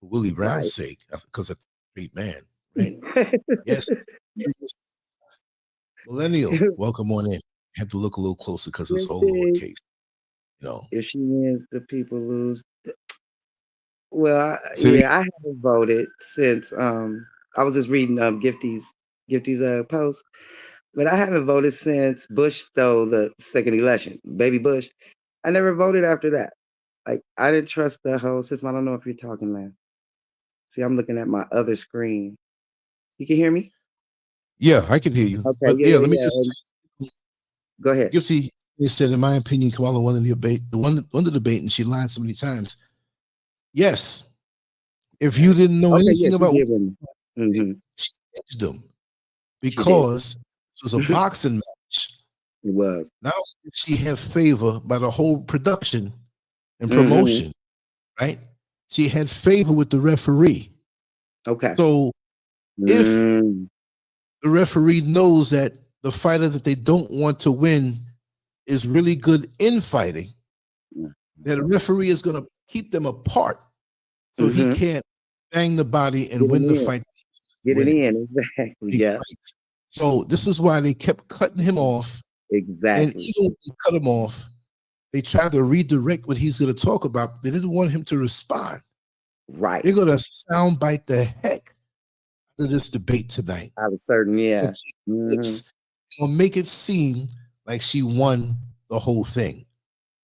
for Willie Brown's sake, because of a great man, right? Yes. Millennial, welcome on in. Have to look a little closer because it's all lowercase. You know. If she wins, the people lose. Well, I haven't voted since I was just reading Gifty's post, but I haven't voted since Bush stole the second election, baby Bush. I never voted after that. Like I didn't trust the whole system. I don't know if you're talking, Lance. See, I'm looking at my other screen. You can hear me? Yeah, I can hear you. Okay, but let me just go ahead. Gifty said, in my opinion, Kamala won the debate, and she lied so many times. Yes. If you didn't know anything about what she edged them because it was a boxing match. It was. Not only did she have favor by the whole production and promotion, right? She had favor with the referee. Okay. So if the referee knows that the fighter that they don't want to win is really good in fighting, that a referee is going to keep them apart so he can't bang the body and win the fight. Get it in, exactly. Yeah. So this is why they kept cutting him off. Exactly. And even when they cut him off, they tried to redirect what he's going to talk about. They didn't want him to respond. Right. They're going to soundbite the heck out of this debate tonight. I was certain, yeah. It's going to make it seem like she won the whole thing.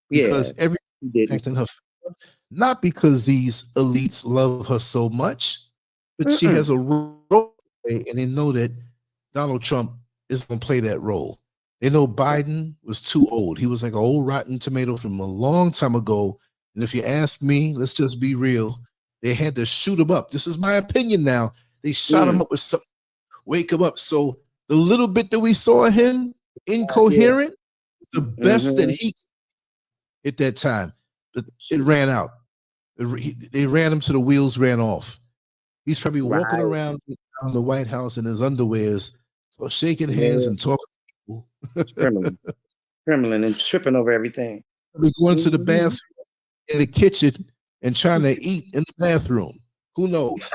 Because everything acting her favor, not because these elites love her so much, but she has a role to play, and they know that Donald Trump is going to play that role. They know Biden was too old. He was like an old rotten tomato from a long time ago. And if you ask me, let's just be real, they had to shoot him up. This is my opinion now. They shot him up with something, wake him up. So the little bit that we saw him incoherent, the best that he at that time, but it ran out. They ran him to the wheels ran off. He's probably walking around the White House in his underwears, or shaking hands and talking to people. Trembling and tripping over everything. We're going to the bathroom in the kitchen and trying to eat in the bathroom. Who knows?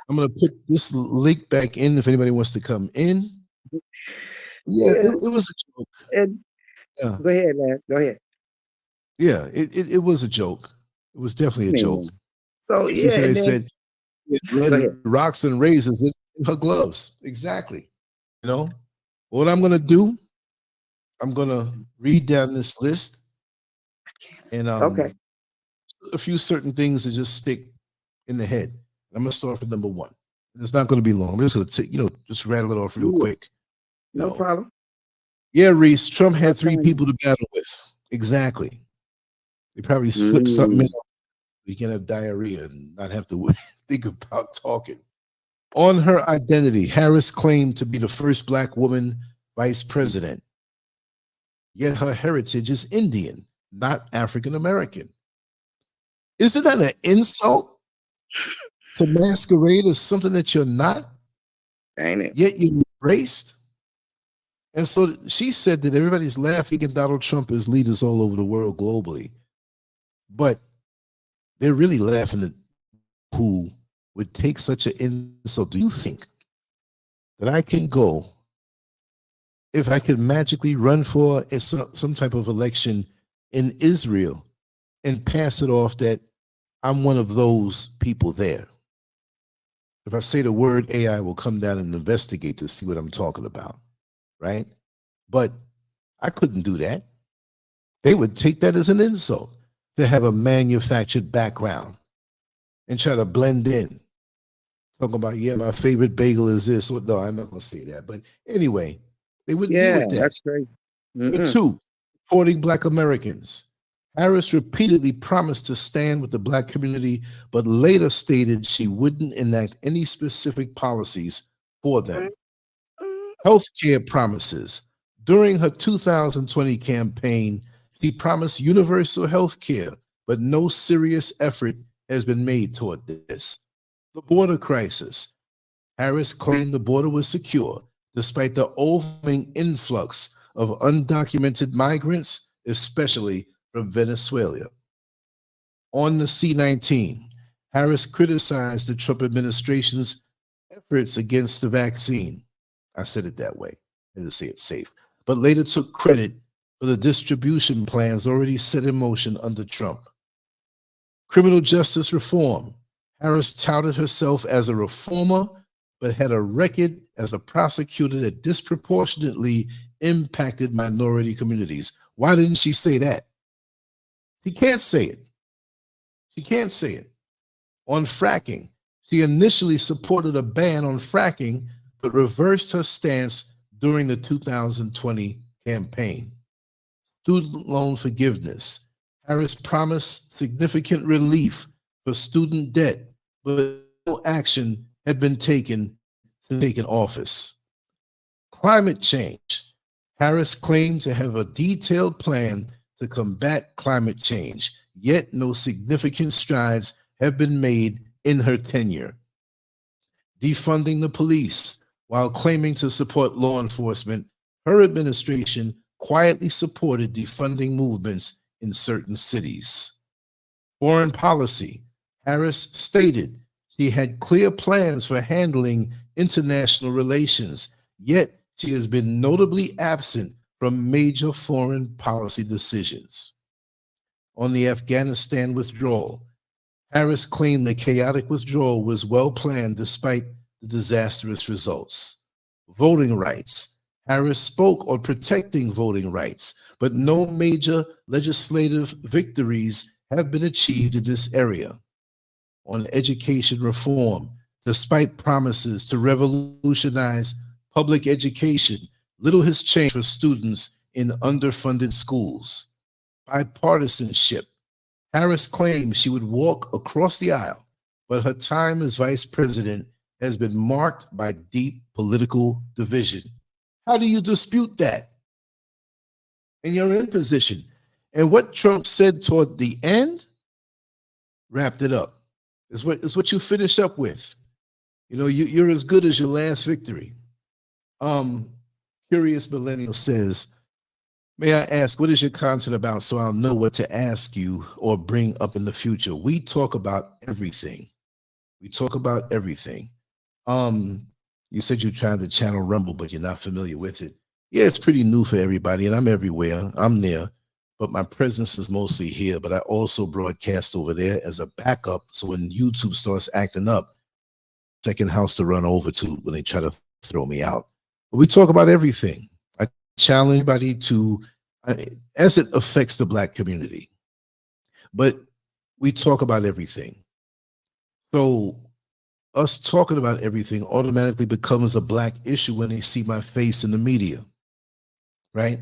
I'm going to put this link back in if anybody wants to come in. Yeah, it was a joke. Go ahead, Lance. Go ahead. Yeah, it was a joke. It was definitely a joke. So they said rocks and razors in her gloves. Exactly. You know what I'm gonna do? I'm gonna read down this list, and a few certain things that just stick in the head. I'm gonna start with number one. It's not gonna be long. I'm just gonna take, just rattle it off real quick. No problem. Yeah, Reese, Trump had 3 people to battle with. Exactly. They probably slipped something in. We can have diarrhea and not have to think about talking. On her identity, Harris claimed to be the first Black woman vice president. Yet her heritage is Indian, not African American. Isn't that an insult to masquerade as something that you're not? Ain't it? Yet you embraced. And so she said that everybody's laughing at Donald Trump as leaders all over the world globally. But they're really laughing at who would take such an insult. Do you think that I can go, if I could magically run for some type of election in Israel and pass it off that I'm one of those people there? If I say the word, AI will come down and investigate to see what I'm talking about, right? But I couldn't do that. They would take that as an insult to have a manufactured background and try to blend in. Talking about, yeah, my favorite bagel is this. No, I'm not going to say that. But anyway, they wouldn't deal with that. That's great. Number 2, supporting Black Americans. Harris repeatedly promised to stand with the Black community, but later stated she wouldn't enact any specific policies for them. Healthcare promises. During her 2020 campaign, she promised universal health care, but no serious effort has been made toward this. The border crisis. Harris claimed the border was secure, despite the overwhelming influx of undocumented migrants, especially from Venezuela. On the C-19, Harris criticized the Trump administration's efforts against the vaccine. I said it that way, and to say it's safe, but later took credit for the distribution plans already set in motion under Trump. Criminal justice reform. Harris touted herself as a reformer, but had a record as a prosecutor that disproportionately impacted minority communities. Why didn't she say that? She can't say it. She can't say it. On fracking, she initially supported a ban on fracking, but reversed her stance during the 2020 campaign. Student loan forgiveness. Harris promised significant relief for student debt, but no action had been taken since taking office. Climate change. Harris claimed to have a detailed plan to combat climate change, yet no significant strides have been made in her tenure. Defunding the police. While claiming to support law enforcement, her administration quietly supported defunding movements in certain cities. Foreign policy. Harris stated she had clear plans for handling international relations, yet she has been notably absent from major foreign policy decisions. On the Afghanistan withdrawal, Harris claimed the chaotic withdrawal was well planned despite the disastrous results. Voting rights. Harris spoke on protecting voting rights, but no major legislative victories have been achieved in this area. On education reform, despite promises to revolutionize public education, little has changed for students in underfunded schools. Bipartisanship. Harris claimed she would walk across the aisle, but her time as vice president has been marked by deep political division. How do you dispute that? And you're in position. And what Trump said toward the end wrapped it up. It's what you finish up with. You're as good as your last victory. Curious Millennial says, may I ask, what is your content about so I'll know what to ask you or bring up in the future? We talk about everything. We talk about everything. You said you tried to channel Rumble, but you're not familiar with it. Yeah, it's pretty new for everybody, and I'm everywhere. I'm there, but my presence is mostly here. But I also broadcast over there as a backup, so when YouTube starts acting up, second house to run over to when they try to throw me out. But we talk about everything. I challenge anybody to, as it affects the Black community. But we talk about everything. So us talking about everything automatically becomes a black issue when they see my face in the media, right?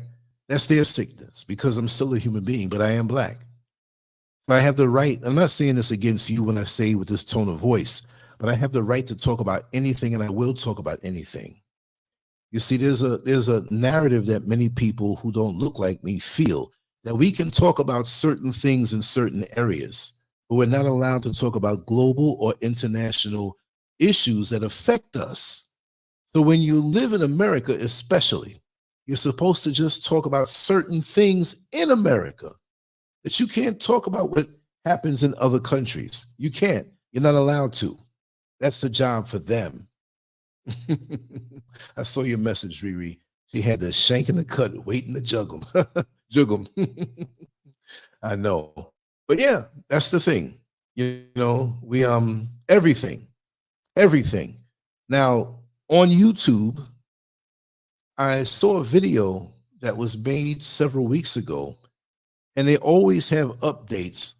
That's their sickness because I'm still a human being, but I am black. So I have the right, I'm not saying this against you when I say with this tone of voice, but I have the right to talk about anything, and I will talk about anything. You see, there's a narrative that many people who don't look like me feel that we can talk about certain things in certain areas, but we're not allowed to talk about global or international issues that affect us. So when you live in America, especially, you're supposed to just talk about certain things in America, that you can't talk about what happens in other countries. You can't. You're not allowed to. That's the job for them. I saw your message, Riri. She had the shank and the cut, waiting to juggle. Juggle. I know. But yeah, that's the thing. You know, we everything. Now, on YouTube, I saw a video that was made several weeks ago, and they always have updates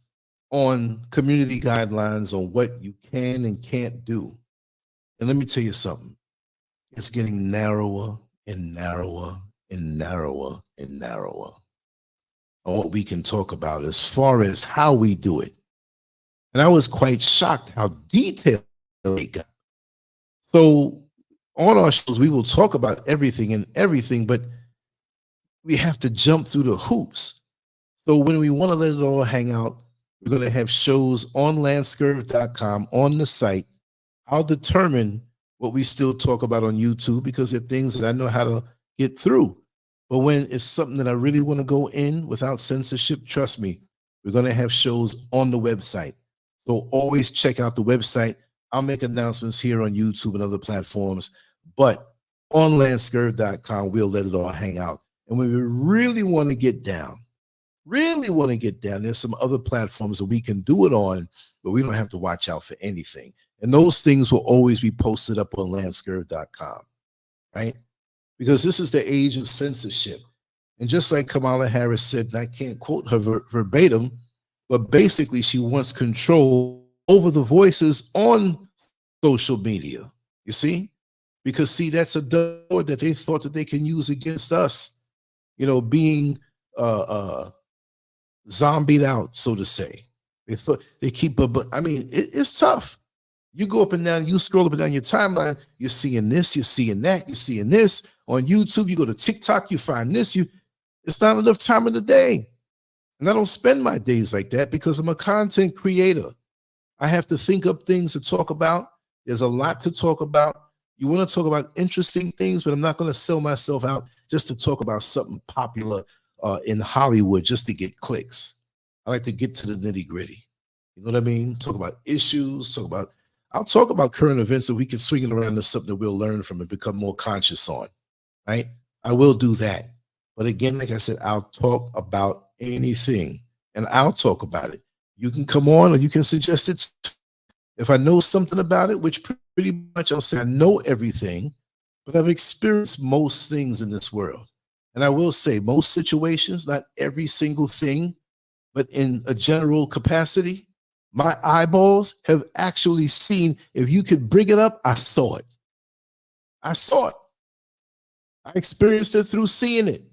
on community guidelines on what you can and can't do. And let me tell you something. It's getting narrower and narrower and narrower and narrower on what we can talk about as far as how we do it. And I was quite shocked how detailed they got. So on our shows, we will talk about everything and everything, but we have to jump through the hoops. So when we want to let it all hang out, we're going to have shows on Lancescurv.com on the site. I'll determine what we still talk about on YouTube because they're things that I know how to get through. But when it's something that I really want to go in without censorship, trust me, we're going to have shows on the website. So always check out the website. I'll make announcements here on YouTube and other platforms, but on Lancescurv.com, we'll let it all hang out. And when we really want to get down, there's some other platforms that we can do it on, but we don't have to watch out for anything. And those things will always be posted up on Lancescurv.com, right? Because this is the age of censorship. And just like Kamala Harris said, and I can't quote her verbatim, but basically she wants control over the voices on social media, you see? Because see, that's a door that they thought that they can use against us, you know, being zombied out, so to say. They thought they keep, but I mean, it's tough. You go up and down, you scroll up and down your timeline, you're seeing this, you're seeing that, you're seeing this. On YouTube, you go to TikTok, you find this. It's not enough time in the day. And I don't spend my days like that because I'm a content creator. I have to think up things to talk about. There's a lot to talk about. You want to talk about interesting things, but I'm not going to sell myself out just to talk about something popular in Hollywood just to get clicks. I like to get to the nitty gritty. You know what I mean? Talk about issues, I'll talk about current events so we can swing it around to something that we'll learn from and become more conscious on, right? I will do that. But again, like I said, I'll talk about anything and I'll talk about it. You can come on or you can suggest it. If I know something about it, which pretty much I'll say I know everything, but I've experienced most things in this world. And I will say most situations, not every single thing, but in a general capacity, my eyeballs have actually seen, if you could bring it up, I saw it. I saw it. I experienced it through seeing it.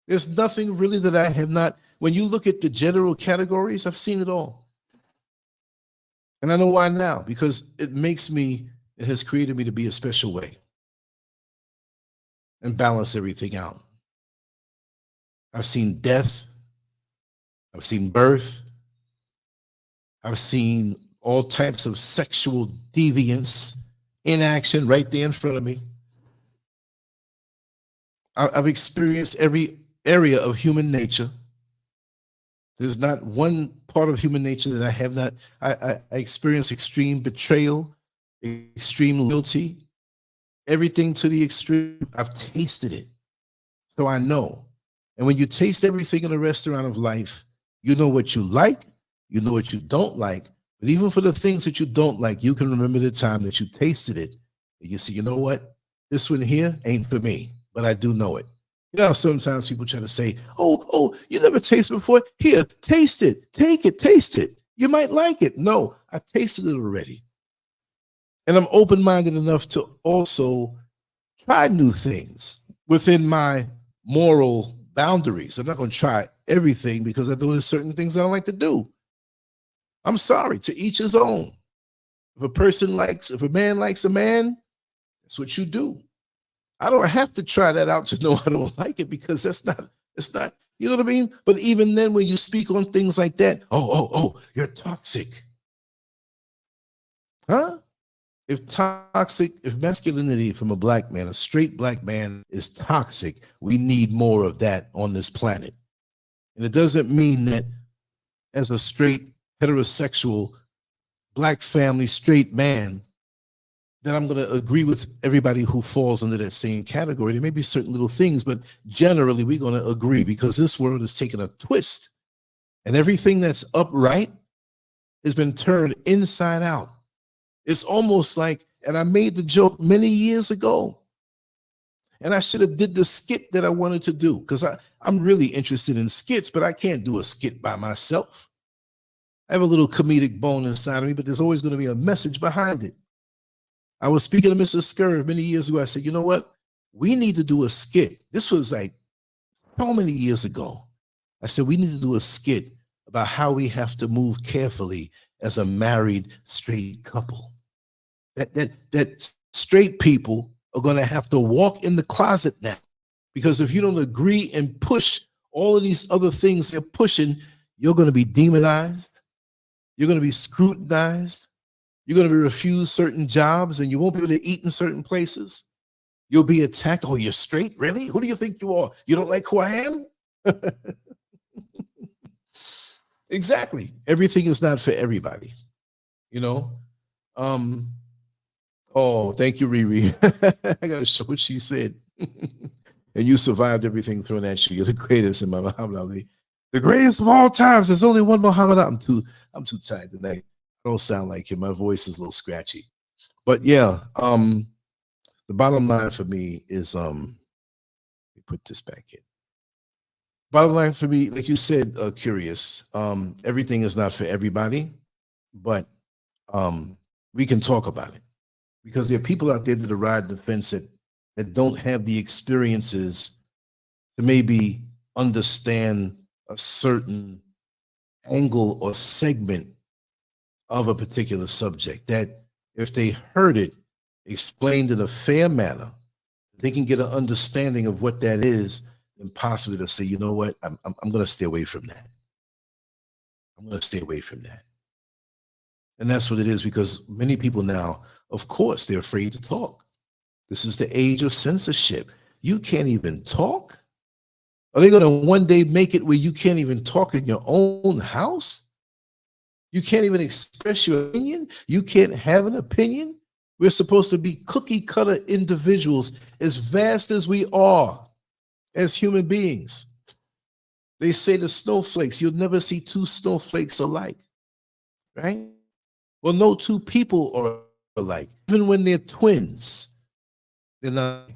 There's nothing really that I have not. When you look at the general categories, I've seen it all. And I know why now, because it makes me, it has created me to be a special way and balance everything out. I've seen death. I've seen birth. I've seen all types of sexual deviance in action right there in front of me. I've experienced every area of human nature. There's not one part of human nature that I have not. I experienced extreme betrayal, extreme loyalty, everything to the extreme. I've tasted it. So I know. And when you taste everything in a restaurant of life, you know what you like, you know what you don't like. But even for the things that you don't like, you can remember the time that you tasted it. And you say, you know what? This one here ain't for me, but I do know it. You know how sometimes people try to say, oh, you never tasted before? Here, taste it. Take it, taste it. You might like it. No, I tasted it already. And I'm open-minded enough to also try new things within my moral boundaries. I'm not going to try everything because I know there's certain things I don't like to do. I'm sorry, to each his own. If a man likes a man, that's what you do. I don't have to try that out to know I don't like it, because it's not, you know what I mean? But even then, when you speak on things like that, oh, you're toxic. Huh? If masculinity from a black man, a straight black man, is toxic, we need more of that on this planet. And it doesn't mean that as a straight, heterosexual, black family, straight man, that I'm going to agree with everybody who falls under that same category. There may be certain little things, but generally we're going to agree, because this world has taken a twist, and everything that's upright has been turned inside out. It's almost like, and I made the joke many years ago, and I should have did the skit that I wanted to do, because I'm really interested in skits, but I can't do a skit by myself. I have a little comedic bone inside of me, but there's always going to be a message behind it. I was speaking to Mrs. SCURV many years ago. I said, you know what? We need to do a skit. This was like so many years ago. I said, we need to do a skit about how we have to move carefully as a married straight couple. That straight people are going to have to walk in the closet now, because if you don't agree and push all of these other things they're pushing, you're going to be demonized. You're going to be scrutinized. You're going to be refused certain jobs, and you won't be able to eat in certain places. You'll be attacked. Oh, you're straight? Really? Who do you think you are? You don't like who I am? Exactly. Everything is not for everybody, you know? Oh, thank you, Riri. I got to show what she said. And you survived everything thrown at you. You're the greatest in my Muhammad Ali. The greatest of all times. There's only one Muhammad Ali. I'm too tired tonight. I don't sound like him. My voice is a little scratchy. But yeah, the bottom line for me is, let me put this back in. Bottom line for me, like you said, Curious, everything is not for everybody, but we can talk about it, because there are people out there that are riding the fence that don't have the experiences to maybe understand a certain angle or segment of a particular subject, that if they heard it explained in a fair manner, they can get an understanding of what that is, and possibly to say, you know what, I'm going to stay away from that. I'm going to stay away from that. And that's what it is, because many people now, of course, they're afraid to talk. This is the age of censorship. You can't even talk? Are they going to one day make it where you can't even talk in your own house? You can't even express your opinion? You can't have an opinion? We're supposed to be cookie cutter individuals, as vast as we are as human beings. They say the snowflakes, you'll never see two snowflakes alike, right? Well, no two people are alike. Even when they're twins, they're not.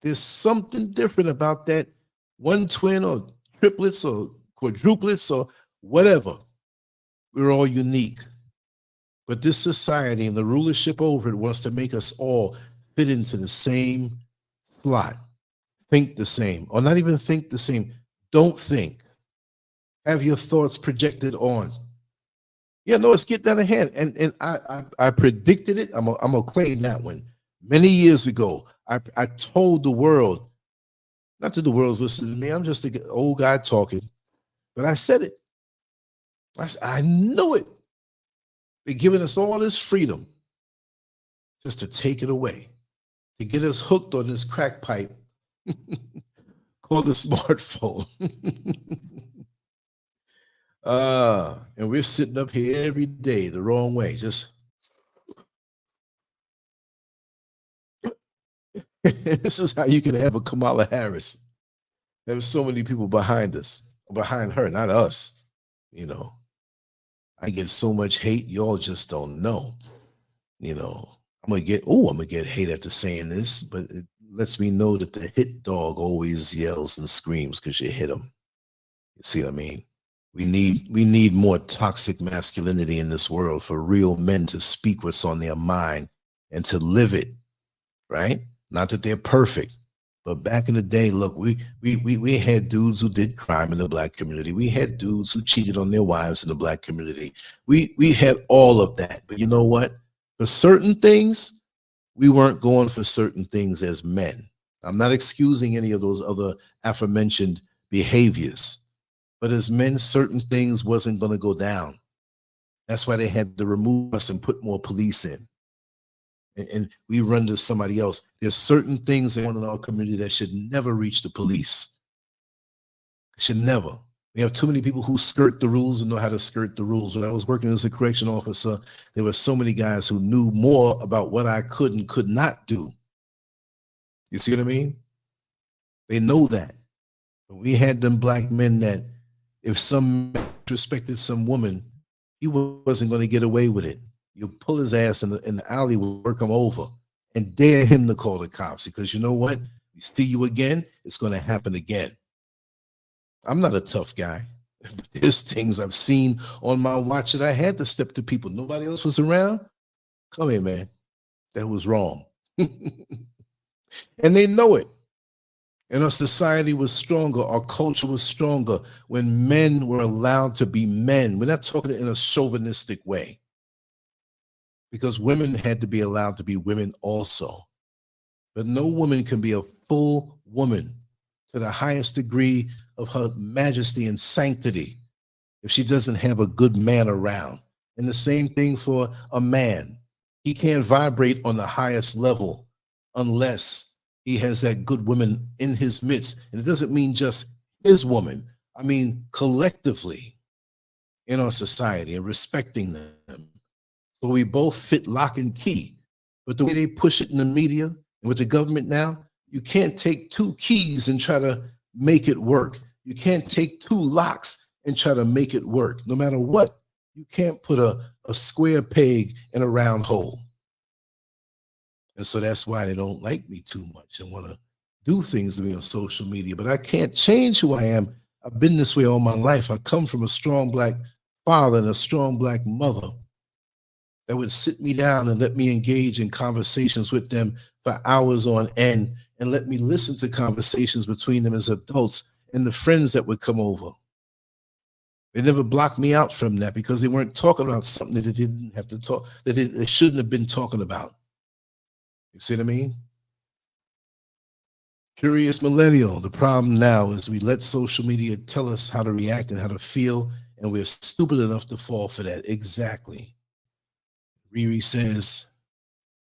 There's something different about that one twin, or triplets or quadruplets or whatever. We're all unique. But this society and the rulership over it wants to make us all fit into the same slot, think the same, or not even think the same. Don't think. Have your thoughts projected on. Yeah, no, it's getting out of hand. And I predicted it. I'm gonna claim that one. Many years ago, I told the world, not that the world's listening to me, I'm just an old guy talking, but I said it. I knew it. They're giving us all this freedom just to take it away, to get us hooked on this crack pipe called the smartphone. And we're sitting up here every day the wrong way. Just this is how you can have a Kamala Harris. There's so many people behind us, behind her, not us. You know, I get so much hate, y'all just don't know. You know, I'm gonna get hate after saying this, but lets me know that the hit dog always yells and screams because you hit him. You see what I mean? We need more toxic masculinity in this world for real men to speak what's on their mind and to live it, right? Not that they're perfect, but back in the day, look, we had dudes who did crime in the black community. We had dudes who cheated on their wives in the black community. We had all of that. But you know what? For certain things, we weren't going for certain things as men. I'm not excusing any of those other aforementioned behaviors. But as men, certain things wasn't going to go down. That's why they had to remove us and put more police in. And we run to somebody else. There's certain things in our community that should never reach the police. Should never. We have too many people who skirt the rules and know how to skirt the rules. When I was working as a correction officer, there were so many guys who knew more about what I could and could not do. You see what I mean? They know that. But we had them black men that if some man respected some woman, he wasn't going to get away with it. You pull his ass in the alley, work him over, and dare him to call the cops. Because you know what? We see you again, it's going to happen again. I'm not a tough guy. There's things I've seen on my watch that I had to step to people. Nobody else was around. Come here, man. That was wrong. And they know it. And our society was stronger, our culture was stronger when men were allowed to be men. We're not talking in a chauvinistic way, because women had to be allowed to be women also. But no woman can be a full woman to the highest degree of her majesty and sanctity if she doesn't have a good man around. And the same thing for a man. He can't vibrate on the highest level unless he has that good woman in his midst. And it doesn't mean just his woman. I mean, collectively in our society and respecting them. So we both fit lock and key. But the way they push it in the media and with the government now, you can't take two keys and try to make it work. You can't take two locks and try to make it work. No matter what, you can't put a square peg in a round hole. And so that's why they don't like me too much and want to do things to me on social media. But I can't change who I am. I've been this way all my life. I come from a strong black father and a strong black mother that would sit me down and let me engage in conversations with them for hours on end and let me listen to conversations between them as adults and the friends that would come over. They never blocked me out from that because they weren't talking about something that they didn't have to talk, that they shouldn't have been talking about. You see what I mean? Curious millennial. The problem now is we let social media tell us how to react and how to feel, and we're stupid enough to fall for that. Exactly. Riri says,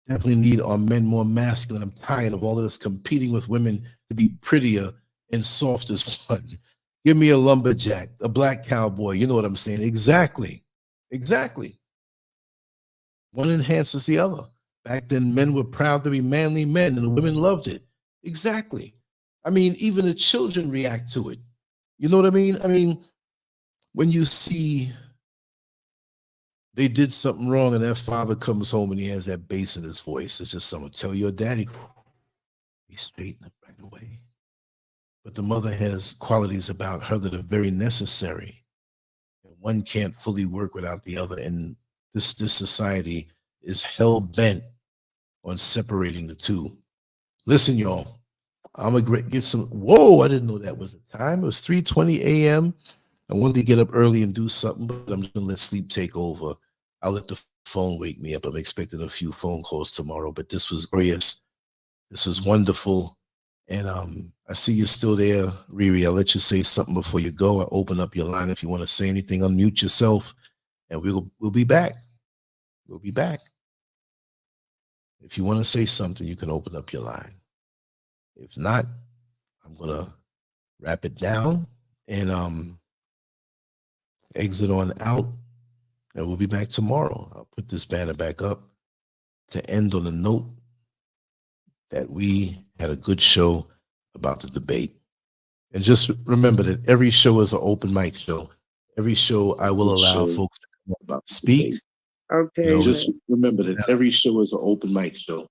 definitely need our men more masculine. I'm tired of all of this competing with women to be prettier and soft as fun. Give me a lumberjack, a black cowboy. You know what I'm saying? Exactly. Exactly. One enhances the other. Back then, men were proud to be manly men, and the women loved it. Exactly. I mean, even the children react to it. You know what I mean? I mean, when you see they did something wrong and that father comes home and he has that bass in his voice, it's just someone tell your daddy, he straightened up right away. But the mother has qualities about her that are very necessary. And one can't fully work without the other. And this society is hell-bent on separating the two. Listen, y'all, I'm gonna get some, whoa, I didn't know that was the time. It was 3:20 a.m. I wanted to get up early and do something, but I'm just gonna let sleep take over. I'll let the phone wake me up. I'm expecting a few phone calls tomorrow, but this was glorious. This was wonderful. And I see you're still there, Riri. I'll let you say something before you go. I'll open up your line if you want to say anything. Unmute yourself, and we'll be back. We'll be back. If you want to say something, you can open up your line. If not, I'm gonna wrap it down and exit on out, and we'll be back tomorrow. I'll put this banner back up to end on a note that we had a good show about the debate. And just remember that every show is an open mic show. Every show I will allow folks to come up, speak. Okay. You know, just remember that every show is an open mic show.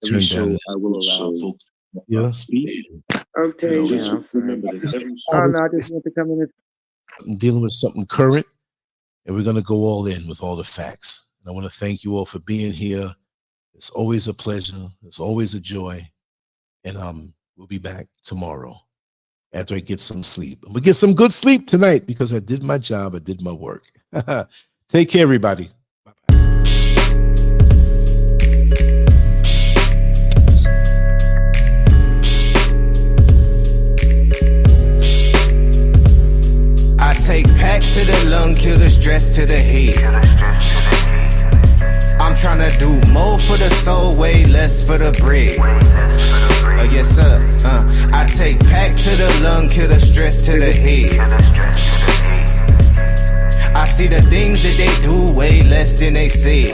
Every show I will allow folks Yes. Okay, yeah, I'm sorry. Oh, no, I just want to come in. I'm dealing with something current, and we're going to go all in with all the facts. And I want to thank you all for being here. It's always a pleasure. It's always a joy. And we'll be back tomorrow after I get some sleep. I'm going to get some good sleep tonight because I did my job. I did my work. Take care, everybody. I take pack to the lung, kill the stress to the head. I'm trying to do more for the soul, way less for the bread. Yes, sir. I take pack to the lung, kill the stress to the head. I see the things that they do way less than they say.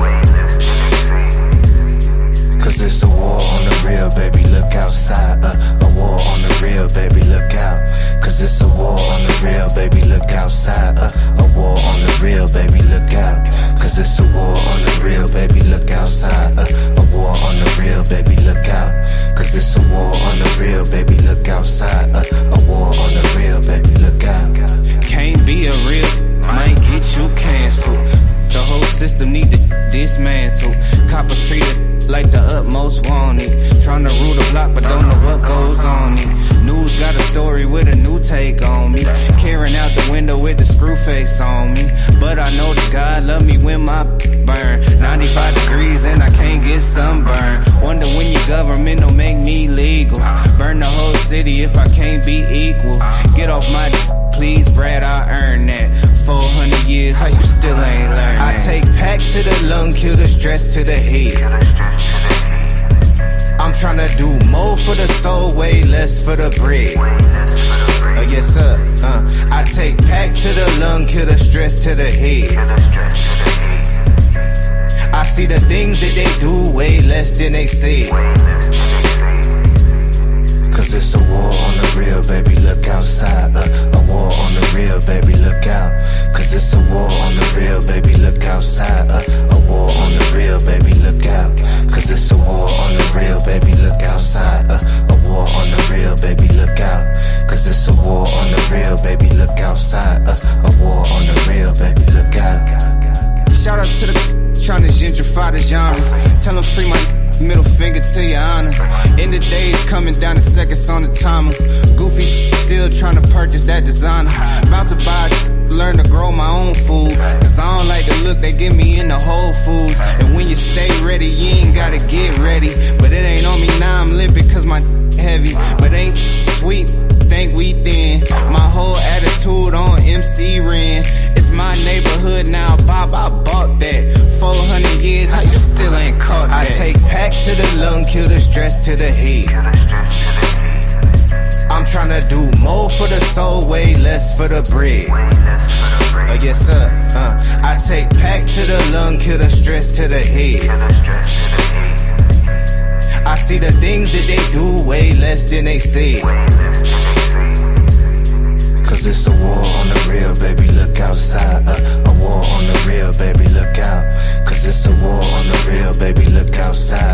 Cause it's a war on the real, baby, look outside. A war on the real, baby, look out. Cause it's a war on the real, baby, look outside. A war on the real, baby, look out. Cause it's a war on the real, baby, look outside. A war on the real, baby, look out. Cause it's a war on the real, baby, look outside. A war on the real, baby, look out. Can't be a real, might get you canceled. The whole system need to dismantle. Coppers treated like the utmost wanted. Trying to rule the block but don't know what goes on it. News got a story with a new take on me. Carrying out the window with the screw face on me. But I know that God love me when my burn. 95 degrees and I can't get sunburn. Wonder when your government don't make me legal. Burn the whole city if I can't be equal. Get off my please, Brad, I earn that. 400 years, how you still ain't learned that? I take pack to the lung, kill the stress to the head. I'm trying to do more for the soul, way less for the bread. Yes, sir. I take pack to the lung, kill the stress to the head. I see the things that they do way less than they say. Cause it's a war on the real, baby, look outside. A war on the real, baby, look out. Cause it's a war on the real, baby, look outside. A war on the real, baby, look out. Cause it's a war on the real, baby, look outside. A war on the real, baby, look out. Cause it's a war on the real, baby, look outside. A war on the real, baby, look out. Shout out to the trying to gentrify the genre. Tell them free my middle finger to your honor. End of days coming down to seconds on the timer. Goofy still trying to purchase that designer. About to buy, learn to grow my own food. Cause I don't like the look they give me in the Whole Foods. And when you stay ready, you ain't gotta get ready. But it ain't on me now, I'm limping cause my heavy. But ain't sweet, think we thin. My whole attitude on MC Ren. It's my neighborhood now, Bob, I bought that. 400 years, how you still ain't caught that? I take pack to the lung, kill the stress to the head. I'm trying to do more for the soul, way less for the bread. Yes, sir. I take pack to the lung, kill the stress to the head. I see the things that they do way less than they say. Cause it's a war on the real, baby, look outside. A war on the real, baby, look out. Cause it's a war on the real, baby, look outside.